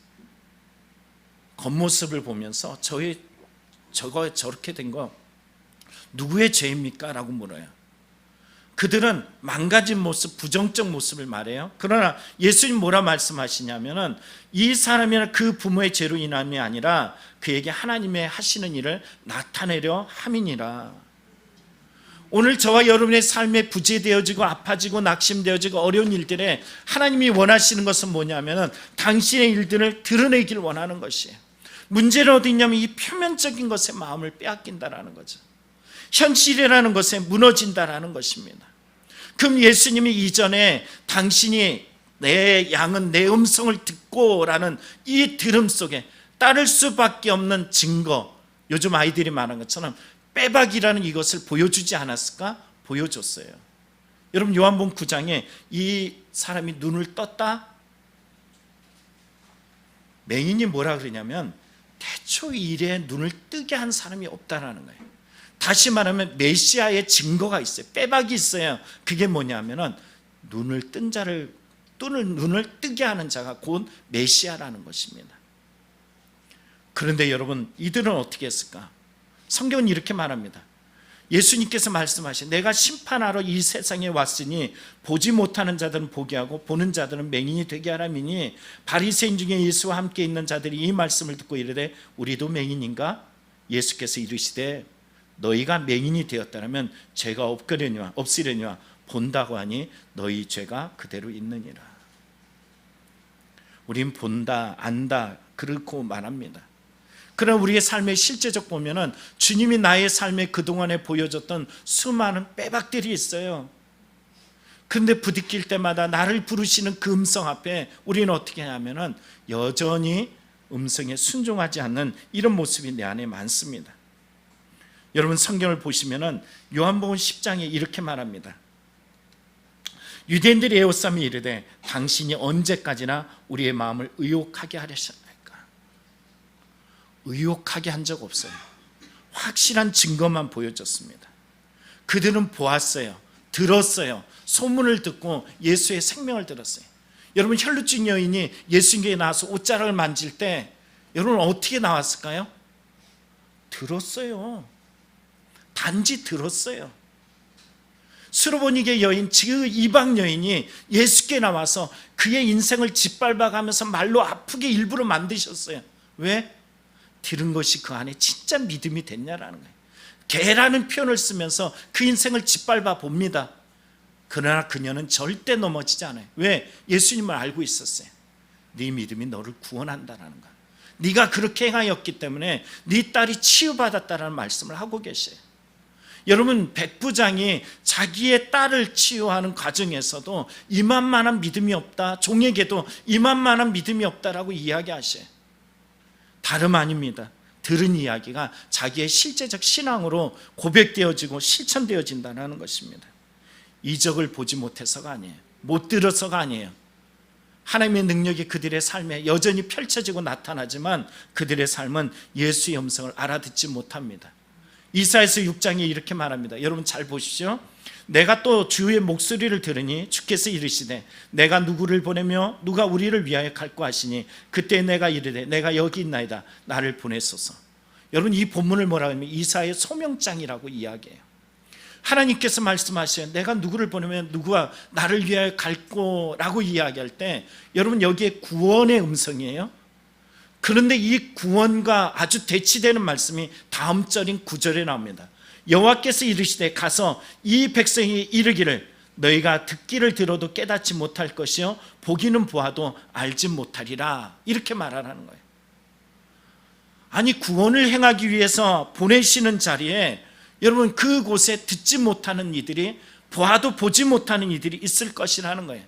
S1: 겉모습을 보면서 저거 저렇게 된 거 누구의 죄입니까? 라고 물어요. 그들은 망가진 모습, 부정적 모습을 말해요. 그러나 예수님 뭐라 말씀하시냐면은 이 사람이나 그 부모의 죄로 인함이 아니라 그에게 하나님의 하시는 일을 나타내려 함이니라. 오늘 저와 여러분의 삶에 부재되어지고 아파지고 낙심되어지고 어려운 일들에 하나님이 원하시는 것은 뭐냐면은 당신의 일들을 드러내길 원하는 것이에요. 문제는 어디 있냐면 이 표면적인 것에 마음을 빼앗긴다라는 거죠. 현실이라는 것에 무너진다라는 것입니다. 그럼 예수님이 이전에 당신이 내 양은 내 음성을 듣고 라는 이 들음 속에 따를 수밖에 없는 증거, 요즘 아이들이 말한 것처럼 빼박이라는 이것을 보여주지 않았을까? 보여줬어요. 여러분, 요한복음 9장에 이 사람이 눈을 떴다? 맹인이 뭐라 그러냐면 태초 이래 눈을 뜨게 한 사람이 없다라는 거예요. 다시 말하면 메시아의 증거가 있어요. 빼박이 있어요. 그게 뭐냐면은 눈을 뜬 자를, 눈을 뜨게 하는 자가 곧 메시아라는 것입니다. 그런데 여러분, 이들은 어떻게 했을까? 성경은 이렇게 말합니다. 예수님께서 말씀하신, 내가 심판하러 이 세상에 왔으니 보지 못하는 자들은 보게 하고 보는 자들은 맹인이 되게 하라미니, 바리새인 중에 예수와 함께 있는 자들이 이 말씀을 듣고 이르되 우리도 맹인인가? 예수께서 이르시되 너희가 맹인이 되었다면 죄가 없으려니와 본다고 하니 너희 죄가 그대로 있느니라. 우린 본다, 안다, 그렇고 말합니다. 그러나 우리의 삶의 실제적 보면은 주님이 나의 삶에 그동안에 보여줬던 수많은 빼박들이 있어요. 근데 부딪힐 때마다 나를 부르시는 그 음성 앞에 우리는 어떻게 하냐면은 여전히 음성에 순종하지 않는 이런 모습이 내 안에 많습니다. 여러분, 성경을 보시면은 요한복음 10장에 이렇게 말합니다. 유대인들이 에워싸며 이르되 당신이 언제까지나 우리의 마음을 의혹하게 하려셨나이까? 의혹하게 한 적 없어요. 확실한 증거만 보여줬습니다. 그들은 보았어요. 들었어요. 소문을 듣고 예수의 생명을 들었어요. 여러분, 혈루증 여인이 예수님께 나와서 옷자락을 만질 때 여러분 어떻게 나왔을까요? 들었어요. 단지 들었어요. 수로보니게 여인, 그 이방 여인이 예수께 나와서 그의 인생을 짓밟아가면서 말로 아프게 일부러 만드셨어요. 왜? 들은 것이 그 안에 진짜 믿음이 됐냐라는 거예요. 개라는 표현을 쓰면서 그 인생을 짓밟아 봅니다. 그러나 그녀는 절대 넘어지지 않아요. 왜? 예수님을 알고 있었어요. 네 믿음이 너를 구원한다라는 거예요. 네가 그렇게 행하였기 때문에 네 딸이 치유받았다라는 말씀을 하고 계세요. 여러분, 백부장이 자기의 딸을 치유하는 과정에서도 이만만한 믿음이 없다, 종에게도 이만만한 믿음이 없다라고 이야기하셔요. 다름 아닙니다. 들은 이야기가 자기의 실제적 신앙으로 고백되어지고 실천되어진다는 것입니다. 이적을 보지 못해서가 아니에요. 못 들어서가 아니에요. 하나님의 능력이 그들의 삶에 여전히 펼쳐지고 나타나지만 그들의 삶은 예수의 음성을 알아듣지 못합니다. 이사야서 6장에 이렇게 말합니다. 여러분 잘 보십시오. 내가 또 주의 목소리를 들으니 주께서 이르시되 내가 누구를 보내며 누가 우리를 위하여 갈고 하시니 그때 내가 이르되 내가 여기 있나이다 나를 보내소서. 여러분, 이 본문을 뭐라고 하면 이사야의 소명장이라고 이야기해요. 하나님께서 말씀하셔요. 내가 누구를 보내면 누구가 나를 위하여 갈고라고 이야기할 때 여러분, 여기에 구원의 음성이에요. 그런데 이 구원과 아주 대치되는 말씀이 다음 절인 9절에 나옵니다. 여호와께서 이르시되 가서 이 백성이 이르기를 너희가 듣기를 들어도 깨닫지 못할 것이요 보기는 보아도 알지 못하리라, 이렇게 말하라는 거예요. 아니, 구원을 행하기 위해서 보내시는 자리에 여러분, 그곳에 듣지 못하는 이들이, 보아도 보지 못하는 이들이 있을 것이라는 거예요.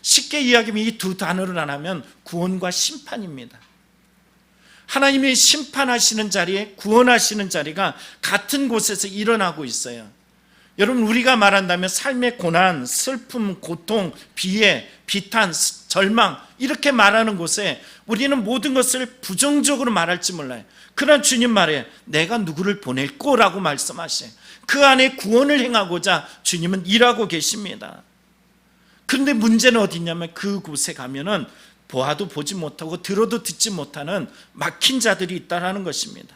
S1: 쉽게 이야기하면 이 두 단어를 안 하면 구원과 심판입니다. 하나님이 심판하시는 자리에 구원하시는 자리가 같은 곳에서 일어나고 있어요. 여러분, 우리가 말한다면 삶의 고난, 슬픔, 고통, 비애, 비탄, 절망, 이렇게 말하는 곳에 우리는 모든 것을 부정적으로 말할지 몰라요. 그러나 주님 말해요. 내가 누구를 보낼 거라고 말씀하셔요. 그 안에 구원을 행하고자 주님은 일하고 계십니다. 그런데 문제는 어디 있냐면 그곳에 가면은 보아도 보지 못하고 들어도 듣지 못하는 막힌 자들이 있다는 것입니다.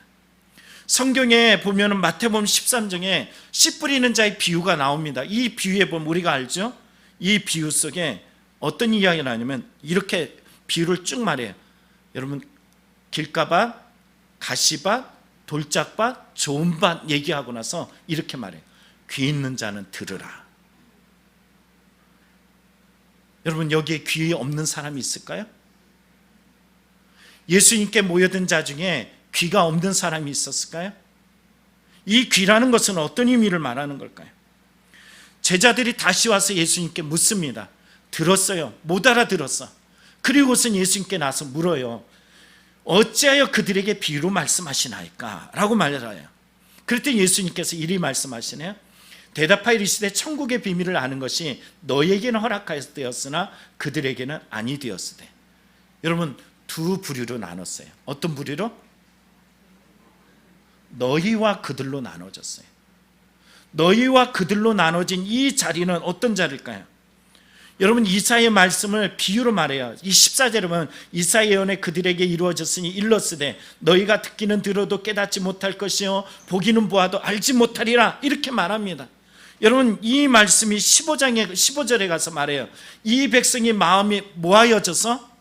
S1: 성경에 보면 마태복음 13장에 씨 뿌리는 자의 비유가 나옵니다. 이 비유에 보면 우리가 알죠? 이 비유 속에 어떤 이야기가 나냐면 이렇게 비유를 쭉 말해요. 여러분, 길가밭, 가시밭, 돌짝밭, 좋은 밭 얘기하고 나서 이렇게 말해요. 귀 있는 자는 들으라. 여러분, 여기에 귀 없는 사람이 있을까요? 예수님께 모여든 자 중에 귀가 없는 사람이 있었을까요? 이 귀라는 것은 어떤 의미를 말하는 걸까요? 제자들이 다시 와서 예수님께 묻습니다. 들었어요? 못 알아들었어. 그리고선 예수님께 나서 물어요. 어찌하여 그들에게 비유로 말씀하시나이까? 라고 말해요. 그랬더니 예수님께서 이리 말씀하시네요. 대답하여 이르시되 천국의 비밀을 아는 것이 너희에게는 허락하였으나 그들에게는 아니 되었으되. 여러분, 두 부류로 나눴어요. 어떤 부류로? 너희와 그들로 나눠졌어요. 너희와 그들로 나눠진 이 자리는 어떤 자리일까요? 여러분, 이사야의 말씀을 비유로 말해요. 이 14절에 보면 이사야 예언에 그들에게 이루어졌으니 일렀으되 너희가 듣기는 들어도 깨닫지 못할 것이요 보기는 보아도 알지 못하리라, 이렇게 말합니다. 여러분, 이 말씀이 15절에 가서 말해요. 이 백성이 마음이 뭐하여져서?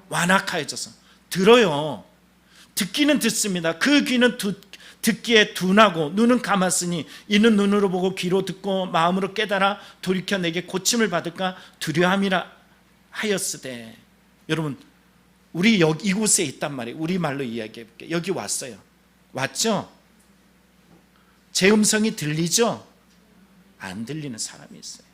S1: 완악하여져서. 들어요. 듣기는 듣습니다. 그 귀는 듣기에 둔하고 눈은 감았으니 이는 눈으로 보고 귀로 듣고 마음으로 깨달아 돌이켜 내게 고침을 받을까 두려움이라 하였으되. 여러분, 우리 여기 이곳에 있단 말이에요. 우리말로 이야기해 볼게요. 여기 왔어요. 왔죠? 제 음성이 들리죠? 안 들리는 사람이 있어요.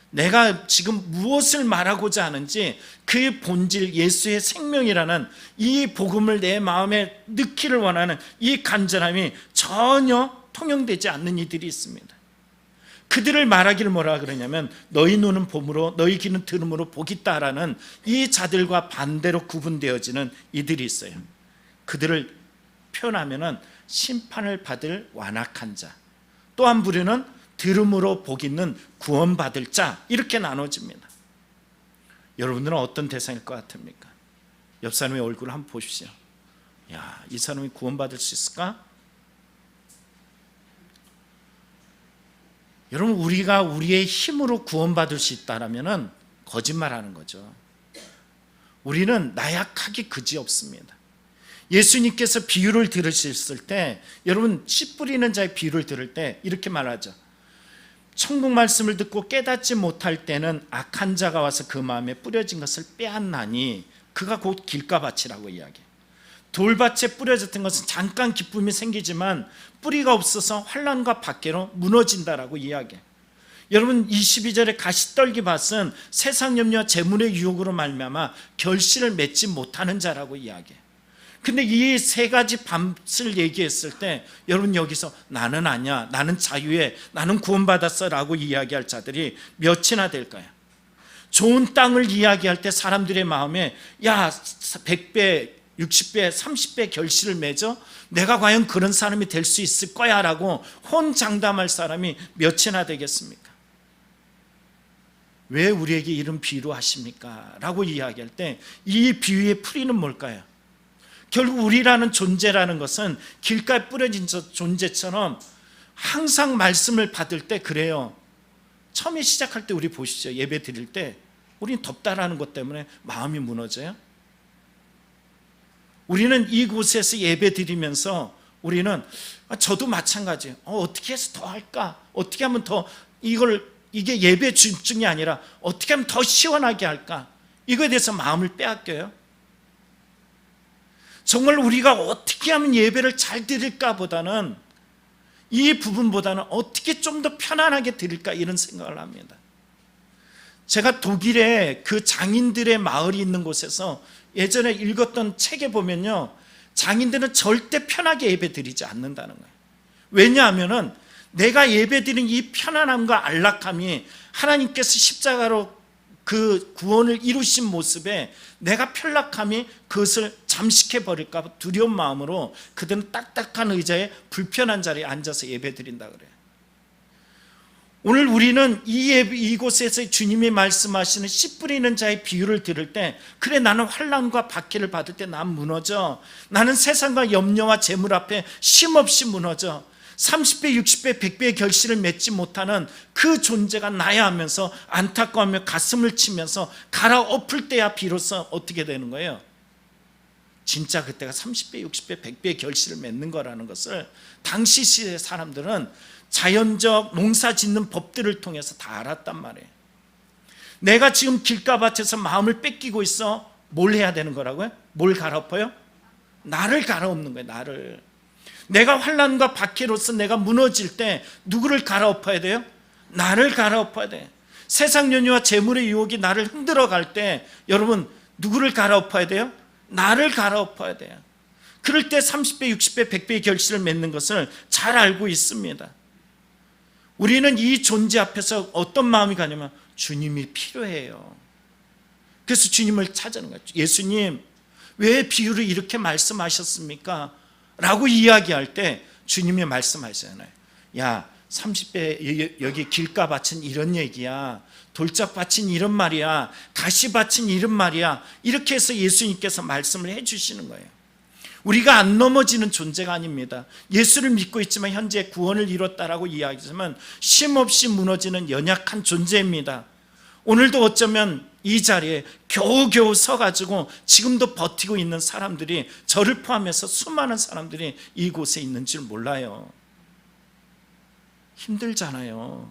S1: 내가 지금 무엇을 말하고자 하는지 그 본질, 예수의 생명이라는 이 복음을 내 마음에 넣기를 원하는 이 간절함이 전혀 통용되지 않는 이들이 있습니다. 그들을 말하기를 뭐라 그러냐면 너희 눈은 봄으로 너희 귀는 들음으로 보겠다라는 이 자들과 반대로 구분되어지는 이들이 있어요. 그들을 표현하면은 심판을 받을 완악한 자, 또 한 부류는 들음으로 복있는 구원받을 자, 이렇게 나눠집니다. 여러분들은 어떤 대상일 것 같습니까? 옆 사람의 얼굴을 한번 보십시오. 야, 이 사람이 구원받을 수 있을까? 여러분, 우리가 우리의 힘으로 구원받을 수 있다면 거짓말하는 거죠. 우리는 나약하기 그지없습니다. 예수님께서 비유를 들으셨을 때, 여러분, 씨 뿌리는 자의 비유를 들을 때 이렇게 말하죠. 천국 말씀을 듣고 깨닫지 못할 때는 악한 자가 와서 그 마음에 뿌려진 것을 빼앗나니 그가 곧 길가밭이라고 이야기해요. 돌밭에 뿌려졌던 것은 잠깐 기쁨이 생기지만 뿌리가 없어서 환난과 박해로 무너진다라고 이야기해요. 여러분 22절에 가시떨기 밭은 세상 염려와 재물의 유혹으로 말미암아 결실을 맺지 못하는 자라고 이야기해요. 근데 이 세 가지 밭을 얘기했을 때 여러분 여기서 나는 아니야, 나는 자유해, 나는 구원받았어 라고 이야기할 자들이 몇이나 될까요? 좋은 땅을 이야기할 때 사람들의 마음에 야 100배, 60배, 30배 결실을 맺어? 내가 과연 그런 사람이 될 수 있을 거야 라고 혼장담할 사람이 몇이나 되겠습니까? 왜 우리에게 이런 비유로 하십니까? 라고 이야기할 때 이 비유의 풀이는 뭘까요? 결국 우리라는 존재라는 것은 길가에 뿌려진 존재처럼 항상 말씀을 받을 때 그래요. 처음에 시작할 때 우리 보시죠. 예배 드릴 때 우리는 덥다라는 것 때문에 마음이 무너져요. 우리는 이곳에서 예배 드리면서 우리는 저도 마찬가지예요. 어떻게 해서 더 할까? 어떻게 하면 더 이게 예배 집중이 아니라 어떻게 하면 더 시원하게 할까? 이거에 대해서 마음을 빼앗겨요. 정말 우리가 어떻게 하면 예배를 잘 드릴까 보다는 이 부분보다는 어떻게 좀 더 편안하게 드릴까 이런 생각을 합니다. 제가 독일에 그 장인들의 마을이 있는 곳에서 예전에 읽었던 책에 보면요, 장인들은 절대 편하게 예배 드리지 않는다는 거예요. 왜냐하면은 내가 예배 드리는 이 편안함과 안락함이 하나님께서 십자가로 그 구원을 이루신 모습에 내가 편락함이 그것을 잠식해 버릴까 봐 두려운 마음으로 그들은 딱딱한 의자에 불편한 자리에 앉아서 예배 드린다 그래요. 오늘 우리는 이곳에서 주님이 말씀하시는 씨 뿌리는 자의 비유를 들을 때 그래 나는 환난과 박해를 받을 때 난 무너져, 나는 세상과 염려와 재물 앞에 쉼없이 무너져 30배, 60배, 100배의 결실을 맺지 못하는 그 존재가 나야 하면서 안타까워하며 가슴을 치면서 갈아엎을 때야 비로소 어떻게 되는 거예요? 진짜 그때가 30배, 60배, 100배의 결실을 맺는 거라는 것을 당시 시대 사람들은 자연적 농사 짓는 법들을 통해서 다 알았단 말이에요. 내가 지금 길가밭에서 마음을 뺏기고 있어. 뭘 해야 되는 거라고요? 뭘 갈아엎어요? 나를 갈아엎는 거예요. 나를. 내가 환난과 박해로서 내가 무너질 때 누구를 갈아엎어야 돼요? 나를 갈아엎어야 돼. 세상 연유와 재물의 유혹이 나를 흔들어 갈 때 여러분 누구를 갈아엎어야 돼요? 나를 갈아엎어야 돼요. 그럴 때 30배, 60배, 100배의 결실을 맺는 것을 잘 알고 있습니다. 우리는 이 존재 앞에서 어떤 마음이 가냐면 주님이 필요해요. 그래서 주님을 찾아는 거죠. 예수님 왜 비유를 이렇게 말씀하셨습니까? 라고 이야기할 때 주님이 말씀하시잖아요. 야 30배 여기 길가밭은 이런 얘기야, 돌짝밭은 이런 말이야, 가시밭은 이런 말이야. 이렇게 해서 예수님께서 말씀을 해주시는 거예요. 우리가 안 넘어지는 존재가 아닙니다. 예수를 믿고 있지만 현재 구원을 이뤘다라고 이야기하지만 쉼없이 무너지는 연약한 존재입니다. 오늘도 어쩌면 이 자리에 겨우겨우 서가지고 지금도 버티고 있는 사람들이, 저를 포함해서 수많은 사람들이 이곳에 있는 줄 몰라요. 힘들잖아요.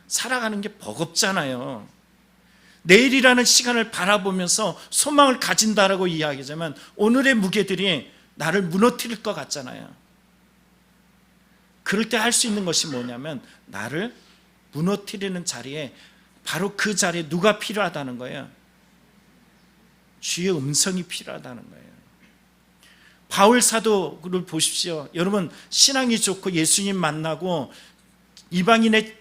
S1: 살아가는 게 버겁잖아요. 내일이라는 시간을 바라보면서 소망을 가진다라고 이야기하지만 오늘의 무게들이 나를 무너뜨릴 것 같잖아요. 그럴 때 할 수 있는 것이 뭐냐면 나를 무너뜨리는 자리에, 바로 그 자리에 누가 필요하다는 거예요? 주의 음성이 필요하다는 거예요. 바울 사도를 보십시오. 여러분 신앙이 좋고 예수님 만나고 이방인의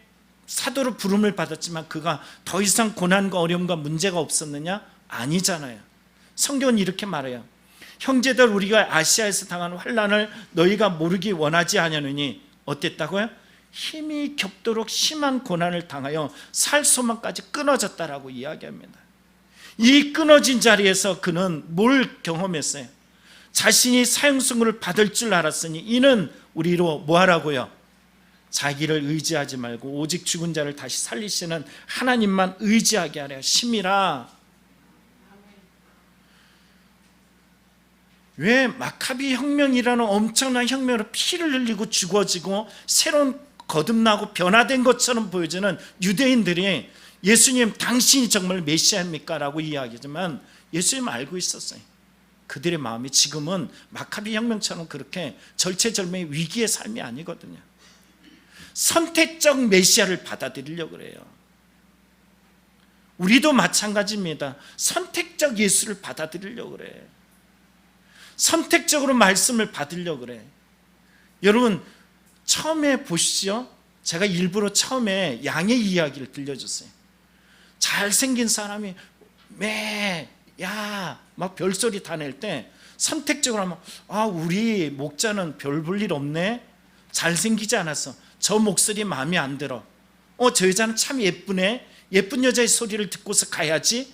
S1: 사도로 부름을 받았지만 그가 더 이상 고난과 어려움과 문제가 없었느냐? 아니잖아요. 성경은 이렇게 말해요. 형제들, 우리가 아시아에서 당한 환난을 너희가 모르기 원하지 아니하느니 어땠다고요? 힘이 겹도록 심한 고난을 당하여 살 소망까지 끊어졌다라고 이야기합니다. 이 끊어진 자리에서 그는 뭘 경험했어요? 자신이 사형선고를 받을 줄 알았으니 이는 우리로 뭐 하라고요? 자기를 의지하지 말고 오직 죽은 자를 다시 살리시는 하나님만 의지하게 하려 심이라. 왜 마카비 혁명이라는 엄청난 혁명으로 피를 흘리고 죽어지고 새로운 거듭나고 변화된 것처럼 보여지는 유대인들이 예수님 당신이 정말 메시아입니까? 라고 이야기하지만 예수님 알고 있었어요. 그들의 마음이 지금은 마카비 혁명처럼 그렇게 절체절명의 위기의 삶이 아니거든요. 선택적 메시아를 받아들이려고 그래요. 우리도 마찬가지입니다. 선택적 예수를 받아들이려고 그래. 선택적으로 말씀을 받으려고 그래. 여러분 처음에 보시죠. 제가 일부러 처음에 양의 이야기를 들려줬어요. 잘생긴 사람이 막 별소리 다 낼 때 선택적으로 하면 우리 목자는 별 볼 일 없네. 잘생기지 않았어. 저 목소리 마음에 안 들어. 저 여자는 참 예쁘네. 예쁜 여자의 소리를 듣고서 가야지.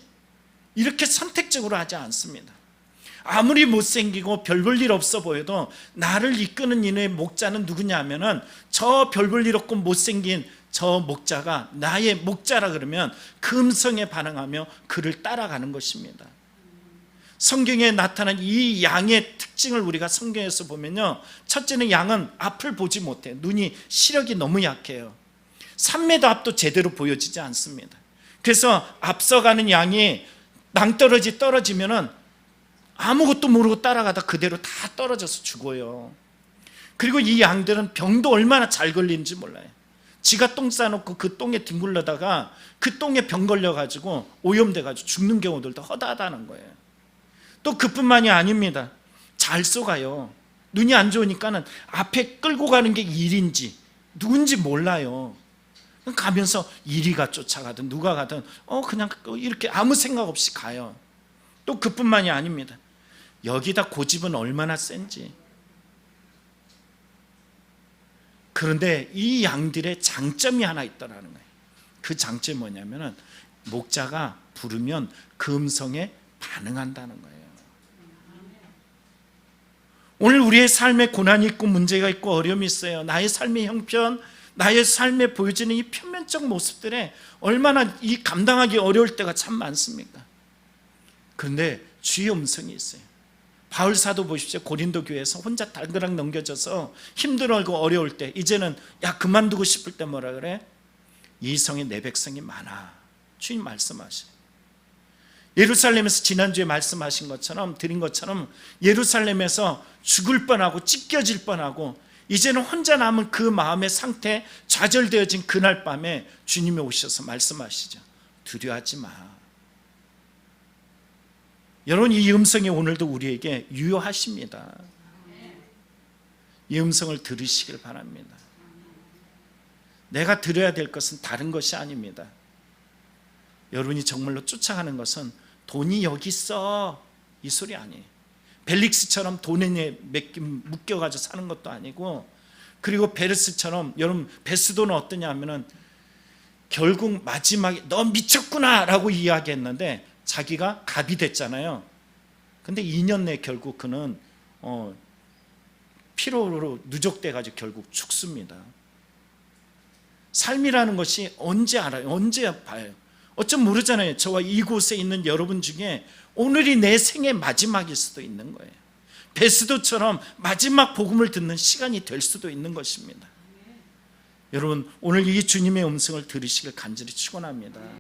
S1: 이렇게 선택적으로 하지 않습니다. 아무리 못생기고 별 볼 일 없어 보여도 나를 이끄는 이의 목자는 누구냐 하면은 저 별 볼 일 없고 못생긴 저 목자가 나의 목자라 그러면 그 음성에 반응하며 그를 따라가는 것입니다. 성경에 나타난 이 양의 특징을 우리가 성경에서 보면요, 첫째는 양은 앞을 보지 못해요. 눈이 시력이 너무 약해요. 3m 앞도 제대로 보여지지 않습니다. 그래서 앞서가는 양이 낭떠러지 떨어지면은 아무것도 모르고 따라가다 그대로 다 떨어져서 죽어요. 그리고 이 양들은 병도 얼마나 잘 걸리는지 몰라요. 지가 똥 싸놓고 그 똥에 뒹굴러다가 그 똥에 병 걸려가지고 오염돼가지고 죽는 경우들도 허다하다는 거예요. 또 그뿐만이 아닙니다. 잘 쏘가요. 눈이 안 좋으니까는 앞에 끌고 가는 게 일인지 누군지 몰라요. 가면서 이리가 쫓아가든 누가 가든 그냥 이렇게 아무 생각 없이 가요. 또 그뿐만이 아닙니다. 여기다 고집은 얼마나 센지. 그런데 이 양들의 장점이 하나 있다라는 거예요. 그 장점이 뭐냐면은 목자가 부르면 그 음성에 반응한다는 거예요. 오늘 우리의 삶에 고난이 있고 문제가 있고 어려움이 있어요. 나의 삶의 형편, 나의 삶에 보여지는 이 표면적 모습들에 얼마나 이 감당하기 어려울 때가 참 많습니까? 그런데 주의 음성이 있어요. 바울 사도 보십시오. 고린도 교회에서 혼자 달그락 넘겨져서 힘들고 어려울 때, 이제는 그만두고 싶을 때 뭐라 그래? 이 성에 내 백성이 많아. 주님 말씀하셔요. 예루살렘에서 지난주에 말씀하신 것처럼, 드린 것처럼 예루살렘에서 죽을 뻔하고 찢겨질 뻔하고 이제는 혼자 남은 그 마음의 상태에 좌절되어진 그날 밤에 주님이 오셔서 말씀하시죠. 두려워하지 마. 여러분, 이 음성이 오늘도 우리에게 유효하십니다. 이 음성을 들으시길 바랍니다. 내가 들어야 될 것은 다른 것이 아닙니다. 여러분이 정말로 쫓아가는 것은 돈이 여기 있어 이 소리 아니에요. 벨릭스처럼 돈에 묶여가지고 사는 것도 아니고, 그리고 베르스처럼, 여러분 베스도는 어떠냐 하면은 결국 마지막에 너 미쳤구나 라고 이야기했는데 자기가 갑이 됐잖아요. 근데 2년 내에 결국 그는 피로로 누적돼 가지고 결국 죽습니다. 삶이라는 것이 언제 알아요? 언제 봐요? 어쩜 모르잖아요. 저와 이곳에 있는 여러분 중에 오늘이 내 생의 마지막일 수도 있는 거예요. 베스도처럼 마지막 복음을 듣는 시간이 될 수도 있는 것입니다. 여러분, 오늘 이 주님의 음성을 들으시길 간절히 축원합니다.